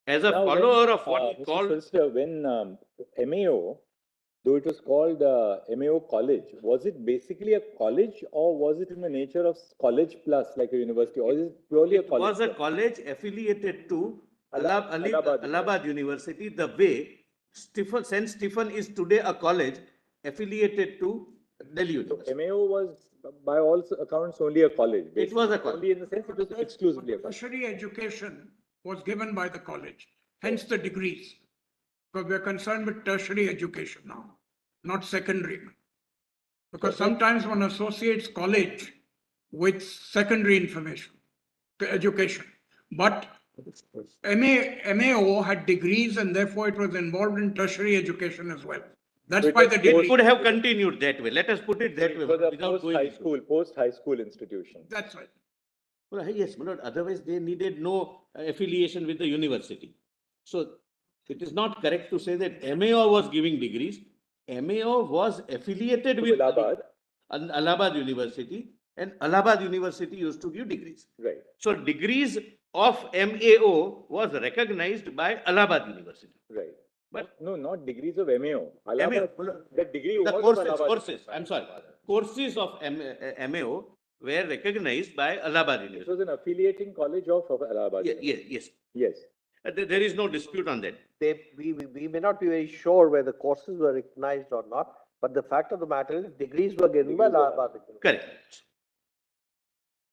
As a follower of what he called... Solicitor, when MAO, though it was called MAO College, was it basically a college or was it in the nature of college plus like a university, or is it purely a college? It was a college affiliated to Allahabad University, the way St. Stephen is today a college affiliated to Delhi University. So MAO was by all accounts only a college. It was a college. Only in the sense it was exclusively a college. Tertiary education was given by the college, hence the degrees. Because we are concerned with tertiary education now, not secondary. Because sometimes one associates college with secondary information, education. But MAO had degrees and therefore it was involved in tertiary education as well. That's why the degree. It could have continued that way. Let us put it that way. It was a post-high school institution. That's right. Well, yes, but otherwise they needed no affiliation with the university. So it is not correct to say that MAO was giving degrees. MAO was affiliated with Allahabad University, and Allahabad University used to give degrees. Right. So degrees of MAO was recognized by Allahabad University. Right. But no, not degrees of MAO. The degree the was courses. I'm sorry. Courses of MAO were recognized by Allahabad University. It was an affiliating college of Allahabad. Yes. There is no dispute on that. We may not be very sure whether courses were recognized or not, but the fact of the matter is degrees were given by Allahabad. Correct.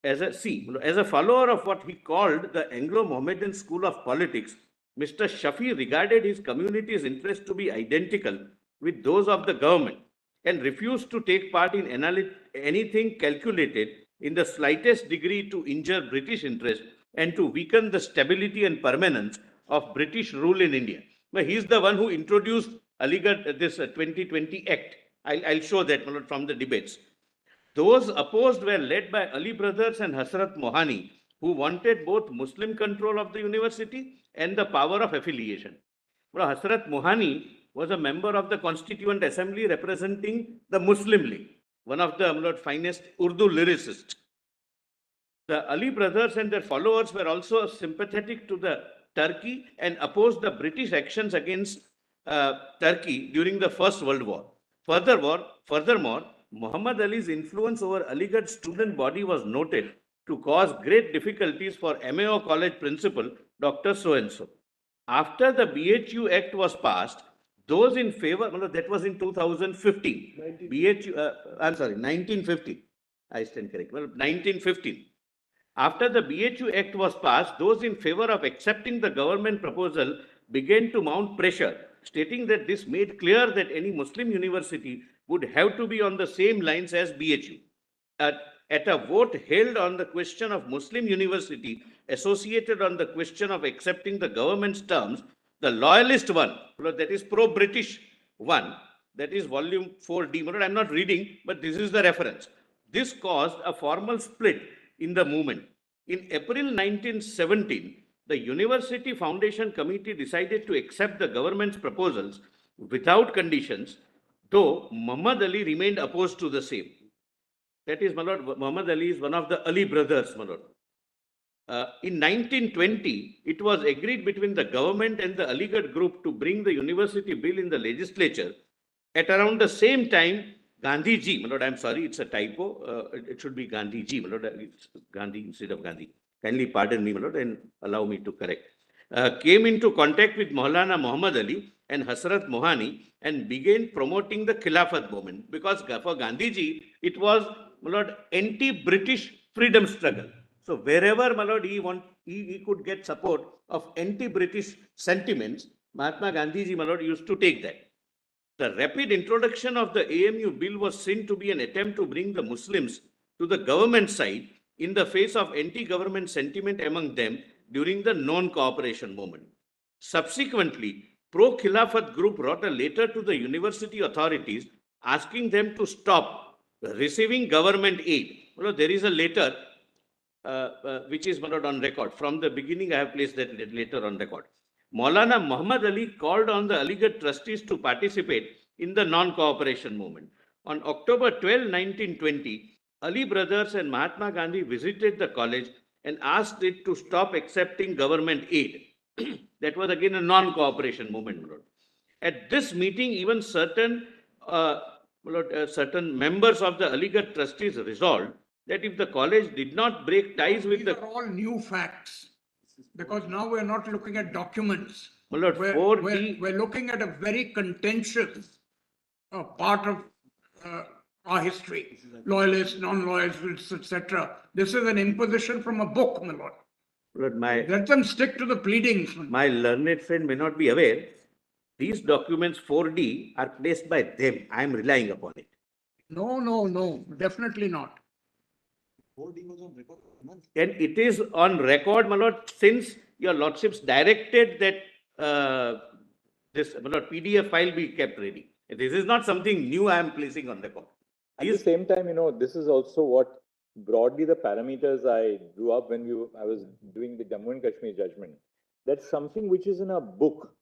As a follower of what he called the Anglo-Mohammedan school of politics, Mr. Shafi regarded his community's interests to be identical with those of the government and refused to take part in anything calculated in the slightest degree to injure British interests and to weaken the stability and permanence of British rule in India. But he is the one who introduced Aligarh, this 2020 Act. I'll show that from the debates. Those opposed were led by Ali brothers and Hasrat Mohani, who wanted both Muslim control of the university and the power of affiliation. Well, Hasrat Mohani was a member of the Constituent Assembly representing the Muslim League, one of the finest Urdu lyricists. The Ali brothers and their followers were also sympathetic to the Turkey and opposed the British actions against Turkey during the First World War. Furthermore, Muhammad Ali's influence over Aligarh student body was noted to cause great difficulties for MAO college principal, Dr. So-and-so. After the BHU Act was passed, those in favor, that was in 2015. 1915. I stand correct. 1915. After the BHU Act was passed, those in favor of accepting the government proposal began to mount pressure, stating that this made clear that any Muslim university would have to be on the same lines as BHU. At a vote held on the question of Muslim university associated on the question of accepting the government's terms, the loyalist one, that is pro-British one, that is volume 4D, I'm not reading, but this is the reference. This caused a formal split in the movement. In April 1917, the University Foundation Committee decided to accept the government's proposals without conditions, though Muhammad Ali remained opposed to the same. That is, my lord, Muhammad Ali is one of the Ali brothers, my lord. In 1920, it was agreed between the government and the Aligarh group to bring the university bill in the legislature. At around the same time, Gandhi ji, my lord, I'm sorry, it's a typo. It should be Gandhi ji, my lord. It's Gandhi instead of Gandhi. Kindly pardon me, my lord, and allow me to correct. Came into contact with Maulana Muhammad Ali and Hasrat Mohani and began promoting the Khilafat movement, because for Gandhi ji, it was, my lord, anti-British freedom struggle. So wherever, my lord, he could get support of anti-British sentiments, Mahatma Gandhi ji, my lord, used to take that. The rapid introduction of the AMU bill was seen to be an attempt to bring the Muslims to the government side in the face of anti-government sentiment among them during the non-cooperation movement. Subsequently, pro-Khilafat group wrote a letter to the university authorities asking them to stop receiving government aid. Well, there is a letter which is on record. From the beginning, I have placed that letter on record. Maulana Muhammad Ali called on the Aligarh trustees to participate in the non-cooperation movement. On October 12, 1920, Ali brothers and Mahatma Gandhi visited the college and asked it to stop accepting government aid. That was again a non-cooperation movement. At this meeting, even certain members of the Aligarh trustees resolved that if the college did not break ties with These are all new facts, because now we're not looking at documents. Lord, we're looking at a very contentious part of our history. Loyalists, non-loyalists, etc. This is an imposition from a book, my lord. Lord, let them stick to the pleadings. My learned friend may not be aware. These documents 4D are placed by them. I am relying upon it. No, definitely not. 4D was on record. And it is on record, my lord, since your lordships directed that this my lord, PDF file be kept ready. This is not something new I am placing on record. At the same time, this is also what broadly the parameters I drew up when I was doing the Jammu and Kashmir judgment. That's something which is in a book,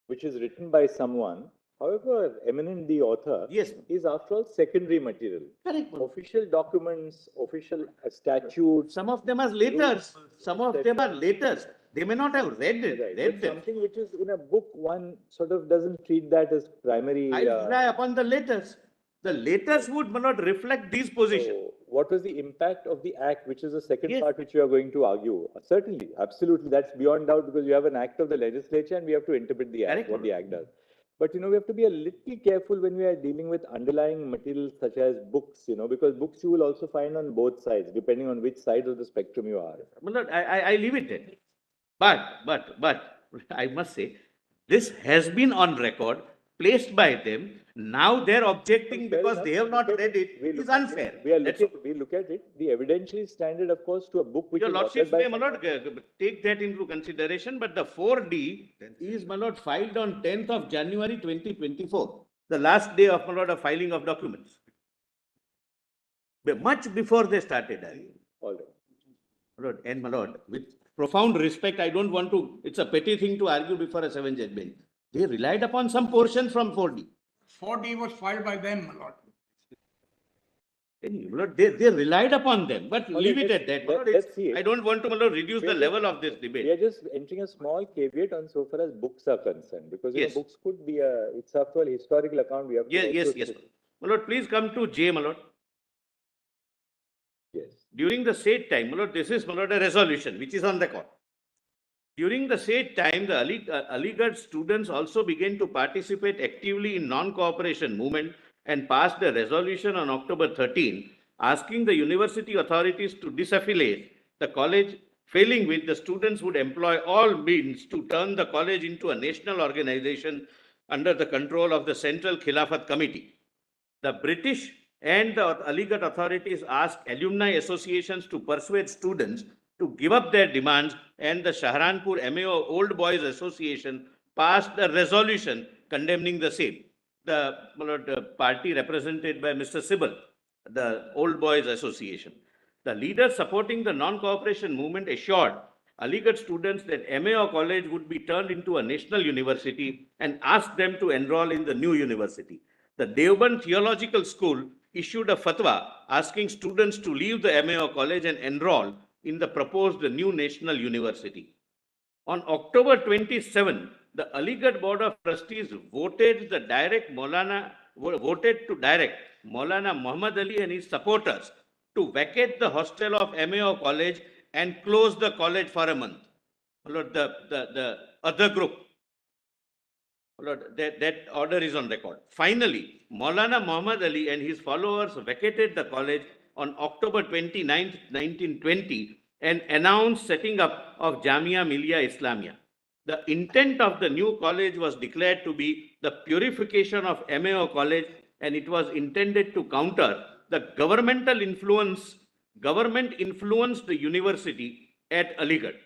which is written by someone, however eminent the author, yes, is after all secondary material. Correct. Official documents, official statutes. Some of them are letters. Some of them are letters. They may not have read it. Right. Read them. Something which is in a book, one sort of doesn't treat that as primary. I rely upon the letters. The letters would not reflect these positions. So what was the impact of the act, which is the second part which you are going to argue? Certainly, absolutely. That's beyond doubt, because you have an act of the legislature and we have to interpret the act, what the act does. But, we have to be a little careful when we are dealing with underlying materials such as books, because books you will also find on both sides, depending on which side of the spectrum you are. I leave it there. But I must say, this has been on record, placed by them. Now they're objecting because they have not read it. It is unfair. We look at it. The evidentiary standard, of course, to a book which your is lordships may not take that into consideration, but the 4D is filed on 10th of January 2024, the last day of filing of documents. Much before they started. All right. And my lord, with profound respect, I don't want to, it's a petty thing to argue before a 7-judge bench. They relied upon some portions from 4D. 4D was filed by them, my lord. They relied upon them, but leave it at that. Let's see it. I don't want to reduce the level of this debate. We are just entering a small caveat on so far as books are concerned, because books could be it's after all historical account. We have to yes. My lord, please come to J, my lord. Yes. During the said time, my lord, this is a resolution which is on record. During the said time, the Aligarh students also began to participate actively in non-cooperation movement and passed a resolution on October 13, asking the university authorities to disaffiliate the college, failing which the students would employ all means to turn the college into a national organization under the control of the Central Khilafat Committee. The British and the Aligarh authorities asked alumni associations to persuade students to give up their demands, and the Shahranpur AMU Old Boys Association passed a resolution condemning the same. The party represented by Mr. Sibal the Old Boys Association. The leaders supporting the non-cooperation movement assured Aligarh students that MAO college would be turned into a national university and asked them to enroll in the new university. The Deoband Theological School issued a fatwa asking students to leave the MAO college and enroll in the proposed new national university. On October 27, the Aligarh Board of Trustees voted to direct Maulana Muhammad Ali and his supporters to vacate the hostel of MAO College and close the college for a month. The other group, that order is on record. Finally, Maulana Muhammad Ali and his followers vacated the college on October 29, 1920 and announced setting up of Jamia Millia Islamia. The intent of the new college was declared to be the purification of MAO College, and it was intended to counter the government influenced the university at Aligarh.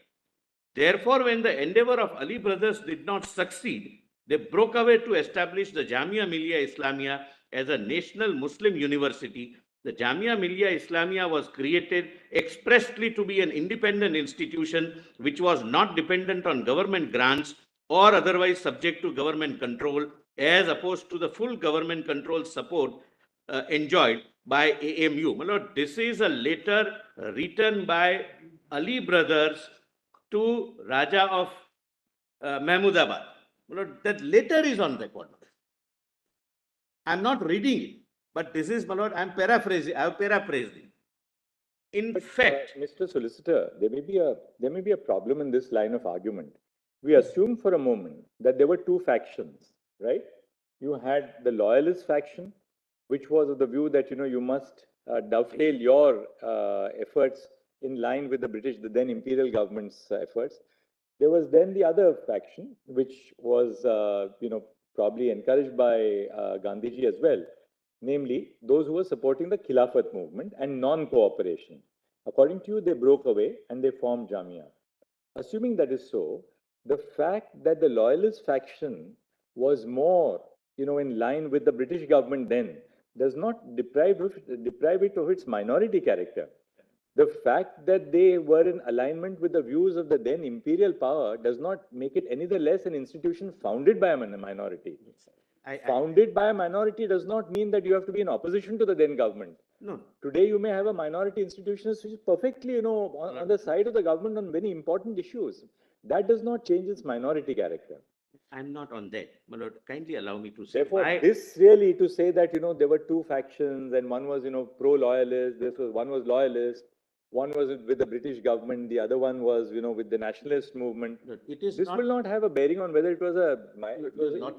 Therefore, when the endeavor of Ali brothers did not succeed, they broke away to establish the Jamia Millia Islamia as a national Muslim university. The Jamia Millia Islamia was created expressly to be an independent institution which was not dependent on government grants or otherwise subject to government control, as opposed to the full government control support enjoyed by AMU. This is a letter written by Ali brothers to Raja of Mahmudabad. That letter is on record. I'm not reading it, but this is, my lord, I'm paraphrasing. I've paraphrased it. In fact, Mr. Solicitor, there may be a problem in this line of argument. We assume for a moment that there were two factions, right? You had the loyalist faction, which was of the view that you must dovetail your efforts in line with the then imperial government's efforts. There was then the other faction, which was probably encouraged by Gandhiji as well, namely those who were supporting the Khilafat movement and non-cooperation. According to you, they broke away and they formed Jamia. Assuming that is so, the fact that the loyalist faction was more, in line with the British government then, does not deprive it of its minority character. The fact that they were in alignment with the views of the then imperial power does not make it any the less an institution founded by a minority. Founded by a minority does not mean that you have to be in opposition to the then government. no. Today, you may have a minority institution which is perfectly, on the side of the government on very important issues. That does not change its minority character. I'm not on that. My lord, kindly allow me to say. Therefore, this really to say that, there were two factions and one was, pro-loyalist, one was loyalist, one was with the British government, the other one was, with the nationalist movement. This will not have a bearing on whether it was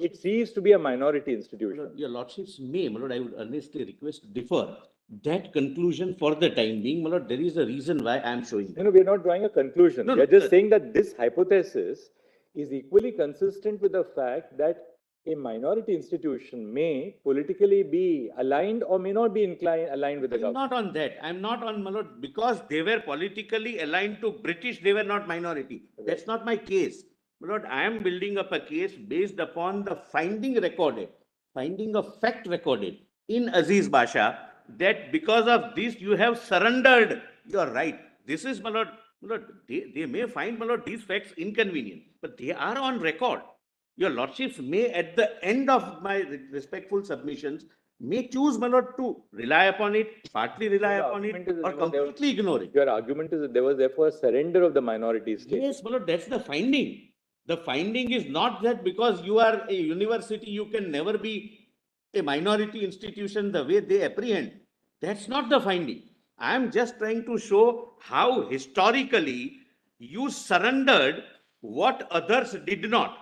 it ceased to be a minority institution. Your lordships may, my lord, I would earnestly request to defer that conclusion for the time being. My lord, there is a reason why I am showing that. We're not drawing a conclusion. We are just saying that this hypothesis is equally consistent with the fact that a minority institution may politically be aligned or may not be aligned with the government. Not on that. I'm not on, my lord, because they were politically aligned to British, they were not minority. That's not my case. My lord, I am building up a case based upon the finding of fact recorded in Aziz Basha, that because of this you have surrendered your right. This is, my lord, they may find, my lord, these facts inconvenient, but they are on record. Your lordships may, at the end of my respectful submissions, may choose, my lord, to rely upon it, partly rely upon it, or completely ignore it. Your argument is that there was therefore a surrender of the minority state. Yes, my lord, that's the finding. The finding is not that because you are a university, you can never be a minority institution the way they apprehend. That's not the finding. I am just trying to show how historically you surrendered what others did not.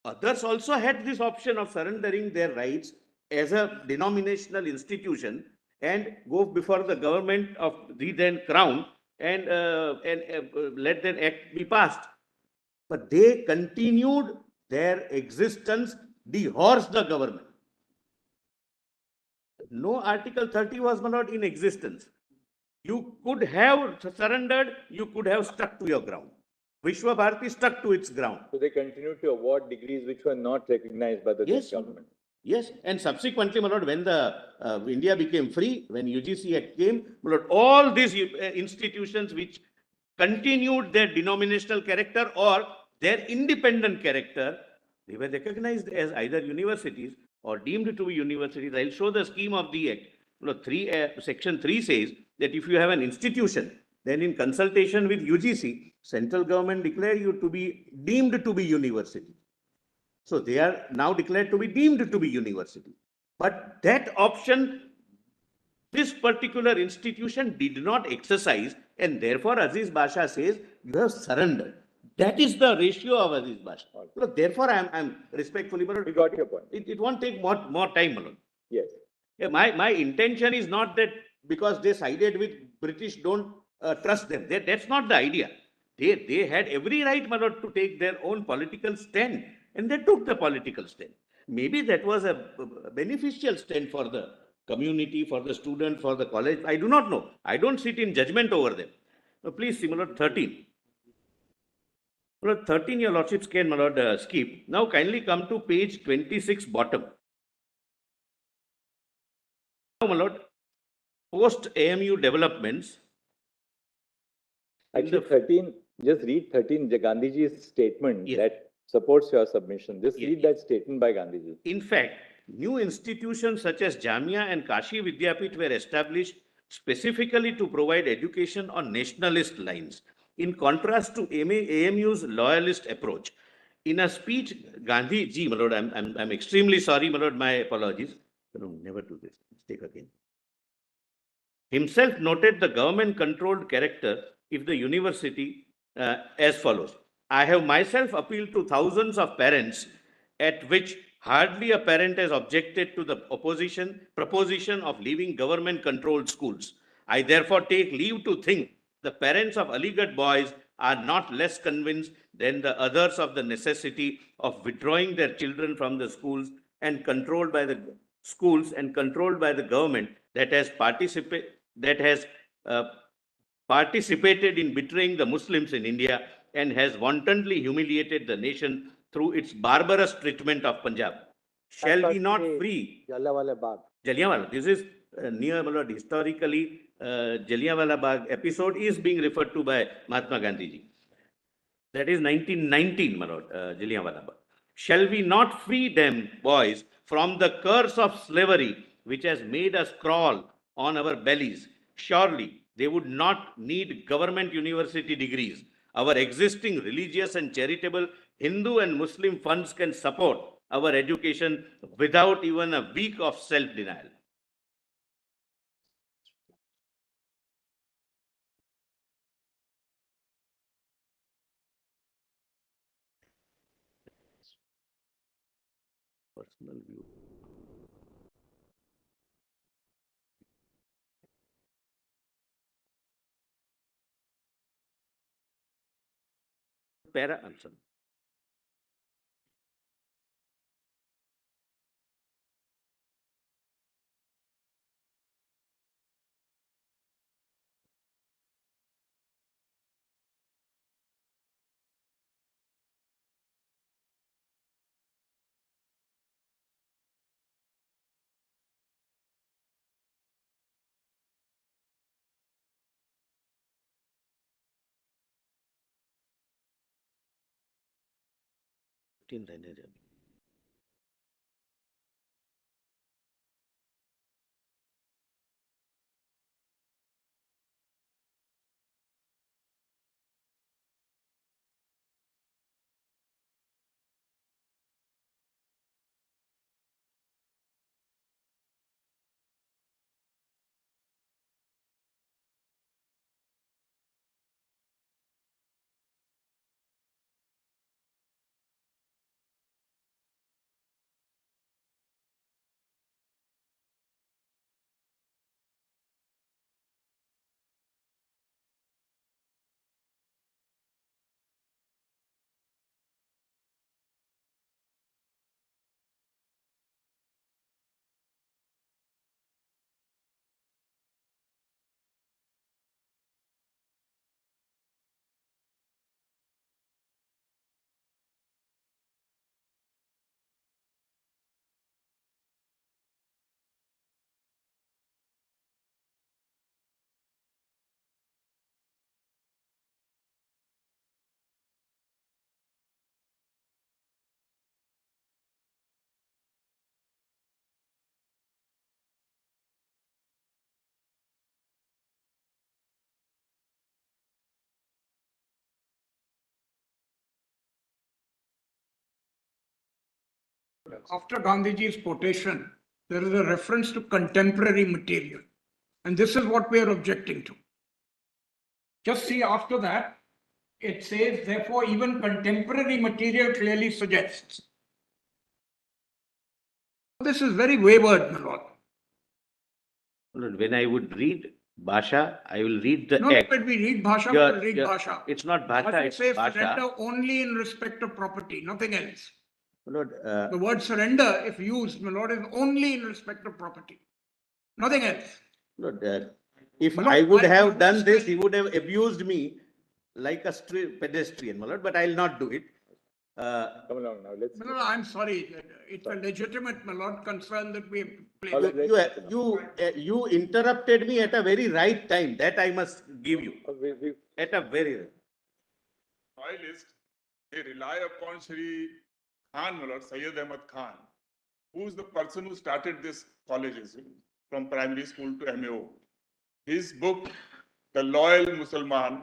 Others also had this option of surrendering their rights as a denominational institution and go before the government of the then crown and let that act be passed. But they continued their existence, dehorsed the government. No Article 30 was not in existence. You could have surrendered, you could have stuck to your ground. Vishwa Bharati stuck to its ground. So they continued to award degrees which were not recognized by the government. Yes, and subsequently, my lord, when the India became free, when UGC Act came, my lord, all these institutions which continued their denominational character or their independent character, they were recognized as either universities or deemed to be universities. I'll show the scheme of the Act. Section 3 says that if you have an institution, then in consultation with UGC, central government declare you to be deemed to be university. So they are now declared to be deemed to be university. But that option, this particular institution did not exercise, and therefore Aziz Basha says, you have surrendered. That is the ratio of Aziz Basha. So therefore, I'm respectfully, but We got your point. it won't take more time, Malone. Yes. Yeah, my intention is not that because they sided with British, don't trust them. That's not the idea. They had every right, my lord, to take their own political stand, and they took the political stand. Maybe that was a beneficial stand for the community, for the student, for the college. I do not know. I don't sit in judgment over them. Now, please see, my lord, 13. My lord, 13, your lordships can, my lord, skip. Now, kindly come to page 26, bottom. Now, my lord, post AMU developments. Actually, 13, just read 13, Gandhiji's statement that supports your submission. Just read that statement by Gandhiji. In fact, new institutions such as Jamia and Kashi Vidyapit were established specifically to provide education on nationalist lines, in contrast to AMU's loyalist approach. In a speech, Gandhi ji, my lord, I'm extremely sorry, my lord, my apologies. No, never do this. Take again. Himself noted the government-controlled character if the university as follows. I have myself appealed to thousands of parents, at which hardly a parent has objected to the proposition of leaving government-controlled schools. I therefore take leave to think the parents of Aligarh boys are not less convinced than the others of the necessity of withdrawing their children from the schools and controlled by the government that has participated in betraying the Muslims in India and has wantonly humiliated the nation through its barbarous treatment of Punjab. Shall we not free Jallianwala Bagh. Jallianwala? This is near historically Jallianwala Bagh episode is being referred to by Mahatma Gandhi ji. That is 1919, my lord, Jallianwala Bagh. Shall we not free them, boys, from the curse of slavery which has made us crawl on our bellies? Surely they would not need government university degrees. Our existing religious and charitable Hindu and Muslim funds can support our education without even a week of self-denial. Personal view. Para answer. after Gandhiji's quotation, there is a reference to contemporary material. And this is what we are objecting to. Just see after that, it says, therefore, even contemporary material clearly suggests. This is very wayward, my lord. When I would read Bhasha, I will read the No, act. but we read Bhasha, we will read Bhasha. It's not Bhasha, Bhasha it's says Bhasha. surrender only in respect of property, nothing else. Lord, The word surrender, if used, my lord, is only in respect of property, nothing else. Lord, if My lord, I would I have done understand. this, he would have abused me like a pedestrian, my lord, but I'll not do it. Come along now, let's. My lord, I'm sorry. It's a legitimate, my lord, concern that we have All played. right, You interrupted me at a very right time. That I must give you. At a very right. Royalists, they rely upon Shri Khan, my lord, Sayyid Ahmad Khan, who is the person who started this colleges from primary school to AMU. His book, The Loyal Mussalman,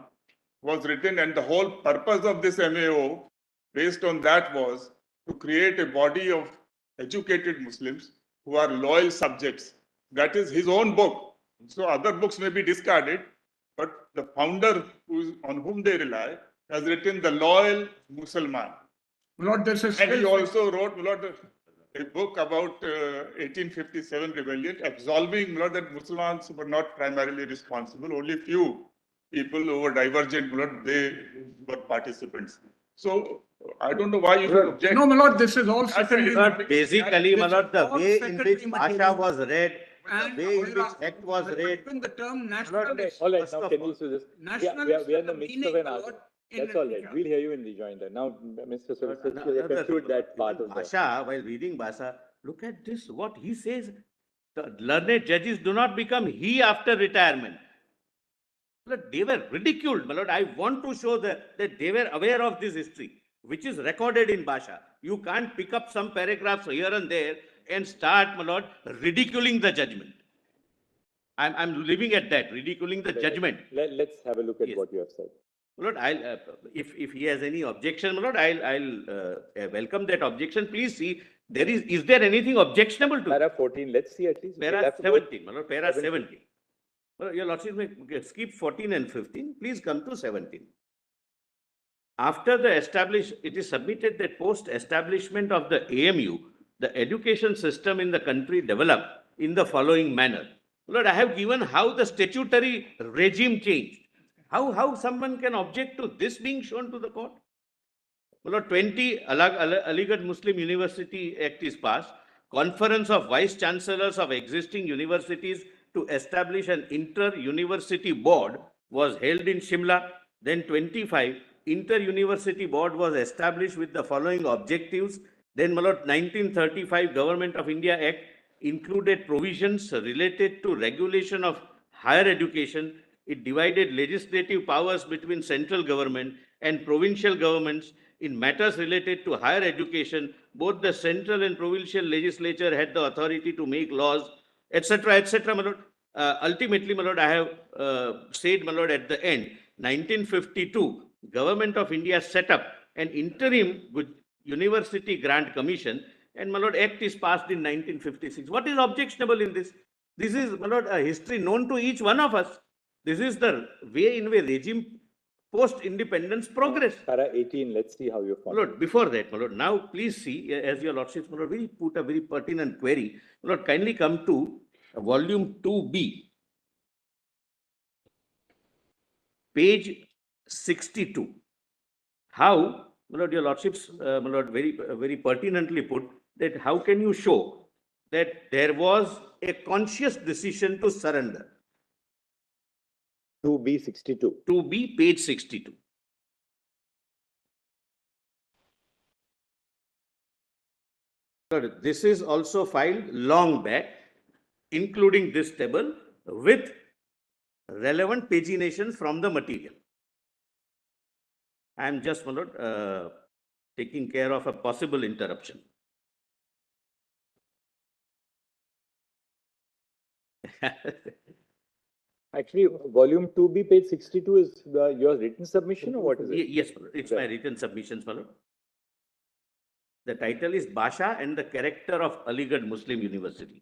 was written, and the whole purpose of this MAO, based on that, was to create a body of educated Muslims who are loyal subjects. That is his own book. So other books may be discarded, but the founder on whom they rely has written The Loyal Mussalman. Lord, this is And he also wrote, Lord, a book about 1857 rebellion, absolving, Lord, that Muslims were not primarily responsible. Only few people who were divergent, Lord, they were participants. So I don't know why you should object. No, my lord, this is all secondary. Basically, my lord, the all way in which secondary Bhasha material. was read, the And way in which act was read. Even the term All nationalist. right, First now of can all, you do this? Nationalist We are in has the a midst meaning, of an my lord, argument. in That's all right. literature. We'll hear you in rejoinder. Now, Mr. Solicitor, Another conclude thing, that part of the. Bhasha, while reading Bhasha, look at this, what he says. The learned judges do not become he after retirement. But they were ridiculed, my lord. I want to show that they were aware of this history, which is recorded in Bhasha. You can't pick up some paragraphs here and there and start, my lord, ridiculing the judgment. I'm leaving at that, ridiculing the judgment. Let's have a look at Yes. what you have said. Lord, if he has any objection, Lord, I'll welcome that objection. Please see, is there anything objectionable to Para 14, let's see at least. Para 17, my lord, Para 17. Well, your lordship may skip 14 and 15. Please come to 17. After the it is submitted that post-establishment of the AMU, the education system in the country developed in the following manner. Lord, I have given how the statutory regime changed. How someone can object to this being shown to the court? Lord, 20 Aligarh Muslim University Act is passed. Conference of Vice Chancellors of existing universities to establish an inter-university board was held in Shimla. Then 25, inter-university board was established with the following objectives. Then, my lord, 1935 Government of India Act included provisions related to regulation of higher education. It divided legislative powers between central government and provincial governments in matters related to higher education. Both the central and provincial legislature had the authority to make laws, etc., etc., my lord. Ultimately, my lord, I have said, my lord, at the end, 1952, Government of India set up an interim university grant commission, and, my lord, Act is passed in 1956. What is objectionable in this? This is, my lord, a history known to each one of us. This is the way in which regime post-independence progress. Para 18, let's see how you follow. My lord, before that, my lord, now please see, as your lordship, my lord, we put a very pertinent query. My lord, kindly come to volume 2B, page 62. How, my lord, your lordships, my lord, very pertinently put that how can you show that there was a conscious decision to surrender? 2B 62. 2B, page 62. This is also filed long back, including this table with relevant paginations from the material. I am just, my lord, taking care of a possible interruption. Actually, volume 2B, page 62 is your written submission or what is it? Yes, my lord. It's my written submissions, my lord. The title is Basha and the Character of Aligarh Muslim University.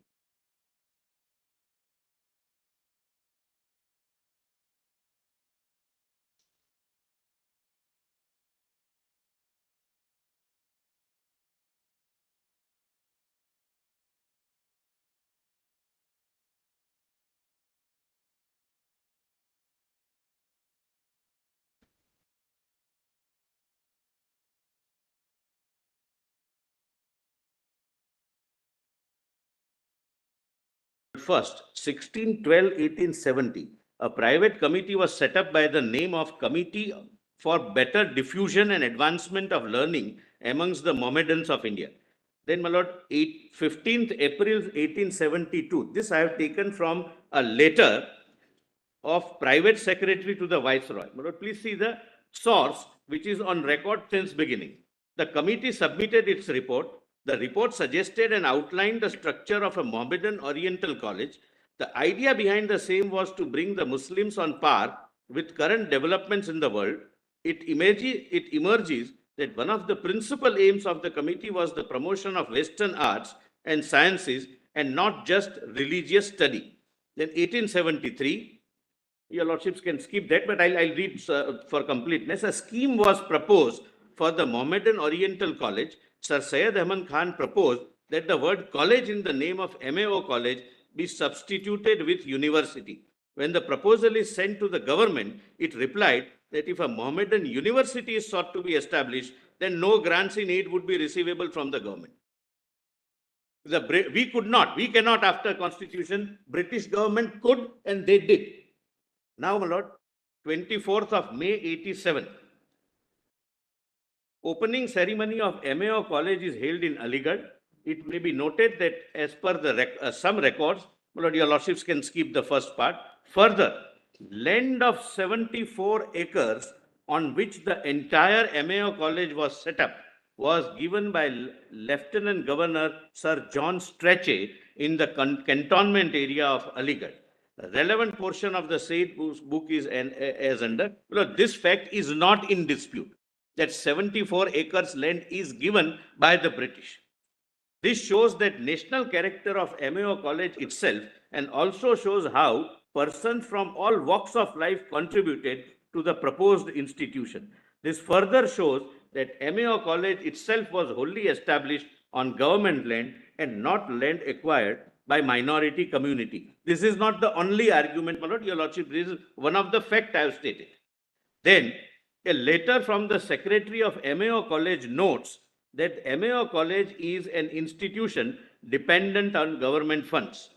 First, 1612-1870, a private committee was set up by the name of Committee for Better Diffusion and Advancement of Learning amongst the Mohammedans of India. Then, my lord, 15th April 1872. This I have taken from a letter of private secretary to the Viceroy. My lord, please see the source, which is on record since beginning. The committee submitted its report. The report suggested and outlined the structure of a Mohammedan Oriental College. The idea behind the same was to bring the Muslims on par with current developments in the world. It emerges that one of the principal aims of the committee was the promotion of Western arts and sciences and not just religious study. Then 1873, your lordships can skip that, but I'll read for completeness. A scheme was proposed for the Mohammedan Oriental College. Sir Syed Ahmad Khan proposed that the word college in the name of MAO College be substituted with university. When the proposal is sent to the government, it replied that if a Mohammedan university is sought to be established, then no grants in aid would be receivable from the government. We cannot after Constitution, British government could and they did. Now, my lord, 24th of May 87. Opening ceremony of MAO College is held in Aligarh. It may be noted that as per the some records, my lord, your lordships can skip the first part. Further, land of 74 acres on which the entire MAO College was set up was given by Lieutenant Governor Sir John Strachey in the cantonment area of Aligarh. The relevant portion of the said book is as under. This fact is not in dispute, that 74 acres land is given by the British. This shows that national character of MAO College itself and also shows how persons from all walks of life contributed to the proposed institution. This further shows that MAO College itself was wholly established on government land and not land acquired by minority community. This is not the only argument, my lord, your lordship. This is one of the facts I have stated. Then a letter from the secretary of MAO College notes that MAO College is an institution dependent on government funds.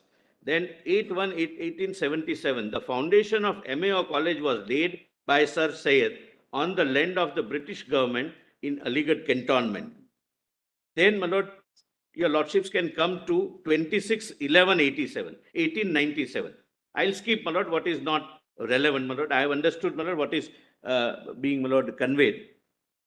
Then 8/1/1877, the foundation of MAO College was laid by Sir Syed on the land of the British government in Aligarh cantonment. Then, my lord, your lordships can come to 26/11/1897. I'll skip, my lord, what is not relevant, my lord. I have understood, my lord, what is being, my lord, conveyed.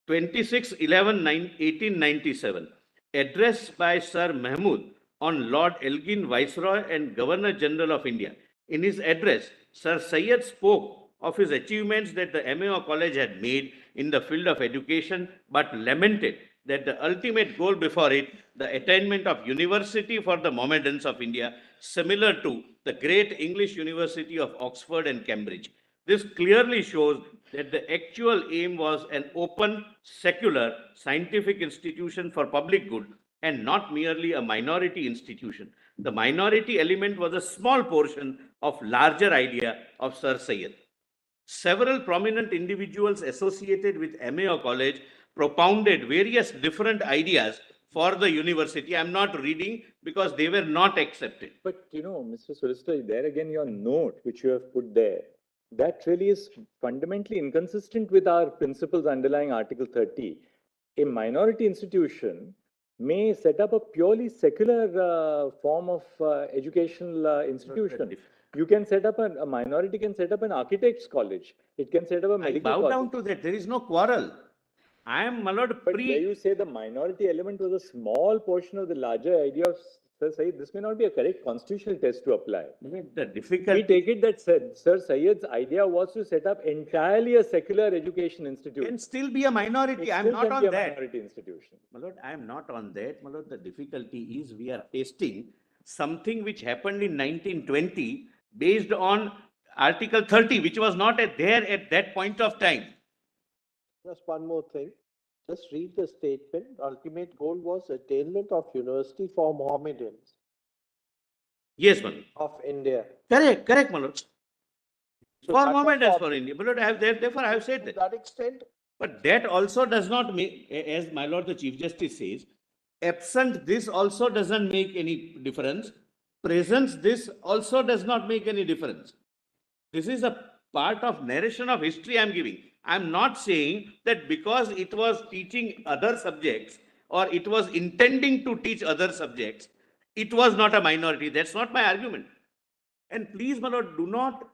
26/11/1897, address by Sir Mahmud on Lord Elgin, Viceroy and Governor General of India. In his address, Sir Syed spoke of his achievements that the MAO College had made in the field of education, but lamented that the ultimate goal before it, the attainment of university for the Mohammedans of India, similar to the great English University of Oxford and Cambridge. This clearly shows that the actual aim was an open, secular, scientific institution for public good and not merely a minority institution. The minority element was a small portion of larger idea of Sir Syed. Several prominent individuals associated with MAO College propounded various different ideas for the university. I'm not reading because they were not accepted. But, Mr. Solicitor, there again, your note, which you have put there, that really is fundamentally inconsistent with our principles underlying Article 30. A minority institution may set up a purely secular form of educational institution. You can set up a minority can set up an architect's college. It can set up a medical college. I bow down to that. There is no quarrel. I am, my lord, But there you say the minority element was a small portion of the larger idea of Sir Syed, this may not be a correct constitutional test to apply. The difficult. We take it that Sir Syed's idea was to set up entirely a secular education institute. Can still be a minority. I'm not on that. Minority institution. My lord, I am not on that. My lord, the difficulty is we are testing something which happened in 1920 based on Article 30, which was not there at that point of time. Just one more thing. Just read the statement. Ultimate goal was attainment of university for Mohammedans Yes, my lord. of India. Correct, my lord. So For that's Mohammedans a for India. My lord, therefore I have said To that. that extent, But that also does not make, as my lord the Chief Justice says, absent this also doesn't make any difference. Presence this also does not make any difference. This is a part of narration of history I am giving. I am not saying that because it was teaching other subjects or it was intending to teach other subjects, it was not a minority. That's not my argument. And please, my lord, do not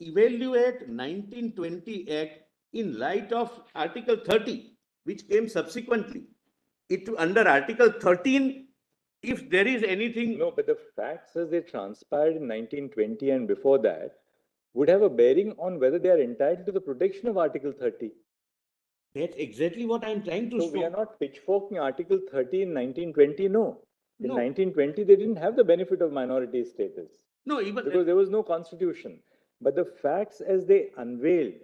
evaluate 1920 Act in light of Article 30, which came subsequently. Under Article 13, if there is anything. No, but the facts as they transpired in 1920 and before that would have a bearing on whether they are entitled to the protection of Article 30. That's exactly what I'm trying to So show. we are not pitchforking Article 30 in 1920, no. In No. 1920, they didn't have the benefit of minority status. No, even because there was no constitution. But the facts as they unveiled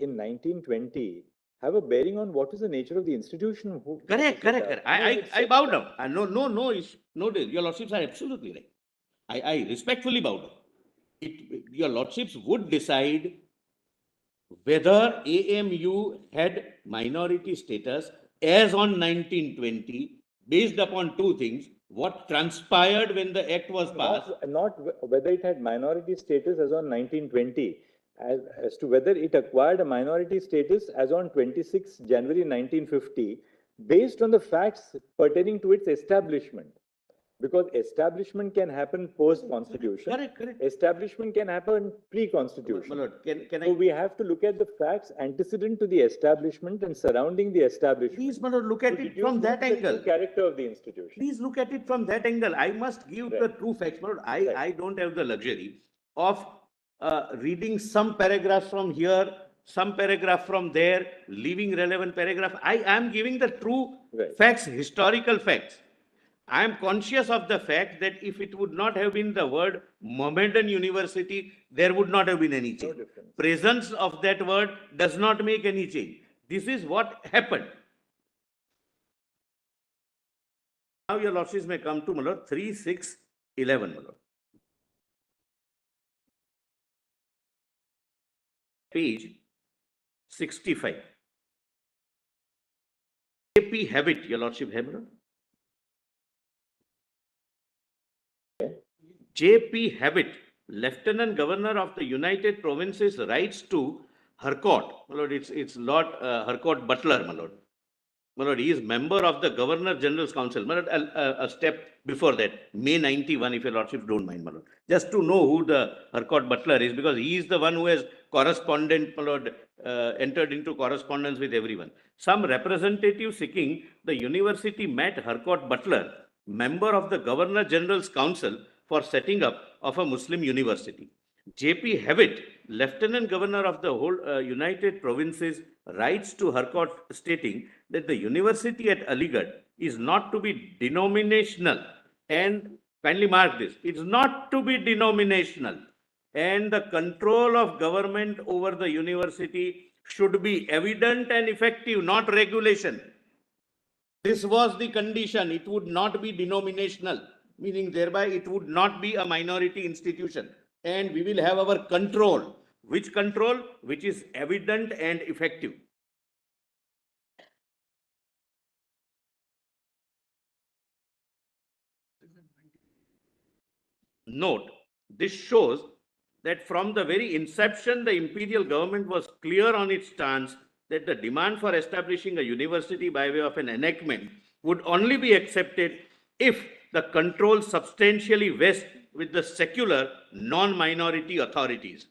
in 1920 have a bearing on what is the nature of the institution. Correct. I bow down. No, your lordships are absolutely right. I respectfully bow down. Your lordships would decide whether AMU had minority status as on 1920 based upon two things. What transpired when the act was passed? Not whether it had minority status as on 1920, as to whether it acquired a minority status as on 26 January 1950, based on the facts pertaining to its establishment. Because establishment can happen post-constitution. Correct. Establishment can happen pre-constitution. My lord, So we have to look at the facts antecedent to the establishment and surrounding the establishment. Please, my lord, look at it from that angle. The character of the institution. Please look at it from that angle. I must give the true facts. My lord, I don't have the luxury of reading some paragraphs from here, some paragraph from there, leaving relevant paragraph. I am giving the true facts, historical facts. I am conscious of the fact that if it would not have been the word Mohammedan University, there would not have been any change. Presence of that word does not make any change. This is what happened. Now your lordships may come to, my lord, 3611, my lord. Page 65. JP Habit, your lordship, have, my lord? JP Habit, Lieutenant Governor of the United Provinces, writes to Harcourt. My lord, it's Lord Harcourt Butler, my lord. My lord, he is member of the Governor General's Council. My lord, a step before that, May 91, if your lordships don't mind, my lord. Just to know who the Harcourt Butler is, because he is the one who has correspondent, my lord, entered into correspondence with everyone. Some representative seeking the university met Harcourt Butler, member of the Governor General's Council, for setting up of a Muslim university. JP Habit, Lieutenant Governor of the whole United Provinces, writes to Harcourt stating that the university at Aligarh is not to be denominational, and kindly mark this, it's not to be denominational, and the control of government over the university should be evident and effective, not regulation. This was the condition. It would not be denominational, meaning thereby it would not be a minority institution. And we will have our control. Which control? Which is evident and effective. Note, this shows that from the very inception, the imperial government was clear on its stance that the demand for establishing a university by way of an enactment would only be accepted if the control substantially vests with the secular non-minority authorities.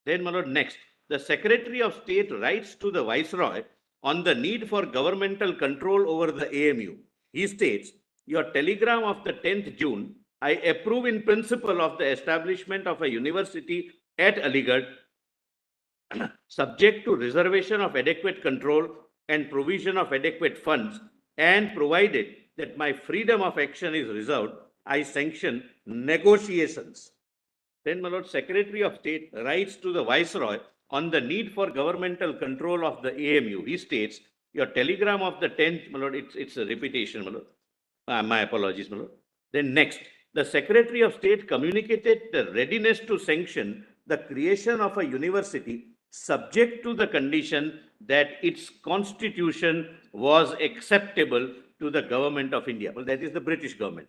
Then, my lord, next, the Secretary of State writes to the Viceroy on the need for governmental control over the AMU. He states, your telegram of the 10th June, I approve in principle of the establishment of a university at Aligarh, subject to reservation of adequate control and provision of adequate funds, and provided that my freedom of action is reserved, I sanction negotiations. Then, my Lord, Secretary of State writes to the Viceroy on the need for governmental control of the AMU. He states, your telegram of the 10th, my Lord, it's a repetition, my Lord. My apologies, my Lord. Then next, the Secretary of State communicated the readiness to sanction the creation of a university subject to the condition that its constitution was acceptable to the government of India. Well, that is the British government.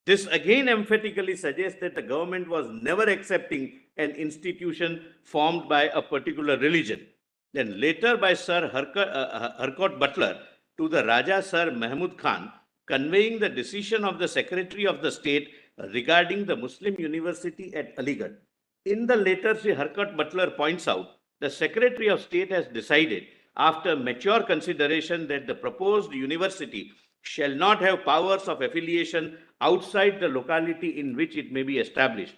This again emphatically suggests that the government was never accepting an institution formed by a particular religion. Then later by Sir Harcourt Butler to the Raja Sir Mahmud Khan, conveying the decision of the Secretary of the State regarding the Muslim University at Aligarh. In the letter, Sri Harcourt Butler points out, the Secretary of State has decided, after mature consideration, that the proposed university shall not have powers of affiliation outside the locality in which it may be established.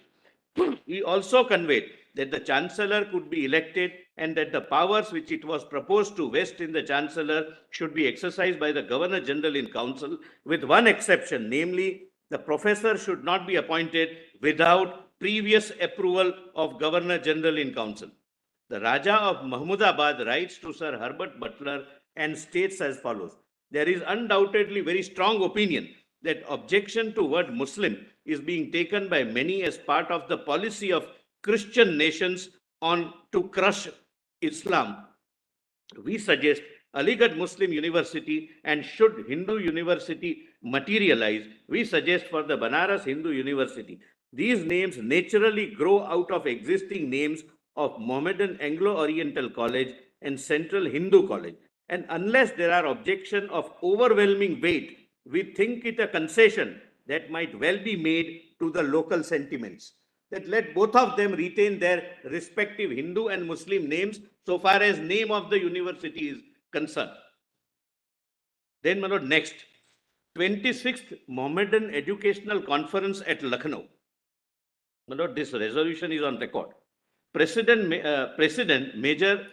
He also conveyed that the Chancellor could be elected and that the powers which it was proposed to vest in the Chancellor should be exercised by the Governor General in Council, with one exception, namely, the professor should not be appointed without previous approval of Governor General in Council. The Raja of Mahmudabad writes to Sir Herbert Butler and states as follows. There is undoubtedly very strong opinion that objection to word Muslim is being taken by many as part of the policy of Christian nations on to crush Islam. We suggest Aligarh Muslim University, and should Hindu University materialize, we suggest for the Banaras Hindu University. These names naturally grow out of existing names of Mohammedan Anglo-Oriental College and Central Hindu College. And unless there are objections of overwhelming weight, we think it a concession that might well be made to the local sentiments, that let both of them retain their respective Hindu and Muslim names so far as name of the university is concerned. Then, my Lord, next, 26th Mohammedan Educational Conference at Lucknow. My Lord, this resolution is on record. President Major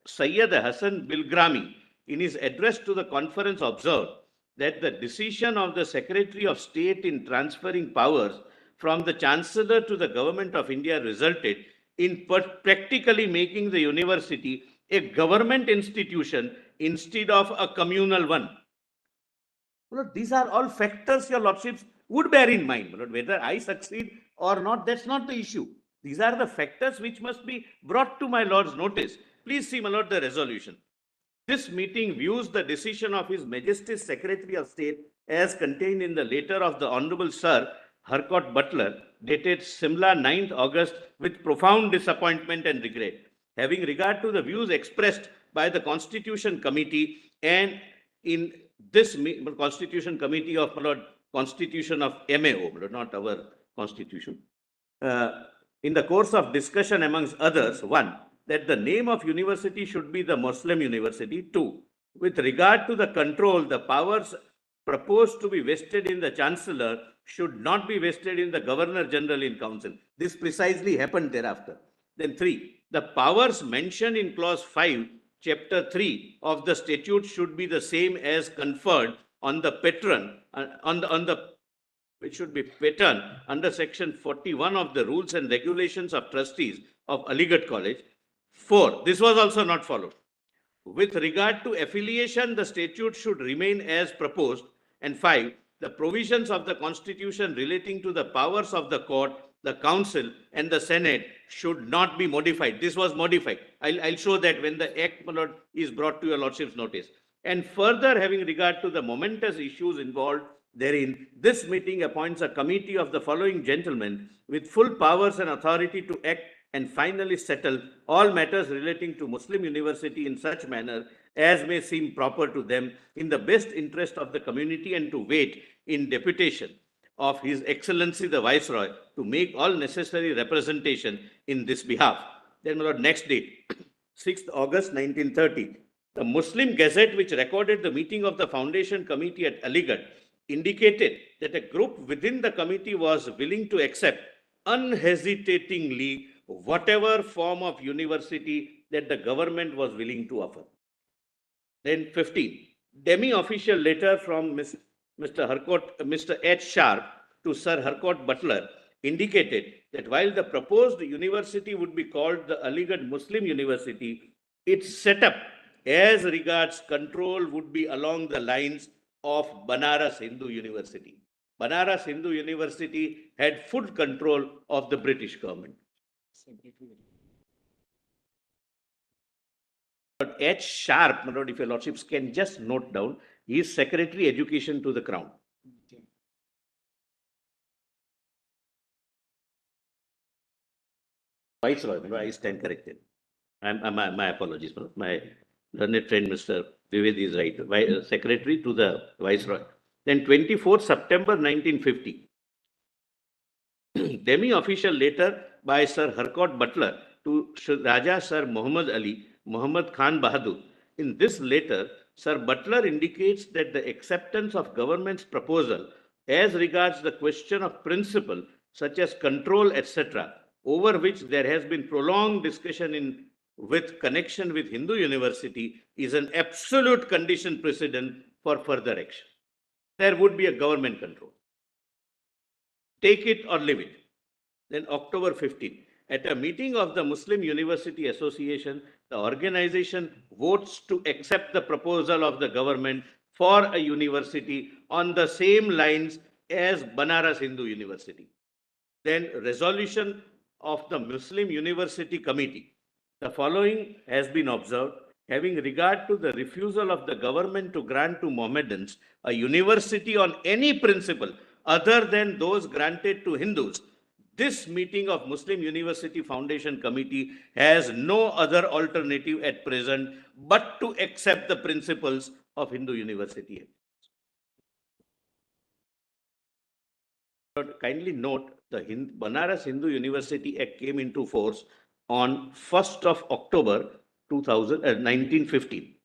Sayyid Hassan Bilgrami, in his address to the conference, observed that the decision of the Secretary of State in transferring powers from the Chancellor to the Government of India resulted in practically making the university a government institution instead of a communal one. Well, these are all factors your lordships would bear in mind. Whether I succeed or not, that's not the issue. These are the factors which must be brought to my Lord's notice. Please see, my Lord, the resolution. This meeting views the decision of His Majesty's Secretary of State as contained in the letter of the Honorable Sir Harcourt Butler, dated Simla 9th August, with profound disappointment and regret. Having regard to the views expressed by the Constitution Committee, and in this Constitution Committee of, my Lord, Constitution of MAO, not our Constitution, in the course of discussion amongst others, 1, that the name of university should be the Muslim University. 2, with regard to the control, the powers proposed to be vested in the Chancellor should not be vested in the Governor General in Council. This precisely happened thereafter. Then 3, the powers mentioned in clause 5, chapter 3 of the statute should be the same as conferred on the patron, which should be pattern under section 41 of the rules and regulations of trustees of Aligarh College. 4, this was also not followed. With regard to affiliation, the statute should remain as proposed. And 5, the provisions of the Constitution relating to the powers of the court, the council and the Senate should not be modified. This was modified. I'll show that when the act, my Lord, is brought to your Lordship's notice. And further, having regard to the momentous issues involved therein, this meeting appoints a committee of the following gentlemen with full powers and authority to act and finally settle all matters relating to Muslim University in such manner as may seem proper to them in the best interest of the community, and to wait in deputation of His Excellency the Viceroy to make all necessary representation in this behalf. Then, my Lord, next date, 6th August 1930, the Muslim Gazette, which recorded the meeting of the Foundation Committee at Aligarh, indicated that a group within the committee was willing to accept unhesitatingly whatever form of university that the government was willing to offer. Then 15, demi-official letter from Mr. H. Sharp to Sir Harcourt Butler indicated that while the proposed university would be called the Aligarh Muslim University, its setup as regards control would be along the lines of Banaras Hindu University. Banaras Hindu University had full control of the British government. H. Sharp, my lord, if your lordships can just note down, he is Secretary Education to the Crown. Viceroy, I stand corrected. My apologies, my learned friend Mr. Vivedi is right. Secretary to the Viceroy. Then 24 September 1950, demi-official letter by Sir Harcourt Butler to Raja Sir Muhammad Ali, Muhammad Khan Bahadur. In this letter, Sir Butler indicates that the acceptance of government's proposal as regards the question of principle, such as control, etc., over which there has been prolonged discussion with connection with Hindu University, is an absolute condition precedent for further action. There would be a government control. Take it or leave it. Then October 15, at a meeting of the Muslim University Association, the organization votes to accept the proposal of the government for a university on the same lines as Banaras Hindu University. Then resolution of the Muslim University Committee. The following has been observed: having regard to the refusal of the government to grant to Mohammedans a university on any principle other than those granted to Hindus, this meeting of Muslim University Foundation Committee has no other alternative at present but to accept the principles of Hindu University. Kindly note, the Banaras Hindu University Act came into force on 1st of October 1915.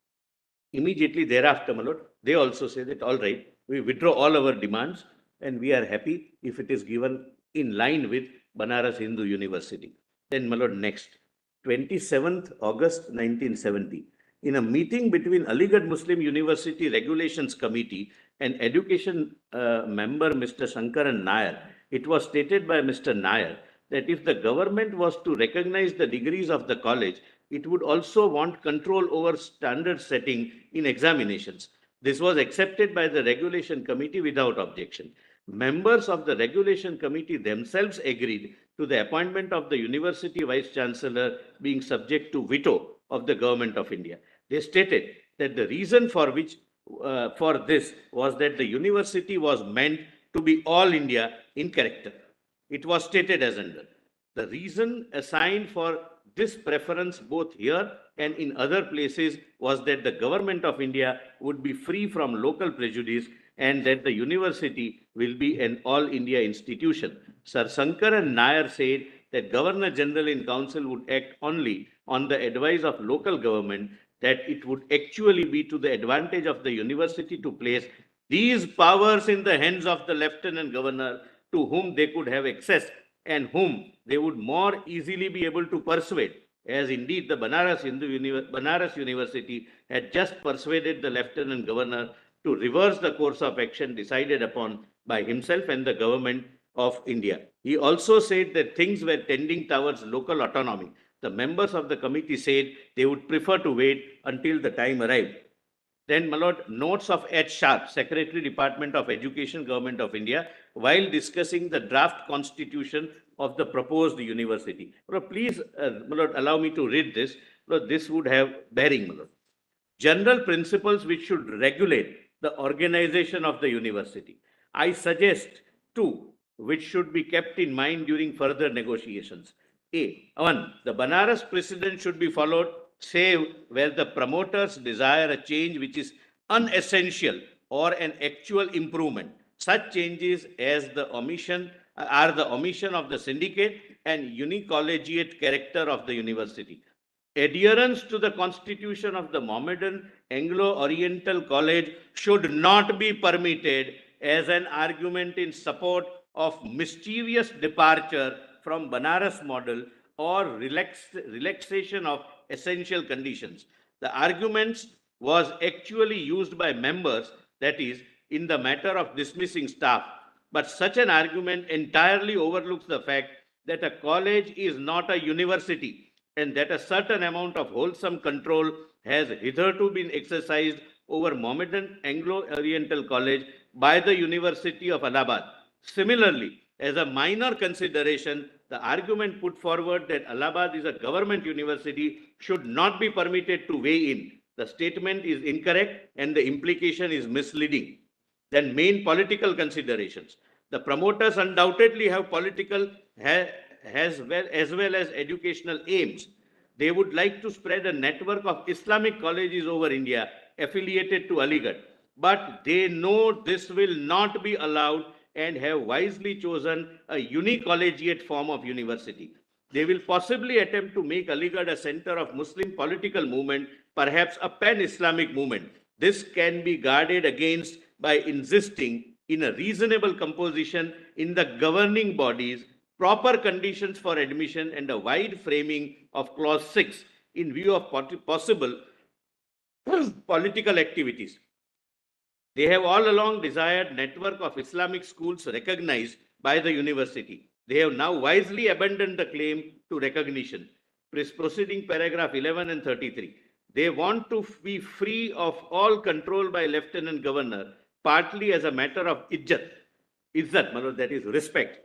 Immediately thereafter, my lord, they also say that, all right, we withdraw all our demands and we are happy if it is given in line with Banaras Hindu University. Then, my lord, next, 27th August 1970, in a meeting between Aligarh Muslim University Regulations Committee and Education member Mr. Shankaran Nair, it was stated by Mr. Nair that if the government was to recognize the degrees of the college, it would also want control over standard setting in examinations. This was accepted by the Regulation Committee without objection. Members of the Regulation Committee themselves agreed to the appointment of the University Vice Chancellor being subject to veto of the Government of India. They stated that the reason for this was that the university was meant to be all India in character. It was stated as under. The reason assigned for this preference both here and in other places was that the Government of India would be free from local prejudice and that the university will be an all India institution. Sir Shankaran Nair said that Governor General in Council would act only on the advice of local government, that it would actually be to the advantage of the university to place these powers in the hands of the Lieutenant Governor, to whom they could have access and whom they would more easily be able to persuade, as indeed the Banaras University had just persuaded the Lieutenant Governor to reverse the course of action decided upon by himself and the Government of India. He also said that things were tending towards local autonomy. The members of the committee said they would prefer to wait until the time arrived. Then, my lord, notes of H. Sharp, Secretary, Department of Education, Government of India, while discussing the draft constitution of the proposed university. Please, my lord, allow me to read this. This would have bearing, my lord. General principles which should regulate the organization of the university. I suggest two, which should be kept in mind during further negotiations. A. 1. The Banaras precedent should be followed, save where the promoters desire a change which is unessential or an actual improvement. Such changes as the omission of the syndicate and unicollegiate character of the university. Adherence to the constitution of the Mohammedan Anglo-Oriental College should not be permitted, as an argument in support of mischievous departure from Banaras model or relaxation of essential conditions. The arguments was actually used by members, that is, in the matter of dismissing staff. But such an argument entirely overlooks the fact that a college is not a university and that a certain amount of wholesome control has hitherto been exercised over Mohammedan Anglo-Oriental College by the University of Allahabad. Similarly, as a minor consideration, the argument put forward that Allahabad is a government university should not be permitted to weigh in. The statement is incorrect and the implication is misleading. Then main political considerations. The promoters undoubtedly have political as well as educational aims. They would like to spread a network of Islamic colleges over India affiliated to Aligarh. But they know this will not be allowed and have wisely chosen a uni-collegiate form of university. They will possibly attempt to make Aligarh a center of Muslim political movement, perhaps a pan-Islamic movement. This can be guarded against by insisting in a reasonable composition in the governing bodies, proper conditions for admission, and a wide framing of clause 6 in view of possible political activities. They have all along desired network of Islamic schools recognized by the university. They have now wisely abandoned the claim to recognition. Proceeding paragraph 11 and 33. They want to be free of all control by Lieutenant Governor, partly as a matter of izzat, that is respect,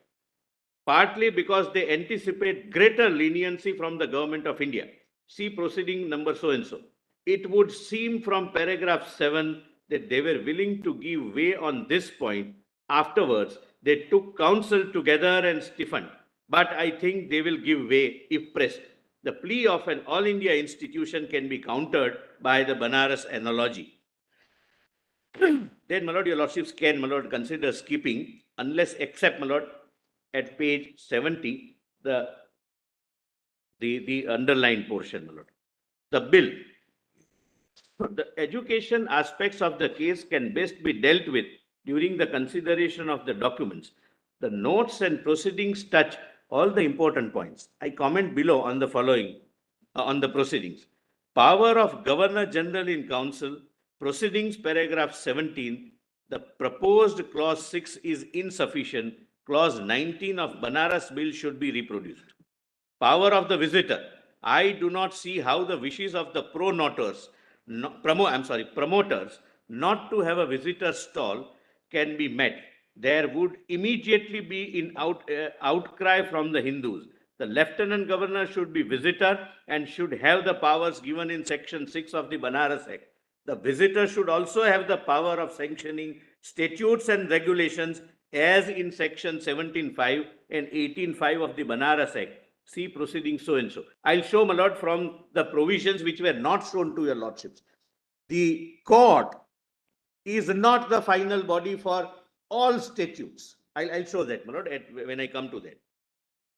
partly because they anticipate greater leniency from the government of India. See proceeding number so and so. It would seem from paragraph 7 that they were willing to give way on this point. Afterwards, they took counsel together and stiffened. But I think they will give way if pressed. The plea of an all India institution can be countered by the Banaras analogy. Then, my lord, your lordships can, my lord, consider skipping, unless except, my lord, at page 70, the underlined portion, my lord. The bill. The education aspects of the case can best be dealt with during the consideration of the documents. The notes and proceedings touch all the important points. I comment below on the following, on the proceedings. Power of Governor General in Council, proceedings paragraph 17, the proposed clause 6 is insufficient. Clause 19 of Banaras bill should be reproduced. Power of the visitor. I do not see how the wishes of the promoters not to have a visitor stall can be met. There would immediately be an outcry from the Hindus. The Lieutenant Governor should be visitor and should have the powers given in section 6 of the Banaras Act. The visitor should also have the power of sanctioning statutes and regulations as in section 17.5 and 18.5 of the Banaras Act. See proceeding so and so. I'll show, my lord, from the provisions which were not shown to your lordships. The court is not the final body for all statutes. I'll show that, my lord, when I come to that.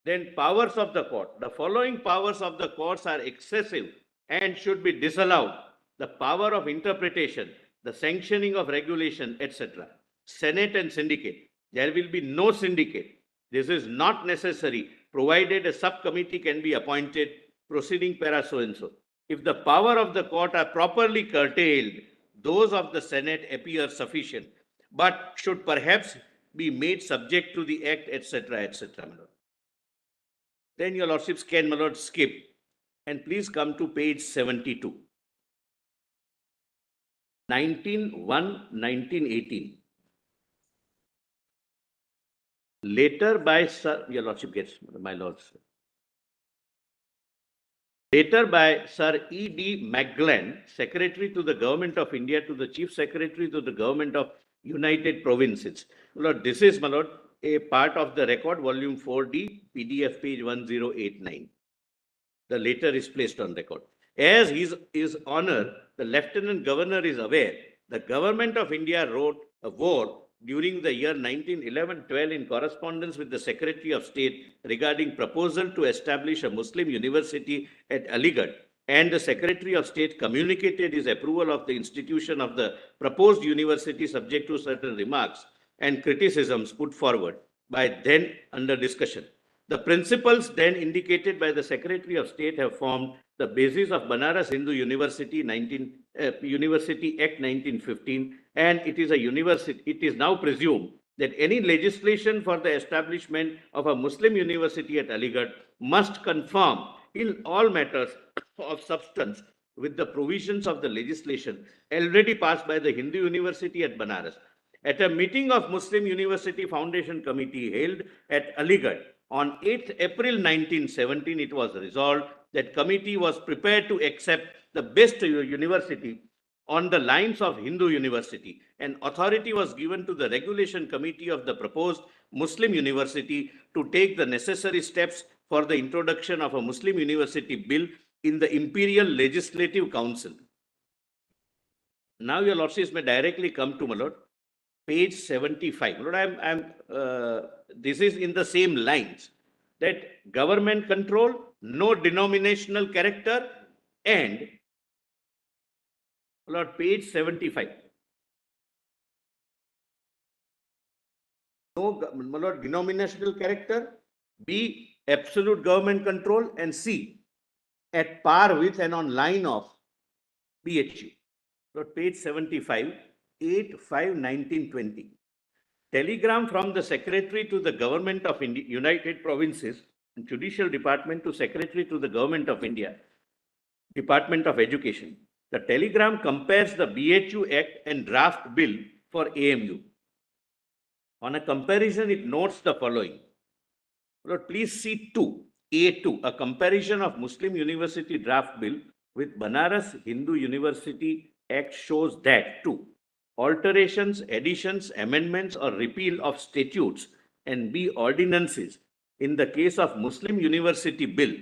Then powers of the court. The following powers of the courts are excessive and should be disallowed. The power of interpretation, the sanctioning of regulation, etc. Senate and syndicate. There will be no syndicate. This is not necessary, provided a subcommittee can be appointed. Proceeding para so and so. If the power of the court are properly curtailed, those of the Senate appear sufficient, but should perhaps be made subject to the Act, etc., etc. Then your lordships can, my lord, skip and please come to page 72. 1918. Later by Sir, your lordship gets, my lords. Later by Sir E.D. Maglan, Secretary to the Government of India, to the Chief Secretary to the Government of United Provinces. My lord, this is, my lord, a part of the record, volume 4D, PDF page 1089. The letter is placed on record. As his honor, the Lieutenant Governor is aware, the Government of India wrote a war during the year 1911-12 in correspondence with the Secretary of State regarding proposal to establish a Muslim university at Aligarh, and the Secretary of State communicated his approval of the institution of the proposed university subject to certain remarks, and criticisms put forward by then under discussion. The principles then indicated by the Secretary of State have formed the basis of Banaras Hindu University University Act 1915, and it is a university. It is now presumed that any legislation for the establishment of a Muslim university at Aligarh must conform in all matters of substance with the provisions of the legislation already passed by the Hindu University at Banaras. At a meeting of Muslim University Foundation Committee held at Aligarh on 8th April 1917, it was resolved that committee was prepared to accept the best university on the lines of Hindu University, and authority was given to the regulation committee of the proposed Muslim university to take the necessary steps for the introduction of a Muslim university bill in the Imperial Legislative Council. Now, your lordships may directly come to, my lord, page 75. Lord, this is in the same lines, that government control, no denominational character, and Lord, page 75. No, my lord, denominational character, B, absolute government control, and C, at par with and on line of BHU. Lord, page 75, 8/5/1920. Telegram from the Secretary to the Government of India, United Provinces, Judicial Department to Secretary to the Government of India, Department of Education. The telegram compares the BHU Act and draft bill for AMU. On a comparison, it notes the following. Lord, please see 2, A2, a comparison of Muslim University draft bill with Banaras Hindu University Act shows that 2, alterations, additions, amendments or repeal of statutes and B, ordinances in the case of Muslim University bill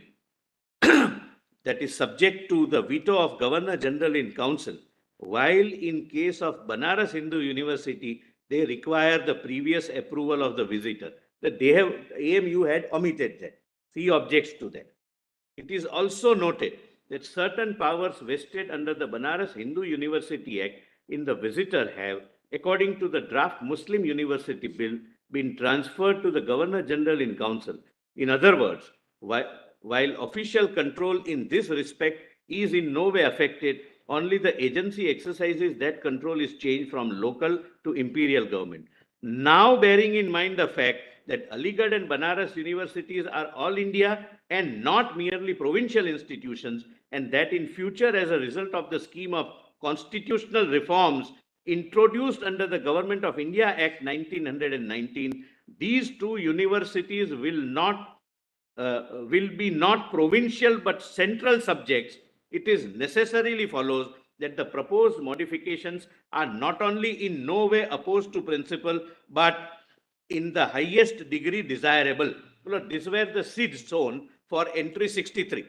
that is subject to the veto of Governor General in Council, while in case of Banaras Hindu University, they require the previous approval of the visitor. That they have, AMU had omitted that. C objects to that. It is also noted that certain powers vested under the Banaras Hindu University Act in the visitor have, according to the draft Muslim University bill, been transferred to the Governor General in Council. In other words, while official control in this respect is in no way affected, only the agency exercises that control is changed from local to imperial government. Now, bearing in mind the fact that Aligarh and Banaras universities are all India and not merely provincial institutions, and that in future, as a result of the scheme of constitutional reforms introduced under the Government of India Act 1919, these two universities will be not provincial but central subjects. It is necessarily follows that the proposed modifications are not only in no way opposed to principle, but in the highest degree desirable. This were the seeds sown for entry 63.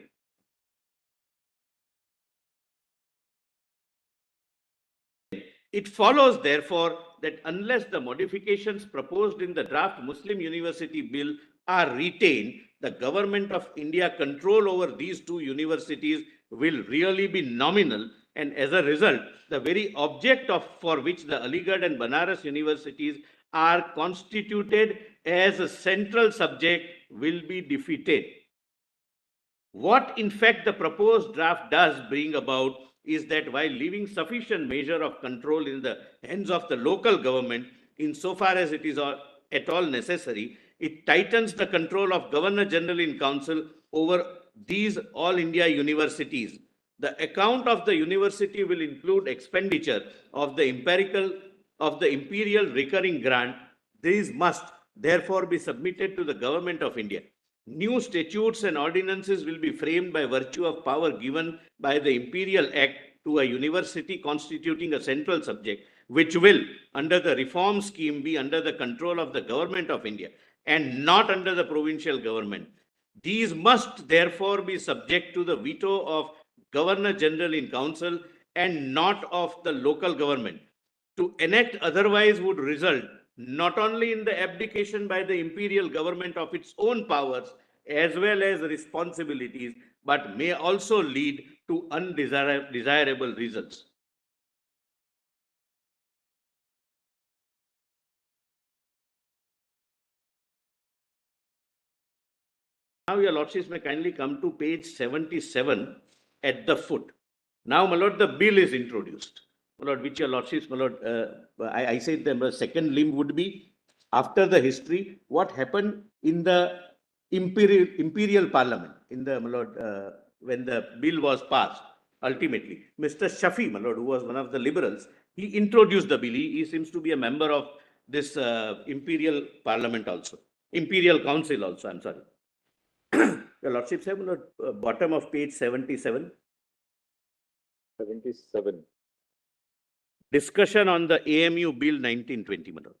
It follows, therefore, that unless the modifications proposed in the draft Muslim University Bill are retained, the Government of India control over these two universities will really be nominal, and as a result, the very object for which the Aligarh and Banaras universities are constituted as a central subject will be defeated. What, in fact, the proposed draft does bring about is that while leaving sufficient measure of control in the hands of the local government, insofar as it is at all necessary, it tightens the control of Governor General in Council over these all India universities. The account of the university will include expenditure of the imperial recurring grant. These must therefore be submitted to the Government of India. New statutes and ordinances will be framed by virtue of power given by the Imperial Act to a university constituting a central subject, which will, under the reform scheme, be under the control of the Government of India and not under the provincial government. These must therefore be subject to the veto of Governor General in Council and not of the local government. To enact otherwise would result not only in the abdication by the imperial government of its own powers as well as responsibilities, but may also lead to undesirable results. Now, your lordships may kindly come to page 77 at the foot. Now, my lord, the bill is introduced. My lord, which your lordships, my lord, I said the second limb would be after the history, what happened in the imperial parliament, in the, my lord, when the bill was passed. Ultimately, Mr. Shafi, my lord, who was one of the liberals, he introduced the bill. He seems to be a member of this imperial parliament also, imperial council also, I'm sorry. Your lordship, have on the bottom of page 77. 77. Discussion on the AMU Bill 1920, my lord.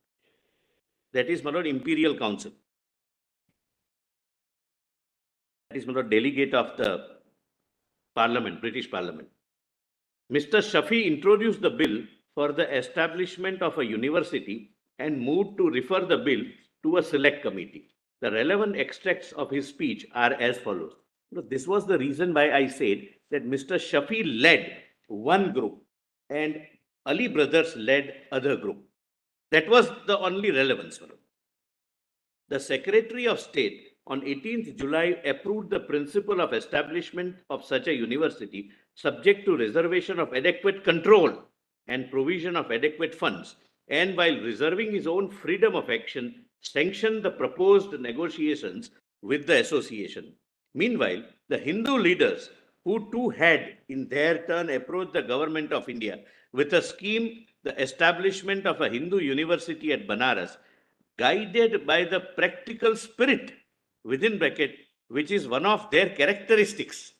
That is, my lord, Imperial Council. That is, my lord, delegate of the Parliament, British Parliament. Mr. Shafi introduced the bill for the establishment of a university and moved to refer the bill to a select committee. The relevant extracts of his speech are as follows. This was the reason why I said that Mr. Shafi led one group and Ali brothers led other group. That was the only relevance. The Secretary of State on 18th July approved the principle of establishment of such a university subject to reservation of adequate control and provision of adequate funds, and while reserving his own freedom of action, sanctioned the proposed negotiations with the association. Meanwhile, the Hindu leaders, who too had in their turn approached the government of India with a scheme, the establishment of a Hindu university at Banaras, guided by the practical spirit, within bracket, which is one of their characteristics.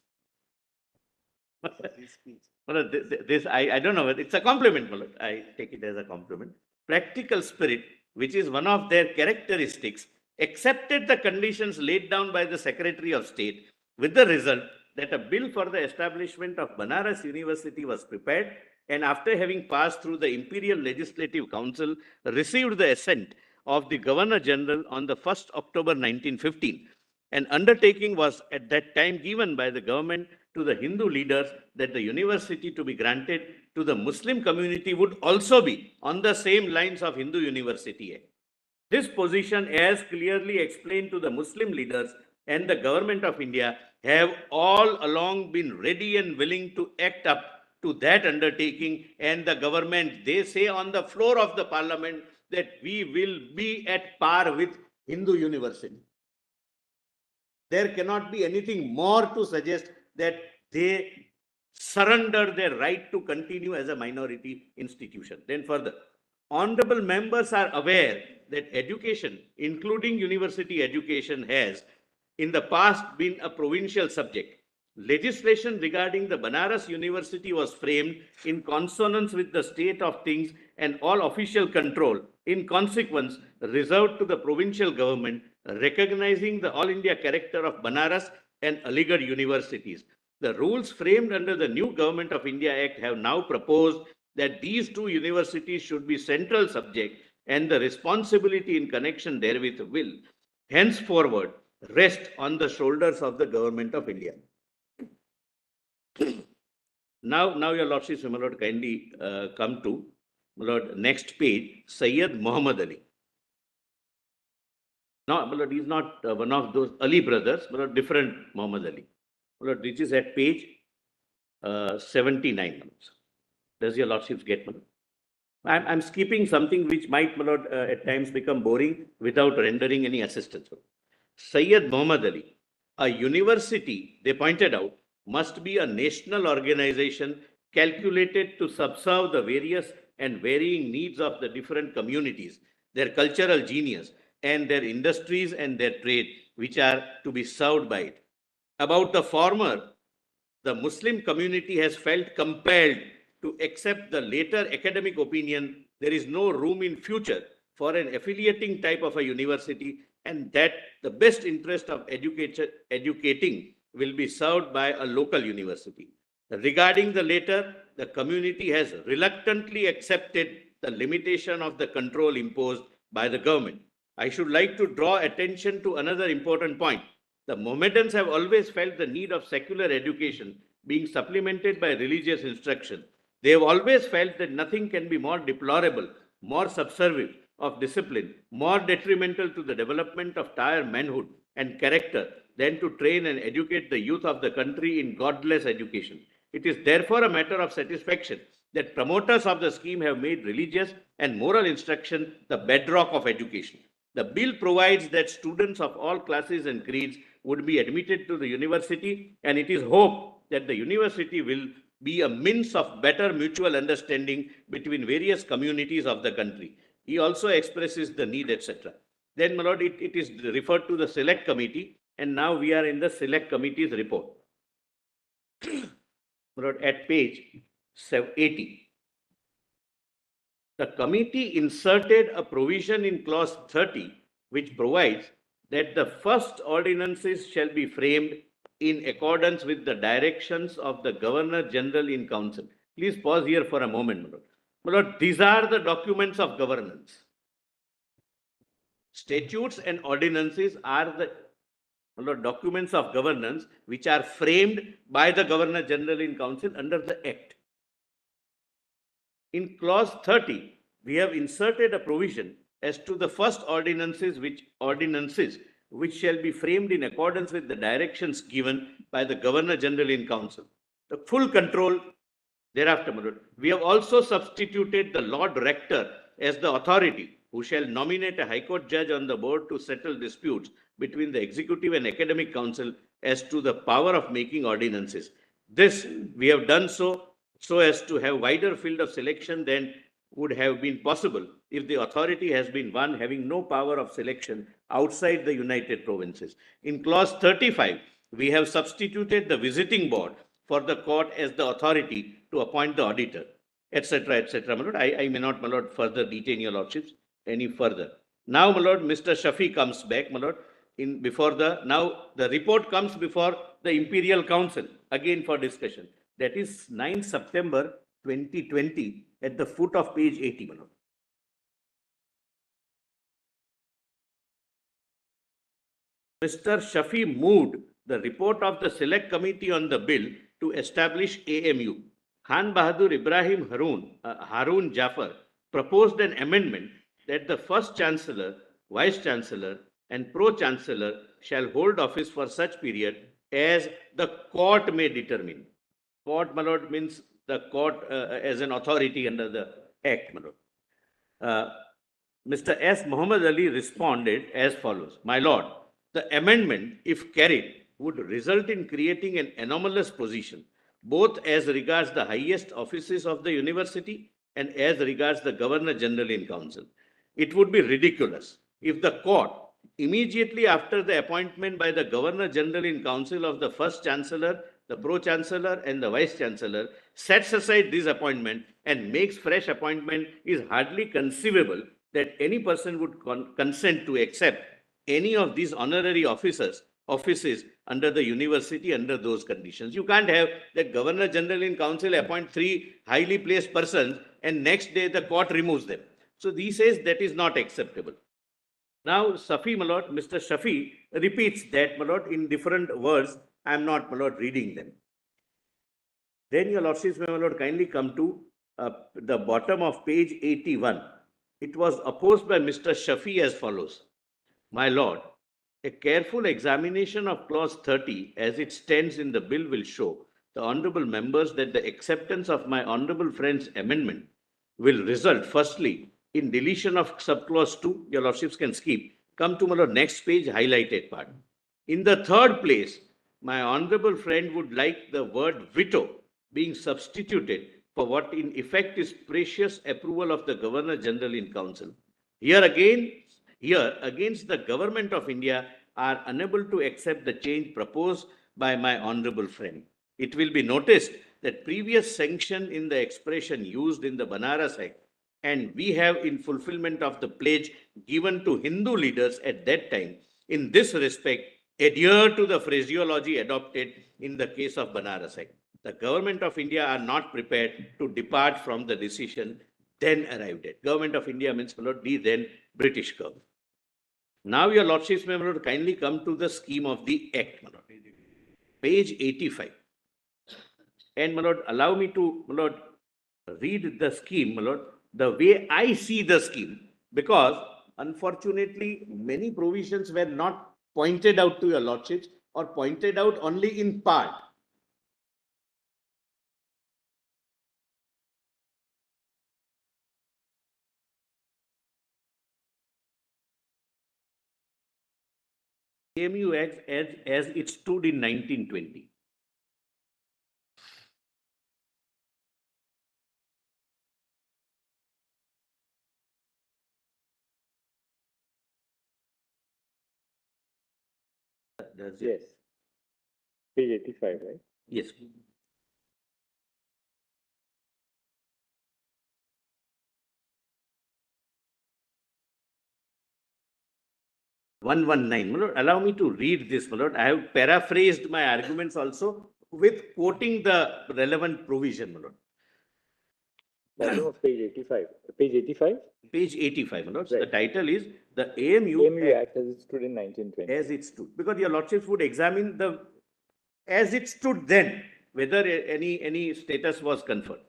This I don't know, it's a compliment, I take it as a compliment. Practical spirit, which is one of their characteristics, accepted the conditions laid down by the Secretary of State, with the result that a bill for the establishment of Banaras University was prepared, and after having passed through the Imperial Legislative Council, received the assent of the Governor General on the 1st October 1915. An undertaking was at that time given by the government to the Hindu leaders that the university to be granted to the Muslim community would also be on the same lines of Hindu University Act. This position, as clearly explained to the Muslim leaders and the government of India, have all along been ready and willing to act up to that undertaking, and the government, they say on the floor of the parliament that we will be at par with Hindu University. There cannot be anything more to suggest that they surrender their right to continue as a minority institution. Then further, honorable members are aware that education, including university education, has in the past been a provincial subject. Legislation regarding the Banaras University was framed in consonance with the state of things, and all official control, in consequence, reserved to the provincial government, recognizing the all India character of Banaras and Aligarh universities. The rules framed under the new Government of India Act have now proposed that these two universities should be central subject, and the responsibility in connection therewith will henceforward rest on the shoulders of the Government of India. Now, your lordships, my lord, kindly come to, my lord, next page, Sayyid Muhammad Ali. Now, my lord, he is not one of those Ali brothers, my lord, different Muhammad Ali. My lord, which is at page 79. Does your lordships get, my lord? I'm skipping something which might, my lord, at times become boring without rendering any assistance. Sayyid Muhammad Ali, a university, they pointed out, must be a national organization calculated to subserve the various and varying needs of the different communities, their cultural genius, and their industries and their trade, which are to be served by it. About the former, the Muslim community has felt compelled to accept the later academic opinion there is no room in future for an affiliating type of a university, and that the best interest of educating will be served by a local university. Regarding the latter, the community has reluctantly accepted the limitation of the control imposed by the government. I should like to draw attention to another important point. The Mohammedans have always felt the need of secular education being supplemented by religious instruction. They have always felt that nothing can be more deplorable, more subversive of discipline, more detrimental to the development of entire manhood and character than to train and educate the youth of the country in godless education. It is therefore a matter of satisfaction that promoters of the scheme have made religious and moral instruction the bedrock of education. The bill provides that students of all classes and creeds would be admitted to the university, and it is hoped that the university will be a means of better mutual understanding between various communities of the country. He also expresses the need, etc. Then, my lord, it is referred to the select committee, and now we are in the select committee's report. My lord, at page 80. The committee inserted a provision in clause 30 which provides that the first ordinances shall be framed in accordance with the directions of the Governor General in Council. Please pause here for a moment, my lord. My lord, these are the documents of governance. Statutes and ordinances are the documents of governance which are framed by the Governor General in Council under the Act. In clause 30, we have inserted a provision as to the first ordinances which shall be framed in accordance with the directions given by the Governor General in Council. The full control thereafter, my lord. We have also substituted the Lord Rector as the authority who shall nominate a High Court judge on the board to settle disputes between the Executive and Academic Council as to the power of making ordinances. This we have done so as to have wider field of selection than would have been possible if the authority has been one having no power of selection outside the United Provinces. In clause 35, we have substituted the visiting board for the court as the authority to appoint the auditor, etc., etc. My lord, I may not, my lord, further detain your lordships any further. Now, my lord, Mr. Shafi comes back, my lord, now the report comes before the Imperial Council again for discussion. That is 9 September 2020 at the foot of page 80, my lord. Mr. Shafi moved the report of the Select Committee on the bill to establish AMU. Khan Bahadur Ibrahim Harun Jafar proposed an amendment that the First Chancellor, Vice Chancellor, and Pro-Chancellor shall hold office for such period as the court may determine. Court, my lord, means the court as an authority under the Act, my lord. Mr. S. Muhammad Ali responded as follows. My lord, the amendment, if carried, would result in creating an anomalous position, both as regards the highest offices of the university and as regards the Governor General in Council. It would be ridiculous if the court, immediately after the appointment by the Governor General in Council of the First Chancellor, the Pro-Chancellor, and the Vice Chancellor, sets aside this appointment and makes fresh appointment. Is hardly conceivable that any person would consent to accept any of these honorary offices under the university under those conditions. You can't have the Governor General in Council appoint 3 highly placed persons and next day the court removes them. So he says that is not acceptable. Now, Safi, my lord, Mr. Shafi repeats that, my lord, in different words. I am not, my lord, reading them. Then your lordships, my lord, kindly come to the bottom of page 81. It was opposed by Mr. Shafi as follows. My lord, a careful examination of clause 30 as it stands in the bill will show the honorable members that the acceptance of my honorable friend's amendment will result, firstly, in deletion of subclause 2. Your lordships can skip. Come to my lord, next page, highlighted part. In the third place, my honorable friend would like the word veto being substituted for what in effect is precious approval of the Governor General in Council. Here against the Government of India are unable to accept the change proposed by my honorable friend. It will be noticed that previous sanction in the expression used in the Banaras Act, and we have in fulfillment of the pledge given to Hindu leaders at that time, in this respect, adhere to the phraseology adopted in the case of Banaras Act. The Government of India are not prepared to depart from the decision then arrived at. Government of India means, my lord, the then British government. Now, your lordships, my lord, kindly come to the scheme of the Act, my lord. Page 85. And, my lord, allow me to, my lord, read the scheme, my lord, the way I see the scheme, because unfortunately, many provisions were not pointed out to your lordships or pointed out only in part. AMU Act as it stood in 1920. Yes. Page 85, right? Yes. "119. Allow me to read this, my lord. I have paraphrased my arguments also with quoting the relevant provision, my lord. Bottom of page 85. Page 85? Page 85, my lord. Right. The title is the AMU AMU Act as it stood in 1920. as it stood. Because your lordships would examine the as it stood then, whether any status was conferred.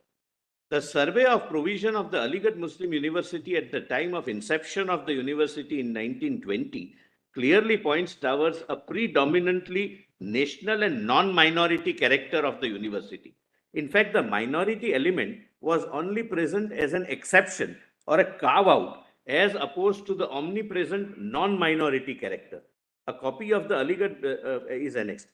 The survey of provision of the Aligarh Muslim University at the time of inception of the university in 1920 clearly points towards a predominantly national and non-minority character of the university. In fact, the minority element was only present as an exception or a carve-out as opposed to the omnipresent non-minority character. A copy of the Aligarh is annexed.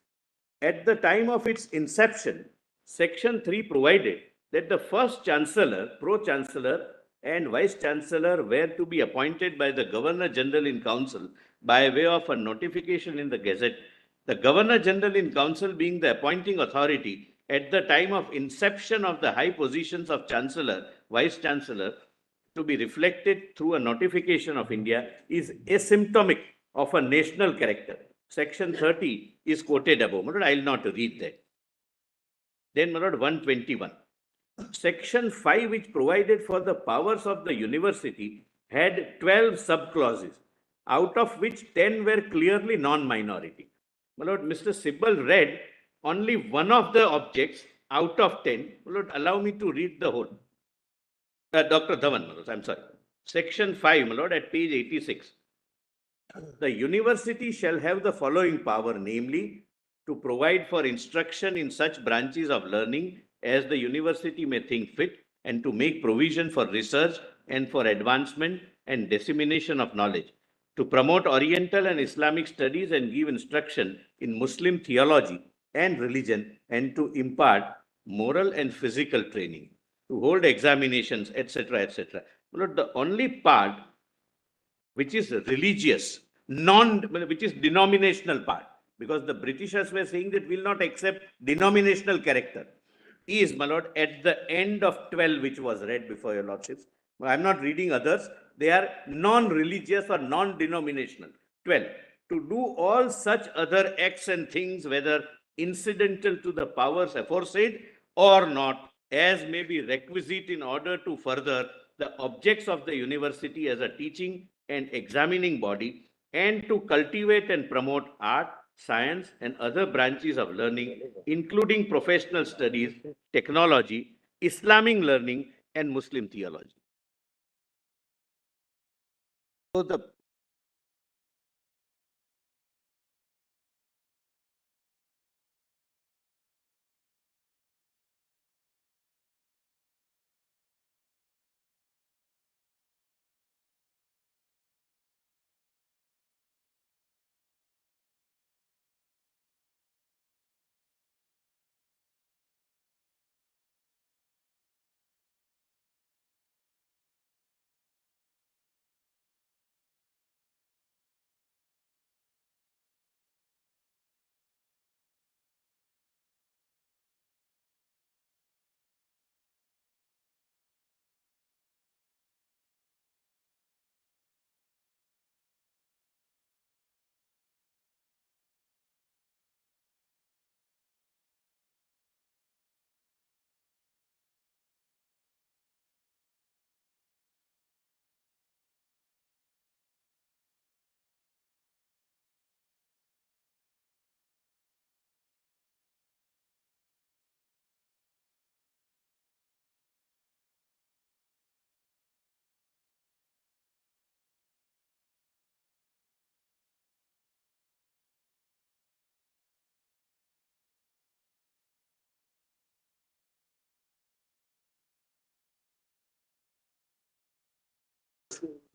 At the time of its inception, Section 3 provided that the first Chancellor, Pro-Chancellor, and Vice-Chancellor were to be appointed by the Governor-General in Council by way of a notification in the Gazette. The Governor-General in Council being the appointing authority at the time of inception of the high positions of Chancellor, Vice-Chancellor, to be reflected through a notification of India is asymptomatic of a national character. Section 30 is quoted above. My lord, I will not read that. Then, my lord, 121. Section 5, which provided for the powers of the university, had 12 subclauses, out of which 10 were clearly non-minority. My lord, Mr. Sibal read only one of the objects out of 10. My lord, allow me to read the whole. Dr. Dhawan, my lord, I'm sorry. Section 5, my lord, at page 86. The university shall have the following power, namely, to provide for instruction in such branches of learning as the university may think fit, and to make provision for research and for advancement and dissemination of knowledge, to promote Oriental and Islamic studies and give instruction in Muslim theology and religion, and to impart moral and physical training, to hold examinations, etc., etc. But the only part which is religious, which is denominational part, because the Britishers were saying that will not accept denominational character, is, my lord, at the end of 12, which was read before your lordships. I'm not reading others. They are non-religious or non-denominational. 12. To do all such other acts and things, whether incidental to the powers aforesaid or not, as may be requisite in order to further the objects of the university as a teaching and examining body, and to cultivate and promote art, science, and other branches of learning, including professional studies, technology, Islamic learning, and Muslim theology. So the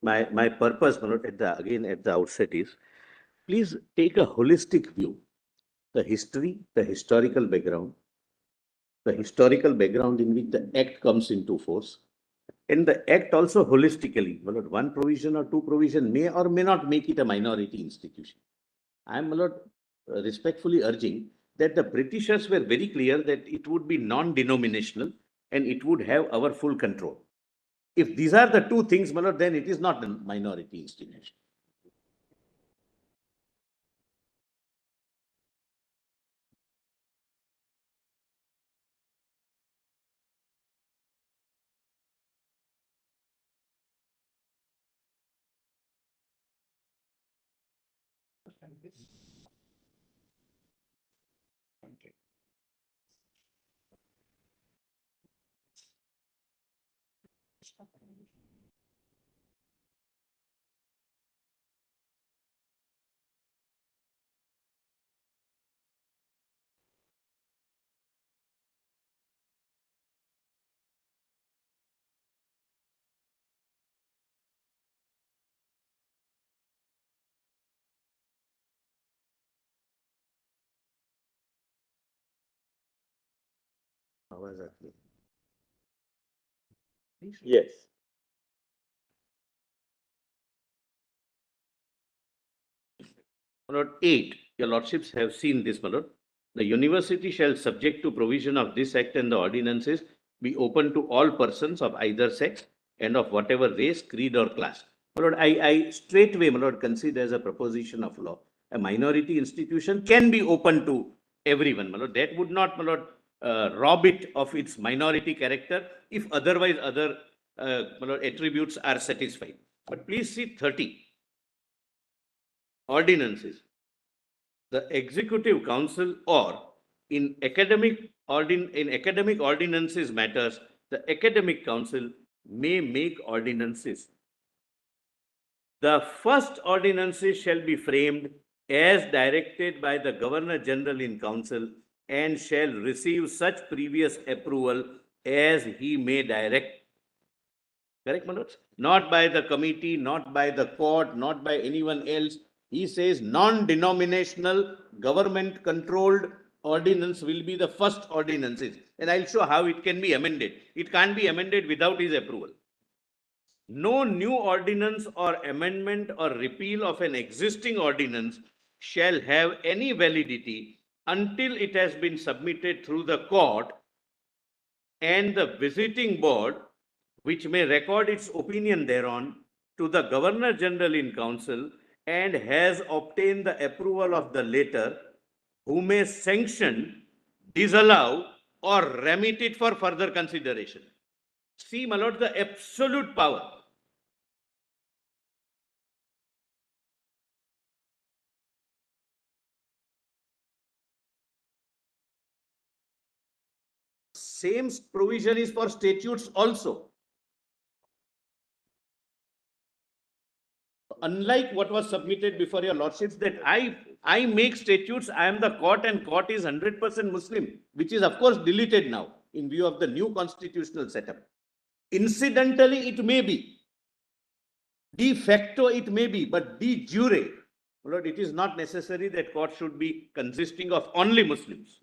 my purpose, my lord, at the outset is, please take a holistic view. The history, the historical background in which the act comes into force, and the act also holistically. My lord, one provision or two provision may or may not make it a minority institution. I am, my lord, respectfully urging that the Britishers were very clear that it would be non-denominational and it would have our full control. If these are the two things, my lord, then it is not a minority institution. Yes. My lord, 8. Your lordships have seen this, my lord. The university shall, subject to provision of this act and the ordinances, be open to all persons of either sex and of whatever race, creed, or class. My lord, I straightway, my lord, consider as a proposition of law, a minority institution can be open to everyone, my lord. That would not, my lord, rob it of its minority character if otherwise other my lord, attributes are satisfied. But please see 30. Ordinances. The Executive Council, or in academic ordinances matters, the Academic Council may make ordinances. The first ordinances shall be framed as directed by the Governor General in Council and shall receive such previous approval as he may direct. Correct, Manoj? Not by the committee, not by the court, not by anyone else. He says non-denominational, government-controlled ordinance will be the first ordinances. And I'll show how it can be amended. It can't be amended without his approval. No new ordinance or amendment or repeal of an existing ordinance shall have any validity until it has been submitted through the court and the visiting board, which may record its opinion thereon, to the Governor General in Council and has obtained the approval of the latter, who may sanction, disallow, or remit it for further consideration. See, my lord, the absolute power. Same provision is for statutes also. Unlike what was submitted before your lordships, that I make statutes, I am the court and court is 100% Muslim, which is of course deleted now in view of the new constitutional setup. Incidentally, it may be. De facto, it may be, but de jure, Lord, it is not necessary that court should be consisting of only Muslims.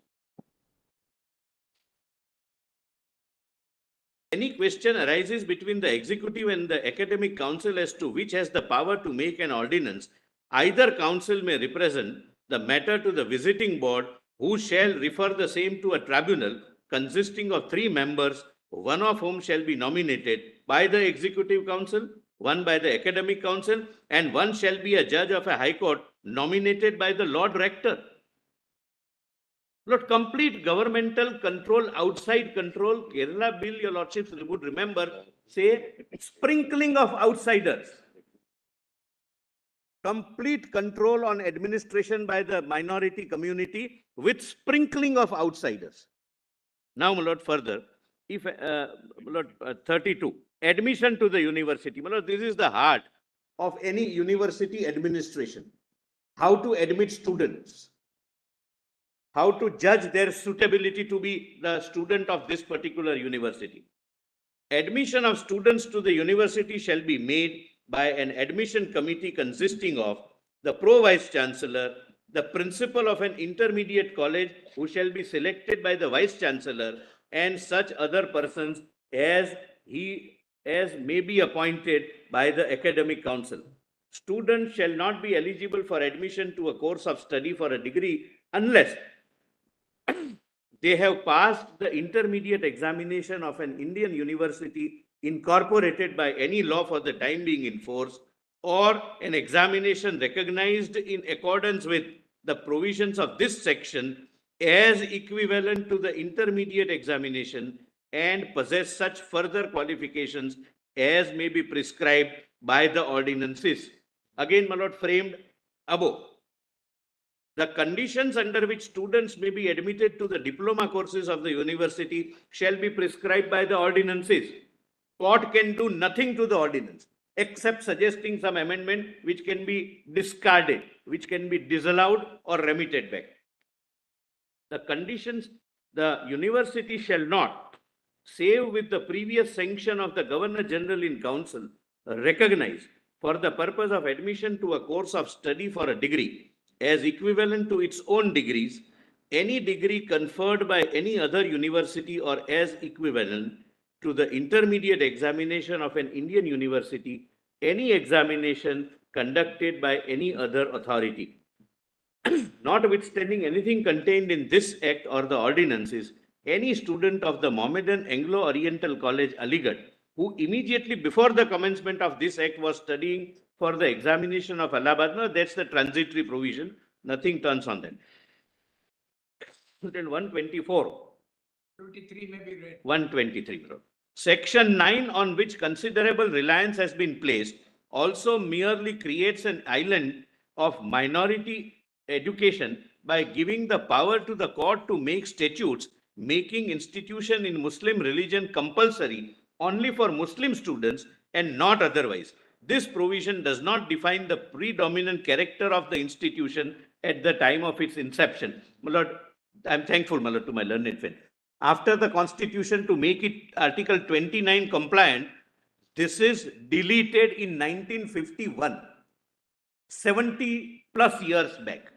Any question arises between the executive and the academic council as to which has the power to make an ordinance, either council may represent the matter to the visiting board, who shall refer the same to a tribunal consisting of 3 members, one of whom shall be nominated by the executive council, one by the academic council, and one shall be a judge of a high court nominated by the Lord Rector. Lord, complete governmental control, outside control. Kerala bill, your lordships would remember, say sprinkling of outsiders. Complete control on administration by the minority community with sprinkling of outsiders. Now, my lord, further, if Lord, 32, admission to the university. My lord, this is the heart of any university administration. How to admit students. How to judge their suitability to be the student of this particular university. Admission of students to the university shall be made by an admission committee consisting of the Pro-Vice Chancellor, the principal of an intermediate college who shall be selected by the Vice Chancellor, and such other persons as may be appointed by the Academic Council. Students shall not be eligible for admission to a course of study for a degree unless they have passed the intermediate examination of an Indian university incorporated by any law for the time being in force, or an examination recognized in accordance with the provisions of this section as equivalent to the intermediate examination, and possess such further qualifications as may be prescribed by the ordinances. Again, my lord, framed above. The conditions under which students may be admitted to the diploma courses of the university shall be prescribed by the ordinances. Court can do nothing to the ordinance except suggesting some amendment which can be discarded, which can be disallowed or remitted back. The conditions, the university shall not, save with the previous sanction of the Governor General in Council, recognize for the purpose of admission to a course of study for a degree as equivalent to its own degrees, any degree conferred by any other university or as equivalent to the intermediate examination of an Indian university, any examination conducted by any other authority. Notwithstanding anything contained in this act or the ordinances, any student of the Mohammedan Anglo-Oriental College, Aligarh, who immediately before the commencement of this act was studying for the examination of Allahabad, no, that's the transitory provision, nothing turns on that. Student 124. 23 may be read. 123. Section 9, on which considerable reliance has been placed, also merely creates an island of minority education by giving the power to the court to make statutes making institution in Muslim religion compulsory only for Muslim students and not otherwise. This provision does not define the predominant character of the institution at the time of its inception. My Lord, I'm thankful, my Lord, to my learned friend. After the Constitution, to make it Article 29 compliant, this is deleted in 1951, 70 plus years back.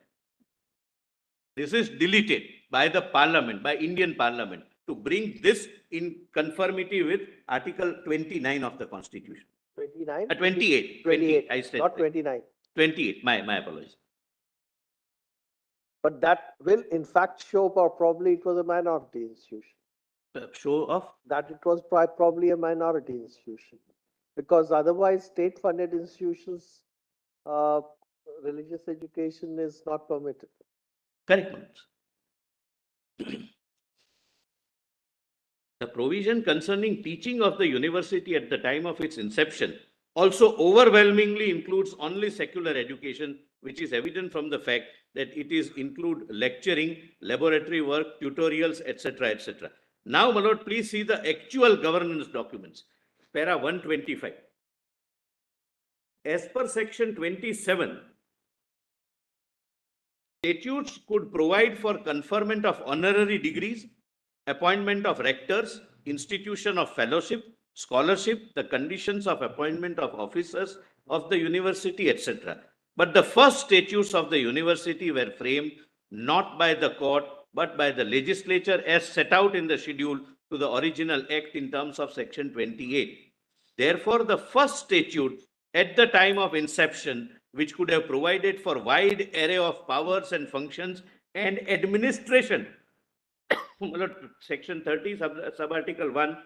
This is deleted by the Parliament, by Indian Parliament, to bring this in conformity with Article 29 of the Constitution. 29? 28. 28. I said not 29. 28. My apologies. But that will in fact show, or probably it was a minority institution. The show of? That it was probably a minority institution. Because otherwise state-funded institutions, religious education is not permitted. Correct. The provision concerning teaching of the university at the time of its inception also overwhelmingly includes only secular education, which is evident from the fact that it is include lecturing, laboratory work, tutorials, etc., etc. Now, my lord, please see the actual governance documents. Para 125. As per section 27, statutes could provide for conferment of honorary degrees, appointment of rectors, institution of fellowship, scholarship, the conditions of appointment of officers of the university, etc. But the first statutes of the university were framed not by the court, but by the legislature as set out in the schedule to the original act in terms of section 28. Therefore, the first statute at the time of inception, which could have provided for wide array of powers and functions and administration, section 30 subarticle 1,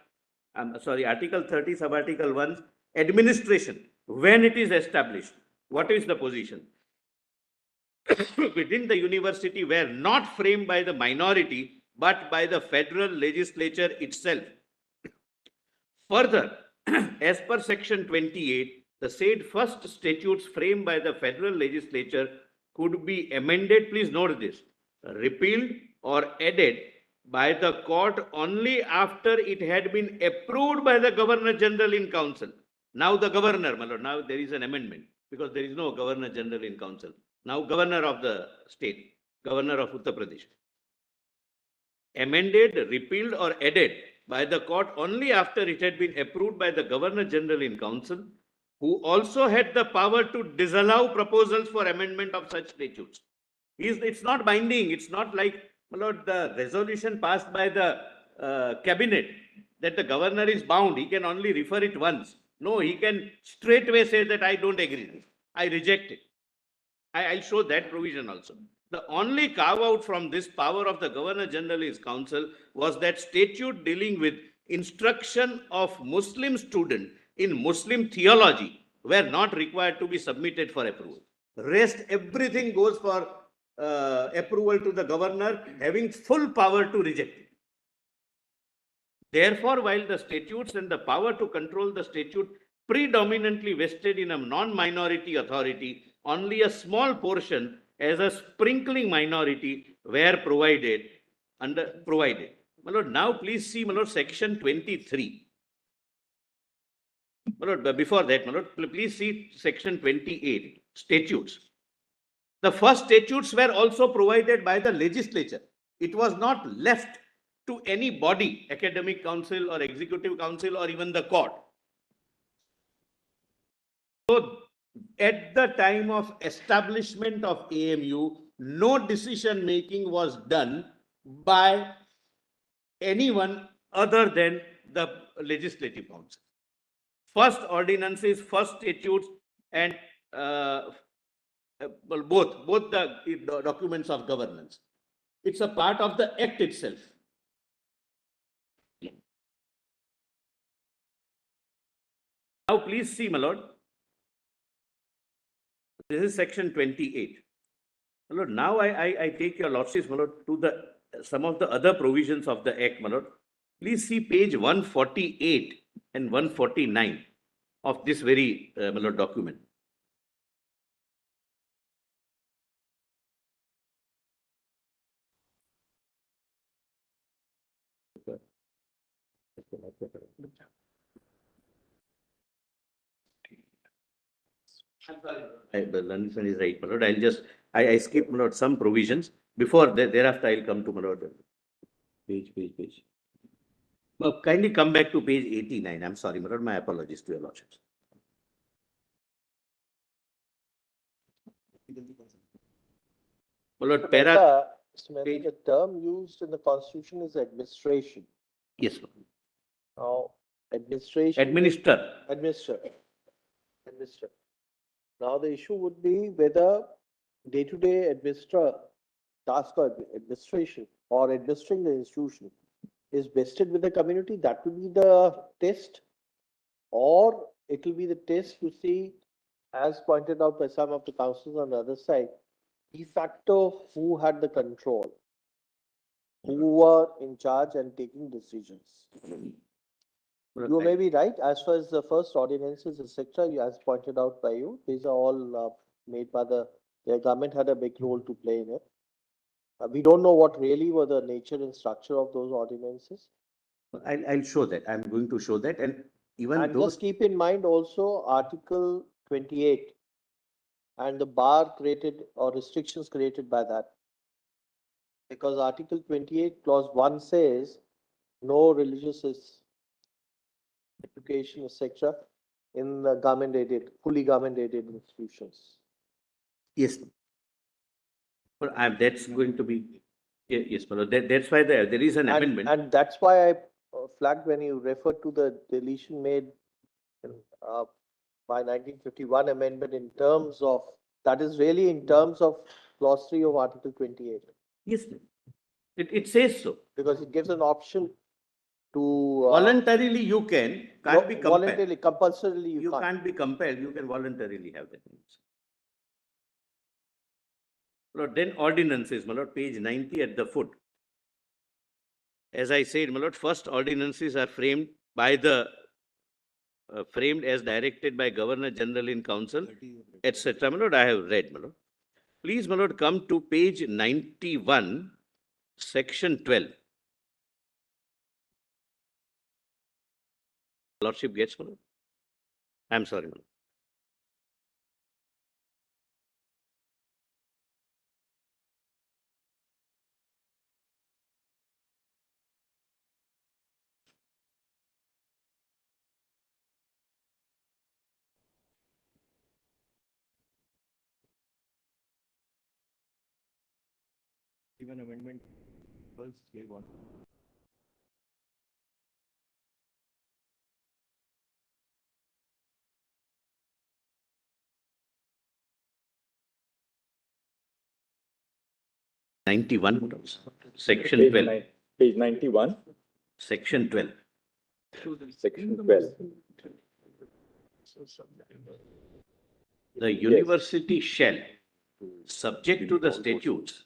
article 30 subarticle 1, administration, when it is established, what is the position? Within the university were not framed by the minority, but by the federal legislature itself. Further, as per section 28, the said first statutes framed by the federal legislature could be amended, please note this, repealed or added by the court only after it had been approved by the Governor General in Council. Now the Governor, my lord, now there is an amendment because there is no Governor General in Council. Now Governor of the state, Governor of Uttar Pradesh. Amended, repealed or added by the court only after it had been approved by the Governor General in Council. who also had the power to disallow proposals for amendment of such statutes. It's not binding. It's not like, my lord, the resolution passed by the cabinet that the governor is bound. He can only refer it once. No, he can straightway say that I don't agree. I reject it. I'll show that provision also. The only carve out from this power of the Governor General is Council was that statute dealing with instruction of Muslim student in Muslim theology were not required to be submitted for approval. Rest everything goes for approval to the governor having full power to reject it. Therefore, while the statutes and the power to control the statute predominantly vested in a non-minority authority, only a small portion as a sprinkling minority were provided. My lord, now please see, my lord, section 23. My lord, before that, my lord, please see section 28, statutes. The first statutes were also provided by the legislature. It was not left to any body, academic council or executive council or even the court. So at the time of establishment of AMU, no decision making was done by anyone other than the legislative council. First ordinances, first statutes, and both the documents of governance. It's a part of the act itself. Now please see, my lord. This is section 28. My lord, now I take your lordship, my lord, to the some of the other provisions of the act, my lord. Please see page 148 and 149 of this very my lord, document. The London is right, my lord. I'll just I skip, my lord, some provisions before that. Thereafter, I'll come to, my lord. Page. Kindly come back to page 89. I'm sorry, my lord. My apologies to your lordships. My lord, Mr. Mehta, the term used in the Constitution is administration. Yes, sir. Now, administration. Administer. Now, the issue would be whether day-to-day task of administration or administering the institution is vested with the community. That will be the test, or it will be the test to see, as pointed out by some of the councils on the other side, de facto who had the control, who were in charge and taking decisions. You may be right. As far as the first ordinances, etc., as pointed out by you, these are all made by the government had a big role to play in it. We don't know what really were the nature and structure of those ordinances. I'll show that. I'm going to show that, and even and those. Just keep in mind also Article 28 and the bar created or restrictions created by that. Because Article 28 clause 1 says no religious education, etc., in the fully government aided institutions. Yes. But that's going to be, yes, but that's why there is an amendment. And that's why I flagged when you referred to the deletion made by 1951 amendment in terms of, that is really in terms of clause 3 of Article 28. Yes, it says so. Because it gives an option to voluntarily you can't be compelled. Voluntarily, compulsorily you can't be compelled. You can voluntarily have that. Lord, then ordinances, my lord, page 90 at the foot. As I said, my lord, first ordinances are framed by the framed as directed by Governor General in Council, etc. My lord, I have read, my lord. Please, my lord, come to page 91, section 12. Lordship gets, my lord. I'm sorry, my lord. Even amendment was gave on. Section Page 12. Page 91, Section 12. Section 12. The university shall, subject to the statutes,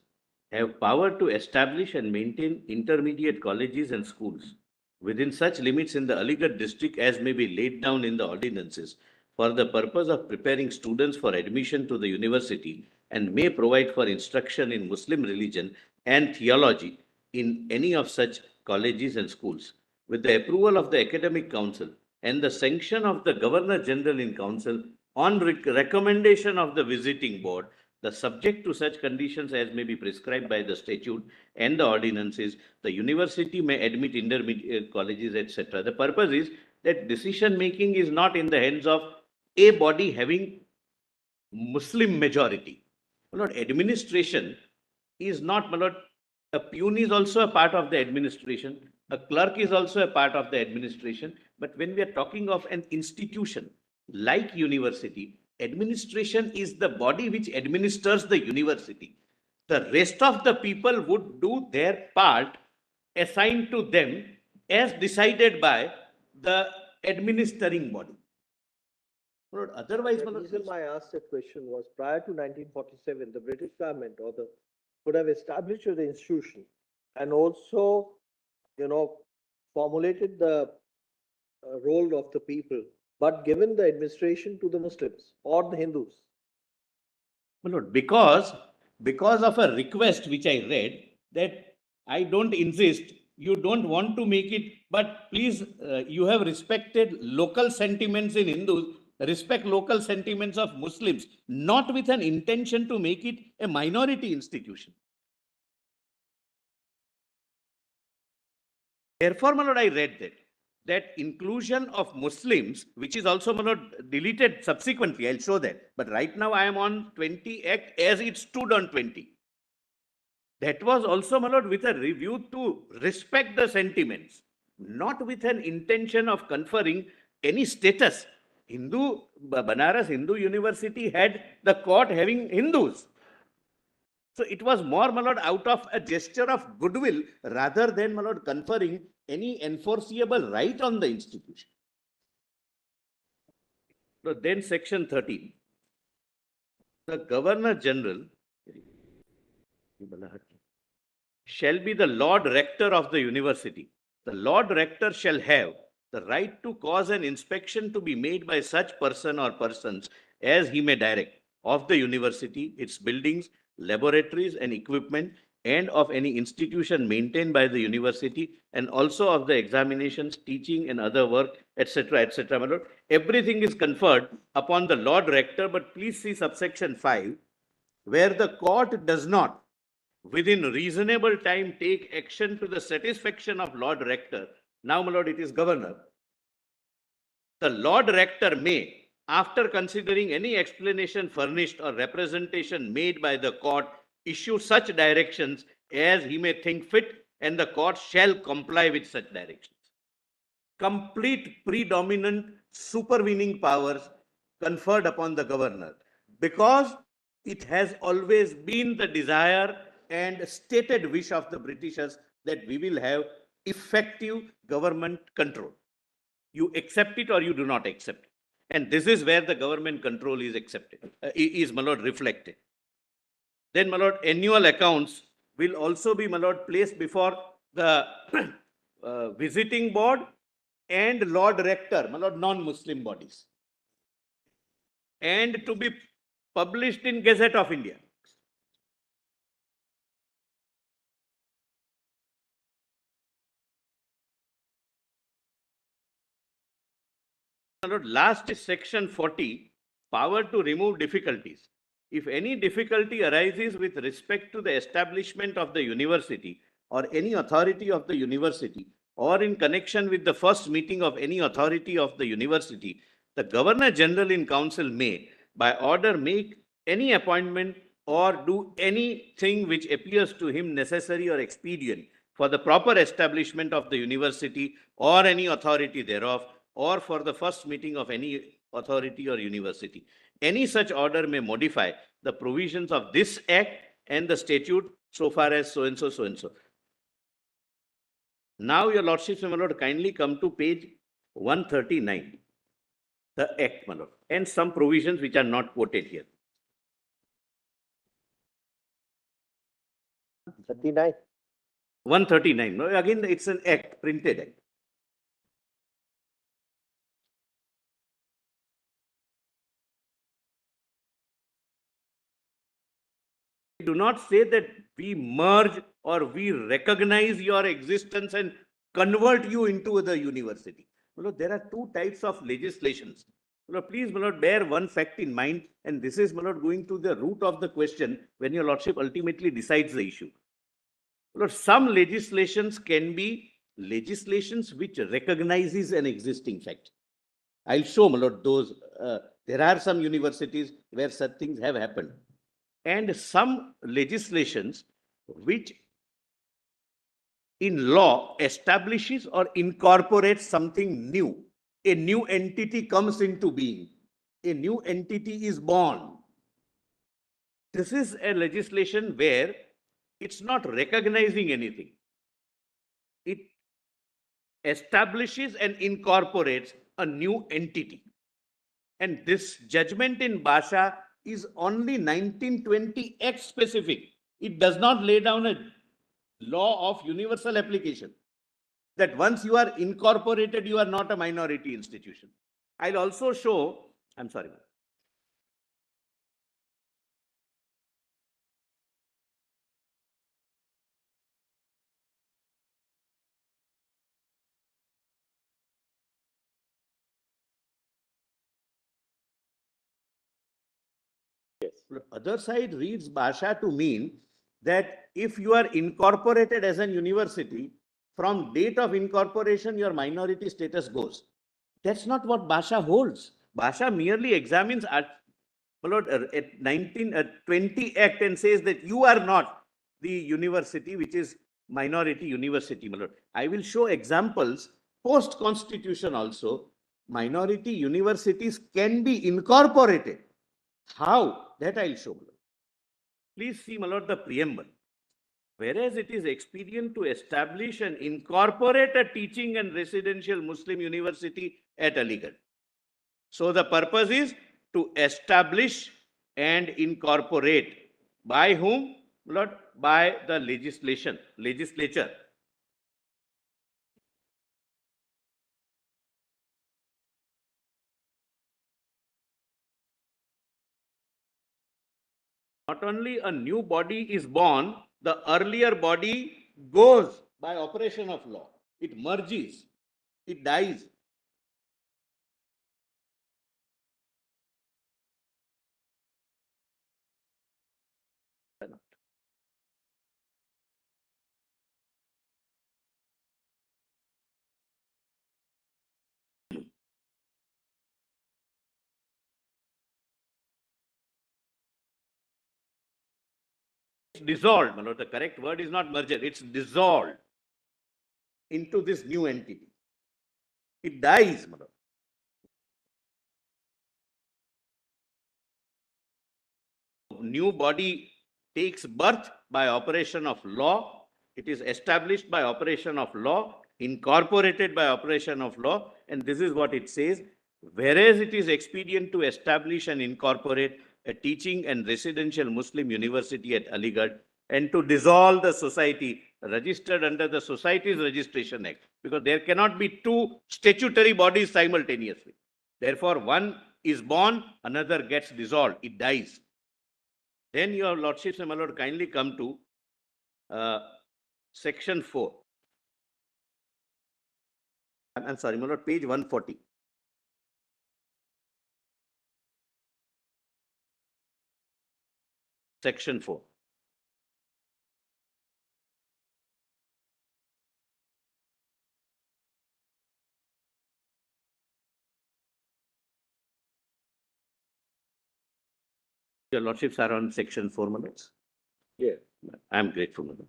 have power to establish and maintain intermediate colleges and schools within such limits in the Aligarh district as may be laid down in the ordinances for the purpose of preparing students for admission to the university, and may provide for instruction in Muslim religion and theology in any of such colleges and schools, with the approval of the Academic Council and the sanction of the Governor General in Council on recommendation of the visiting board, the subject to such conditions as may be prescribed by the statute and the ordinances, the university may admit intermediate colleges, etc. The purpose is that decision making is not in the hands of a body having Muslim majority. My lord, administration is not, my lord, a peon is also a part of the administration, a clerk is also a part of the administration, but when we are talking of an institution like university, administration is the body which administers the university. The rest of the people would do their part assigned to them as decided by the administering body. Lord, otherwise, The reason I asked that question was prior to 1947, the British government could have established the institution and also, formulated the role of the people, but given the administration to the Muslims or the Hindus. My lord, because of a request which I read that I don't insist, you don't want to make it, but please, you have respected local sentiments in Hindus, respect local sentiments of Muslims, not with an intention to make it a minority institution. Therefore, my lord, I read that inclusion of Muslims, which is also, my lord, deleted subsequently, I'll show that. But right now I am on 20 Act as it stood on 20. That was also, my lord, with a review to respect the sentiments, not with an intention of conferring any status. Banaras Hindu University had the court having Hindus. So it was more, my lord, out of a gesture of goodwill rather than, my lord, conferring any enforceable right on the institution. So then section 13. The Governor General shall be the Lord Rector of the university. The Lord Rector shall have the right to cause an inspection to be made by such person or persons as he may direct of the university, its buildings, laboratories and equipment, and of any institution maintained by the university, and also of the examinations, teaching and other work, etc., etc. My lord, everything is conferred upon the Lord Rector, but please see subsection 5, where the court does not within reasonable time take action to the satisfaction of Lord Rector. Now, my lord, it is governor. The Lord Rector may, after considering any explanation furnished or representation made by the court, issue such directions as he may think fit, and the court shall comply with such directions. Complete predominant supervening powers conferred upon the governor, because it has always been the desire and stated wish of the Britishers that we will have effective government control. You accept it or you do not accept it. And this is where the government control is accepted, my lord, reflected. Then, my lord, annual accounts will also be, my lord, placed before the visiting board and Lord Rector, my lord, non-Muslim bodies, and to be published in Gazette of India. Last is section 40, power to remove difficulties. If any difficulty arises with respect to the establishment of the university or any authority of the university, or in connection with the first meeting of any authority of the university, the Governor General in Council may, by order, make any appointment or do anything which appears to him necessary or expedient for the proper establishment of the university or any authority thereof, or for the first meeting of any authority or university. Any such order may modify the provisions of this act and the statute so far as so and so, so and so. Now, your lordships, my lord, kindly come to page 139, the act, my lord, and some provisions which are not quoted here. 39. 139. No, again, it's an act, printed act. Do not say that we merge or we recognize your existence and convert you into the university. There are two types of legislations. Please, my lord, bear one fact in mind, and this is, my lord, going to the root of the question when your lordship ultimately decides the issue. Some legislations can be legislations which recognizes an existing fact. I'll show, my lord, those. There are some universities where such things have happened. And some legislations which in law establishes or incorporates something new. A new entity comes into being. A new entity is born. This is a legislation where it's not recognizing anything. It establishes and incorporates a new entity. And this judgment in Basha is only 1920 Act specific. It does not lay down a law of universal application, that once you are incorporated, you are not a minority institution. I'll also show, I'm sorry. Yes. Other side reads Basha to mean that if you are incorporated as an university, from date of incorporation, your minority status goes. That's not what Basha holds. Basha merely examines at 1920 Act and says that you are not the university which is minority university. I will show examples post-constitution also. Minority universities can be incorporated. How? That I'll show. Please see, my lord, the preamble. Whereas it is expedient to establish and incorporate a teaching and residential Muslim university at Aligarh. So the purpose is to establish and incorporate. By whom? Lord, by the legislature. Not only a new body is born, the earlier body goes by operation of law. It merges, it dies. It's dissolved. The correct word is not merger, it's dissolved into this new entity. It dies. New body takes birth by operation of law. It is established by operation of law, incorporated by operation of law, and this is what it says. Whereas it is expedient to establish and incorporate a teaching and residential Muslim university at Aligarh and to dissolve the society registered under the Societies Registration Act, because there cannot be two statutory bodies simultaneously. Therefore, one is born, another gets dissolved, it dies. Then your lordships and my lord kindly come to section 4. I'm sorry, my lord, page 140. Section 4. Your Lordships are on section 4, my lords. Yeah. I am grateful, my lord.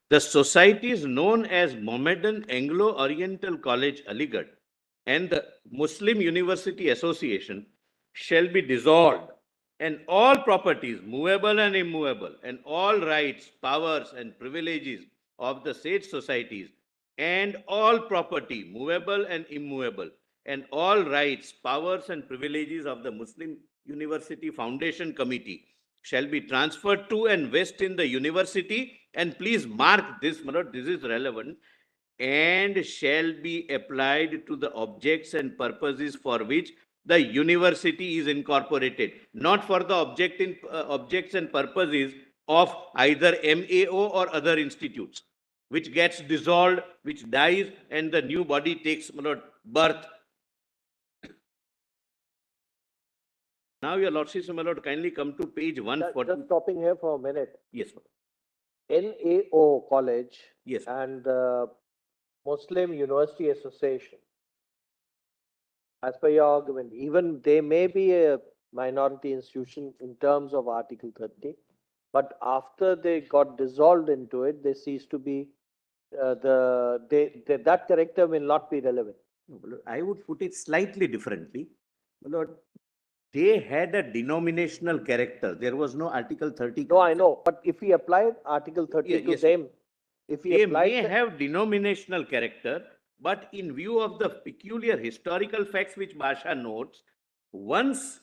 The societies known as Mohammedan Anglo-Oriental College, Aligarh, and the Muslim University Association shall be dissolved, and all properties, movable and immovable, and all rights, powers, and privileges of the said societies, and all property, movable and immovable, and all rights, powers, and privileges of the Muslim University Foundation Committee shall be transferred to and vested in the university. And please mark this, my lord, this is relevant, and shall be applied to the objects and purposes for which the university is incorporated, not for the objects and purposes of either MAO or other institutes, which gets dissolved, which dies, and the new body takes, my lord, birth. Now, your lordships, my lord, kindly come to page 140. Just stopping here for a minute. Yes, my lord. NAO College Yes. and the Muslim University Association, as per your argument, even they may be a minority institution in terms of Article 30, but after they got dissolved into it, they cease to be, that character will not be relevant. No, my lord, I would put it slightly differently. My lord, they had a denominational character. There was no Article 30. No, I know, but if we applied Article 30 to yes. them, if we They applied may have denominational character, but in view of the peculiar historical facts which Basha notes, once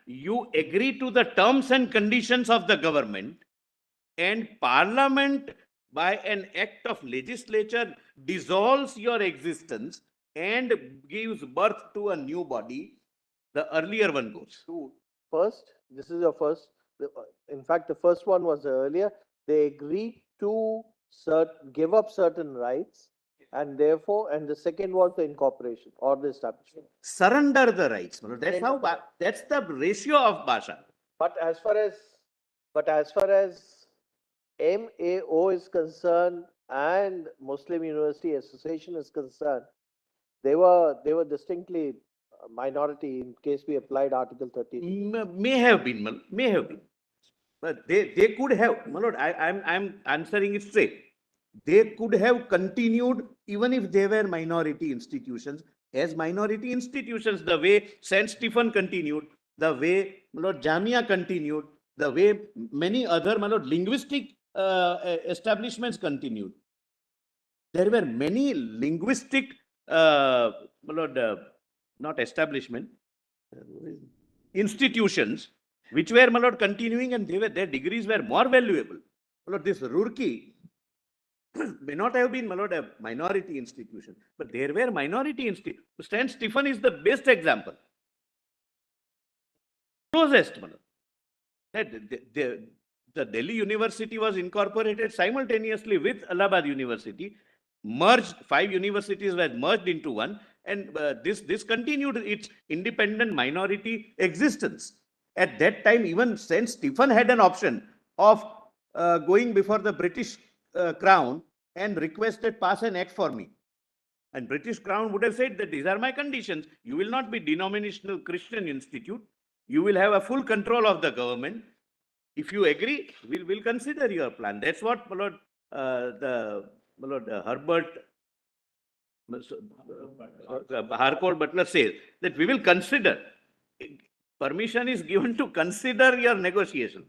you agree to the terms and conditions of the government, and Parliament by an act of legislature dissolves your existence and gives birth to a new body, the earlier one goes. First, this is your first. In fact, the first one was earlier. They agreed to give up certain rights, and therefore, and the second was the incorporation or the establishment. Surrender the rights. That's how. That's the ratio of Basha. But as far as MAO is concerned and Muslim University Association is concerned, they were distinctly minority in case we applied Article 30. May have been, may have been. But they could have, my lord, I'm answering it straight. They could have continued even if they were minority institutions, as minority institutions, the way St. Stephen continued, the way, my lord, Jamia continued, the way many other, my lord, linguistic establishments continued. There were many linguistic, my lord, not establishment, institutions, which were, my lord, continuing, and their degrees were more valuable. My lord, this Roorkee may not have been, my lord, a minority institution, but there were minority institutions. St. Stephen is the best example. Closest, my lord. The Delhi University was incorporated simultaneously with Allahabad University, merged, 5 universities were merged into one, and this continued its independent minority existence. At that time, even St. Stephen had an option of going before the British Crown and requested, pass an act for me. And British Crown would have said that these are my conditions. You will not be denominational Christian institute. You will have a full control of the government. If you agree, we'll consider your plan. That's what, my lord, Herbert Harcourt Butler says, that we will consider. Permission is given to consider your negotiations.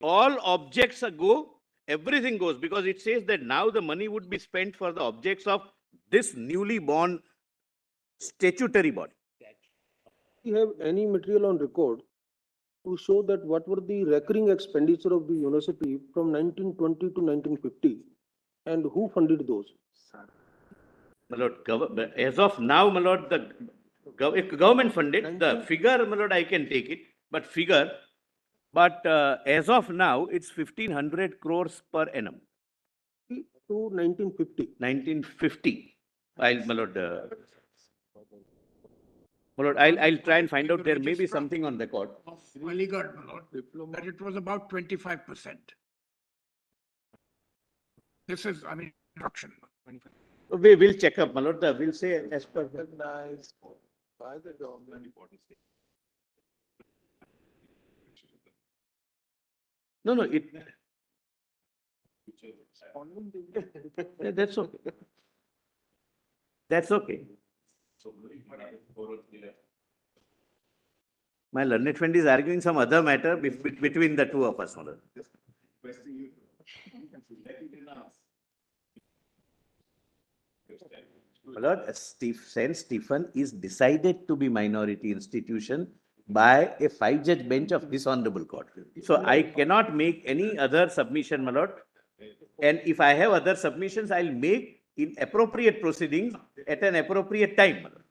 All objects go, everything goes, because it says that now the money would be spent for the objects of this newly born statutory body. Do you have any material on record to show that what were the recurring expenditure of the university from 1920 to 1950 and who funded those? My lord, as of now, my lord, the government funded, the figure, my lord, I can take it, but as of now, it's 1,500 crores per annum. To 1950. 1950. My lord, My lord, I'll try and find out. There may be something on record. Of Aligarh, my lord, that it was about 25%. This is an introduction. We will check up, my lord. We'll say as per the. Recognized by the government. No, it. Yeah, that's okay. That's okay. My learned friend is arguing some other matter between the two of us, my lord. My lord, Saint Stephen is decided to be minority institution by a 5-judge bench of this honorable court. So I cannot make any other submission, my lord. And if I have other submissions, I'll make in appropriate proceedings at an appropriate time, my lord.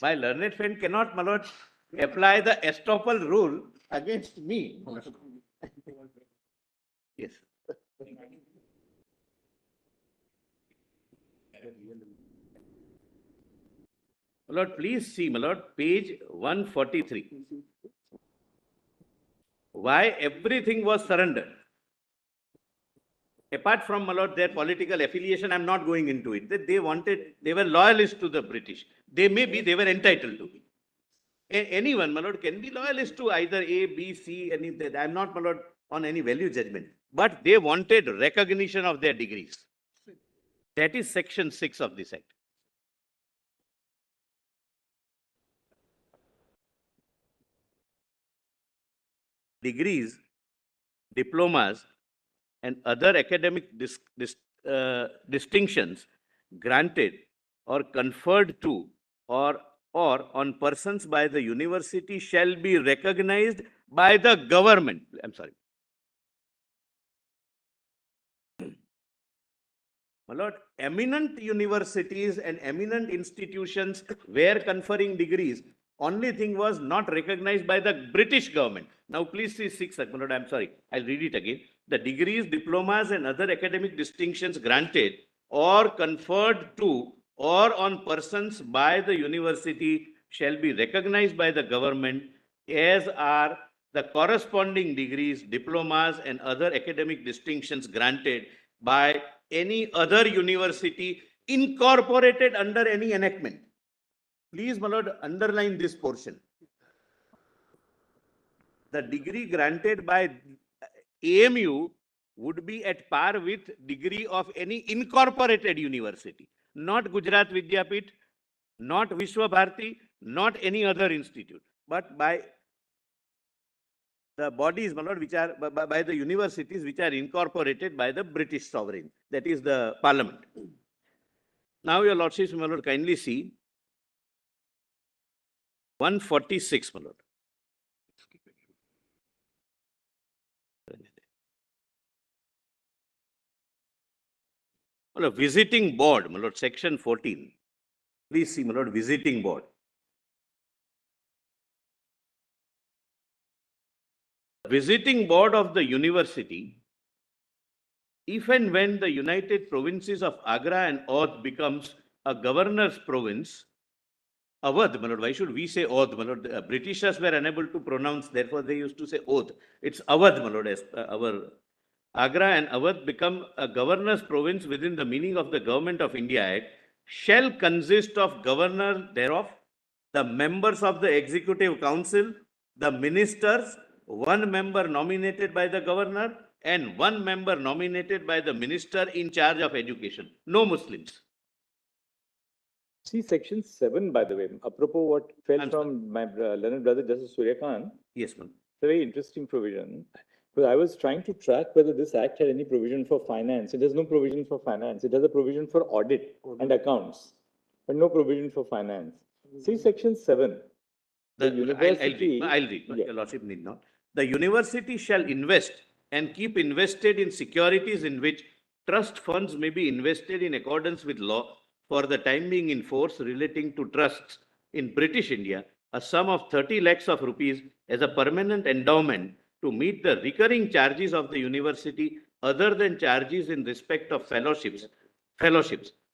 My learned friend cannot, my lord, apply the estoppel rule against me. Yes. My lord, please see, my lord, page 143. Why everything was surrendered? Apart from, my lord, their political affiliation, I'm not going into it. That they were loyalists to the British. They were entitled to be. Anyone, my lord, can be loyalist to either A, B, C, anything. I'm not, my lord, on any value judgment. But they wanted recognition of their degrees. That is section 6 of this act. Degrees, diplomas, and other academic distinctions granted or conferred to or on persons by the university shall be recognized by the government. I'm sorry. My lord, eminent universities and eminent institutions were conferring degrees. Only thing was not recognized by the British government. Now, please see 6, my lord, I'm sorry. I'll read it again. The degrees, diplomas, and other academic distinctions granted or conferred to or on persons by the university shall be recognized by the government, as are the corresponding degrees, diplomas, and other academic distinctions granted by any other university incorporated under any enactment. Please, my lord, underline this portion. The degree granted by AMU would be at par with degree of any incorporated university, not Gujarat Vidyapith, not Vishwa Bharati, not any other institute, but by the bodies, my lord, which are by the universities which are incorporated by the British sovereign, that is the Parliament. Now, your lordships, my lord, kindly see 146, my lord. Well, visiting board, my lord, section 14. Please see, my lord, visiting board. Visiting board of the university, if and when the United Provinces of Agra and Awadh becomes a governor's province, Awadh, my lord, why should we say Awadh, my lord? The Britishers were unable to pronounce, therefore they used to say Awadh. It's Awadh, my lord, as our Agra and Awadh become a governor's province within the meaning of the Government of India Act, shall consist of governor thereof, the members of the Executive Council, the ministers, 1 member nominated by the governor, and 1 member nominated by the minister in charge of education. No Muslims. See section 7, by the way, apropos what fell from my learned brother Justice Suryakant. Yes, ma'am. It's a very interesting provision. But I was trying to track whether this act had any provision for finance. It has no provision for finance. It has a provision for audit and accounts, but no provision for finance. See section 7. The university. I'll read. Your lordship need not. The university shall invest and keep invested in securities in which trust funds may be invested in accordance with law for the time being in force relating to trusts in British India, a sum of 30 lakhs of rupees as a permanent endowment to meet the recurring charges of the university other than charges in respect of fellowships,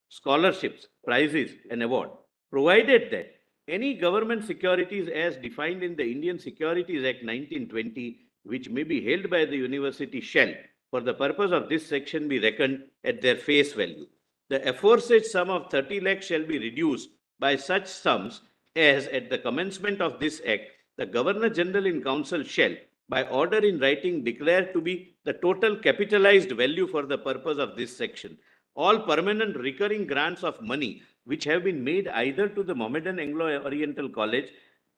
scholarships, prizes, and award, provided that any government securities as defined in the Indian Securities Act 1920, which may be held by the university shall, for the purpose of this section, be reckoned at their face value. The aforesaid sum of 30 lakhs shall be reduced by such sums as at the commencement of this act, the Governor General in Council shall, by order in writing, declare to be the total capitalized value for the purpose of this section. All permanent recurring grants of money which have been made either to the Mohammedan Anglo-Oriental College,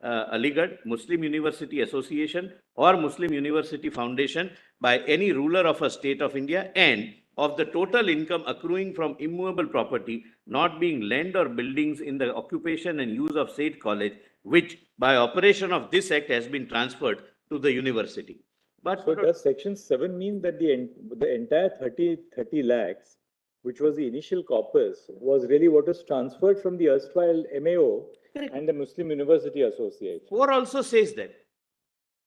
Aligarh, Muslim University Association or Muslim University Foundation by any ruler of a state of India, and of the total income accruing from immovable property not being land or buildings in the occupation and use of said college, which by operation of this act has been transferred to the university. But so does section 7 mean that the entire 30 lakhs, which was the initial corpus, was really what was transferred from the erstwhile MAO and the Muslim University Association? 4 also says that.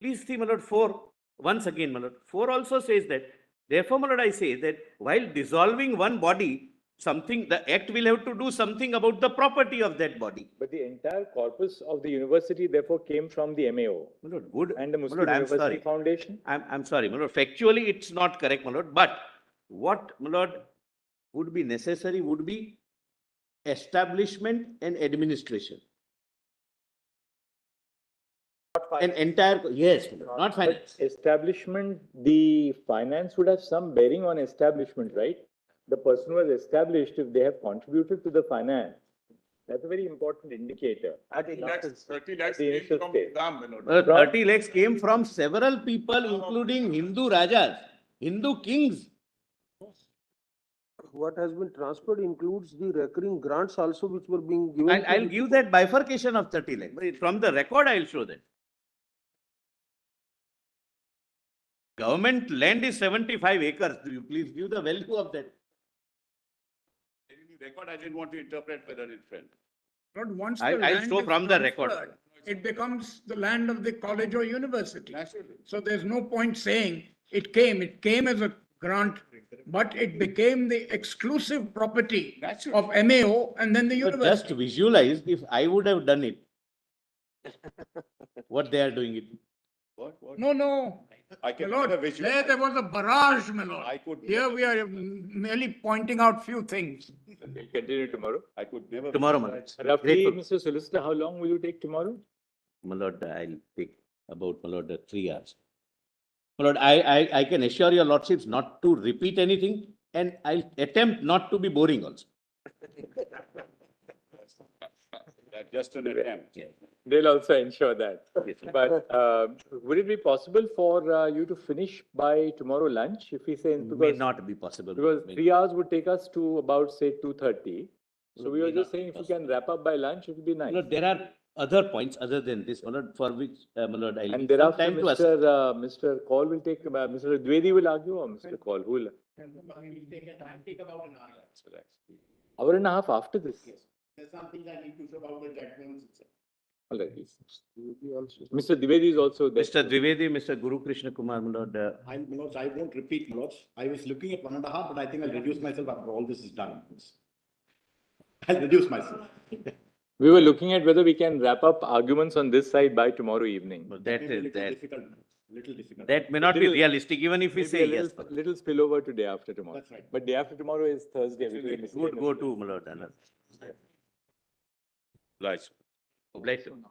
Please see, my lord, 4, once again, my lord, 4 also says that. Therefore, my lord, I say that while dissolving one body, the act will have to do something about the property of that body. But the entire corpus of the university therefore came from the MAO. My lord, good. And the Muslim University Foundation? I'm sorry, my lord, factually it's not correct, my lord, but what, my lord, would be necessary would be establishment and administration. An entire, yes, not finance. But establishment, the finance would have some bearing on establishment, right? The person who has established, if they have contributed to the finance, that's a very important indicator. 30 lakhs The initial came from stage. Islam, 30 lakhs came from several people, including Hindu Rajas, Hindu kings. What has been transferred includes the recurring grants also which were being given. I'll give that bifurcation of 30 lakhs. From the record, I'll show that. Government land is 75 acres. Do you please give the value of that? Record, I didn't want to interpret whether it fell. Not once the I'll land show is from the record. transferred, it becomes the land of the college or university. So there's no point saying it came as a grant, but it became the exclusive property of MAO and then the But university. just visualize if I would have done it, what they are doing it. What? No. I can My lord, never visualize. there was a barrage, my lord. I could Here never- we are merely pointing out few things. We'll continue tomorrow. I could never. Tomorrow, my lord. Roughly, Grateful. Mr. Solicitor, how long will you take tomorrow? My lord, I'll take about, my lord, 3 hours. My lord, I can assure your lordships not to repeat anything, and I'll attempt not to be boring also. That's just an attempt. They'll also ensure that. Yes, sir. But would it be possible for you to finish by tomorrow lunch, if we say? May not be possible. Because May- 3 hours would take us to about, say, 2:30. So we were May just not saying be if we can wrap up by lunch, it would be My nice. lord, there are other points other than this, my lord, for which, my lord, I'll And give some thereafter, time to us. Mr. Kaul will take, Mr. Dwivedi will argue, or Mr. Kaul, who will? Hour and a half after this. There's something I need to show about the judgments. All right. Mr. Dwivedi is also there. Mr. Dwivedi, Mr. Guru Krishna Kumar, my lord, I won't repeat, my lords. I was looking at 1.5, but I think I'll reduce myself after all this is done. I'll reduce myself. We were looking at whether we can wrap up arguments on this side by tomorrow evening. that Maybe a is, little that, difficult, little difficult. that may not be Little- realistic, even if we Maybe say a yes. little spillover to day after tomorrow. That's right. But day after tomorrow is Thursday. which is a Good, go to, my lord, Anand. Right. Bless you.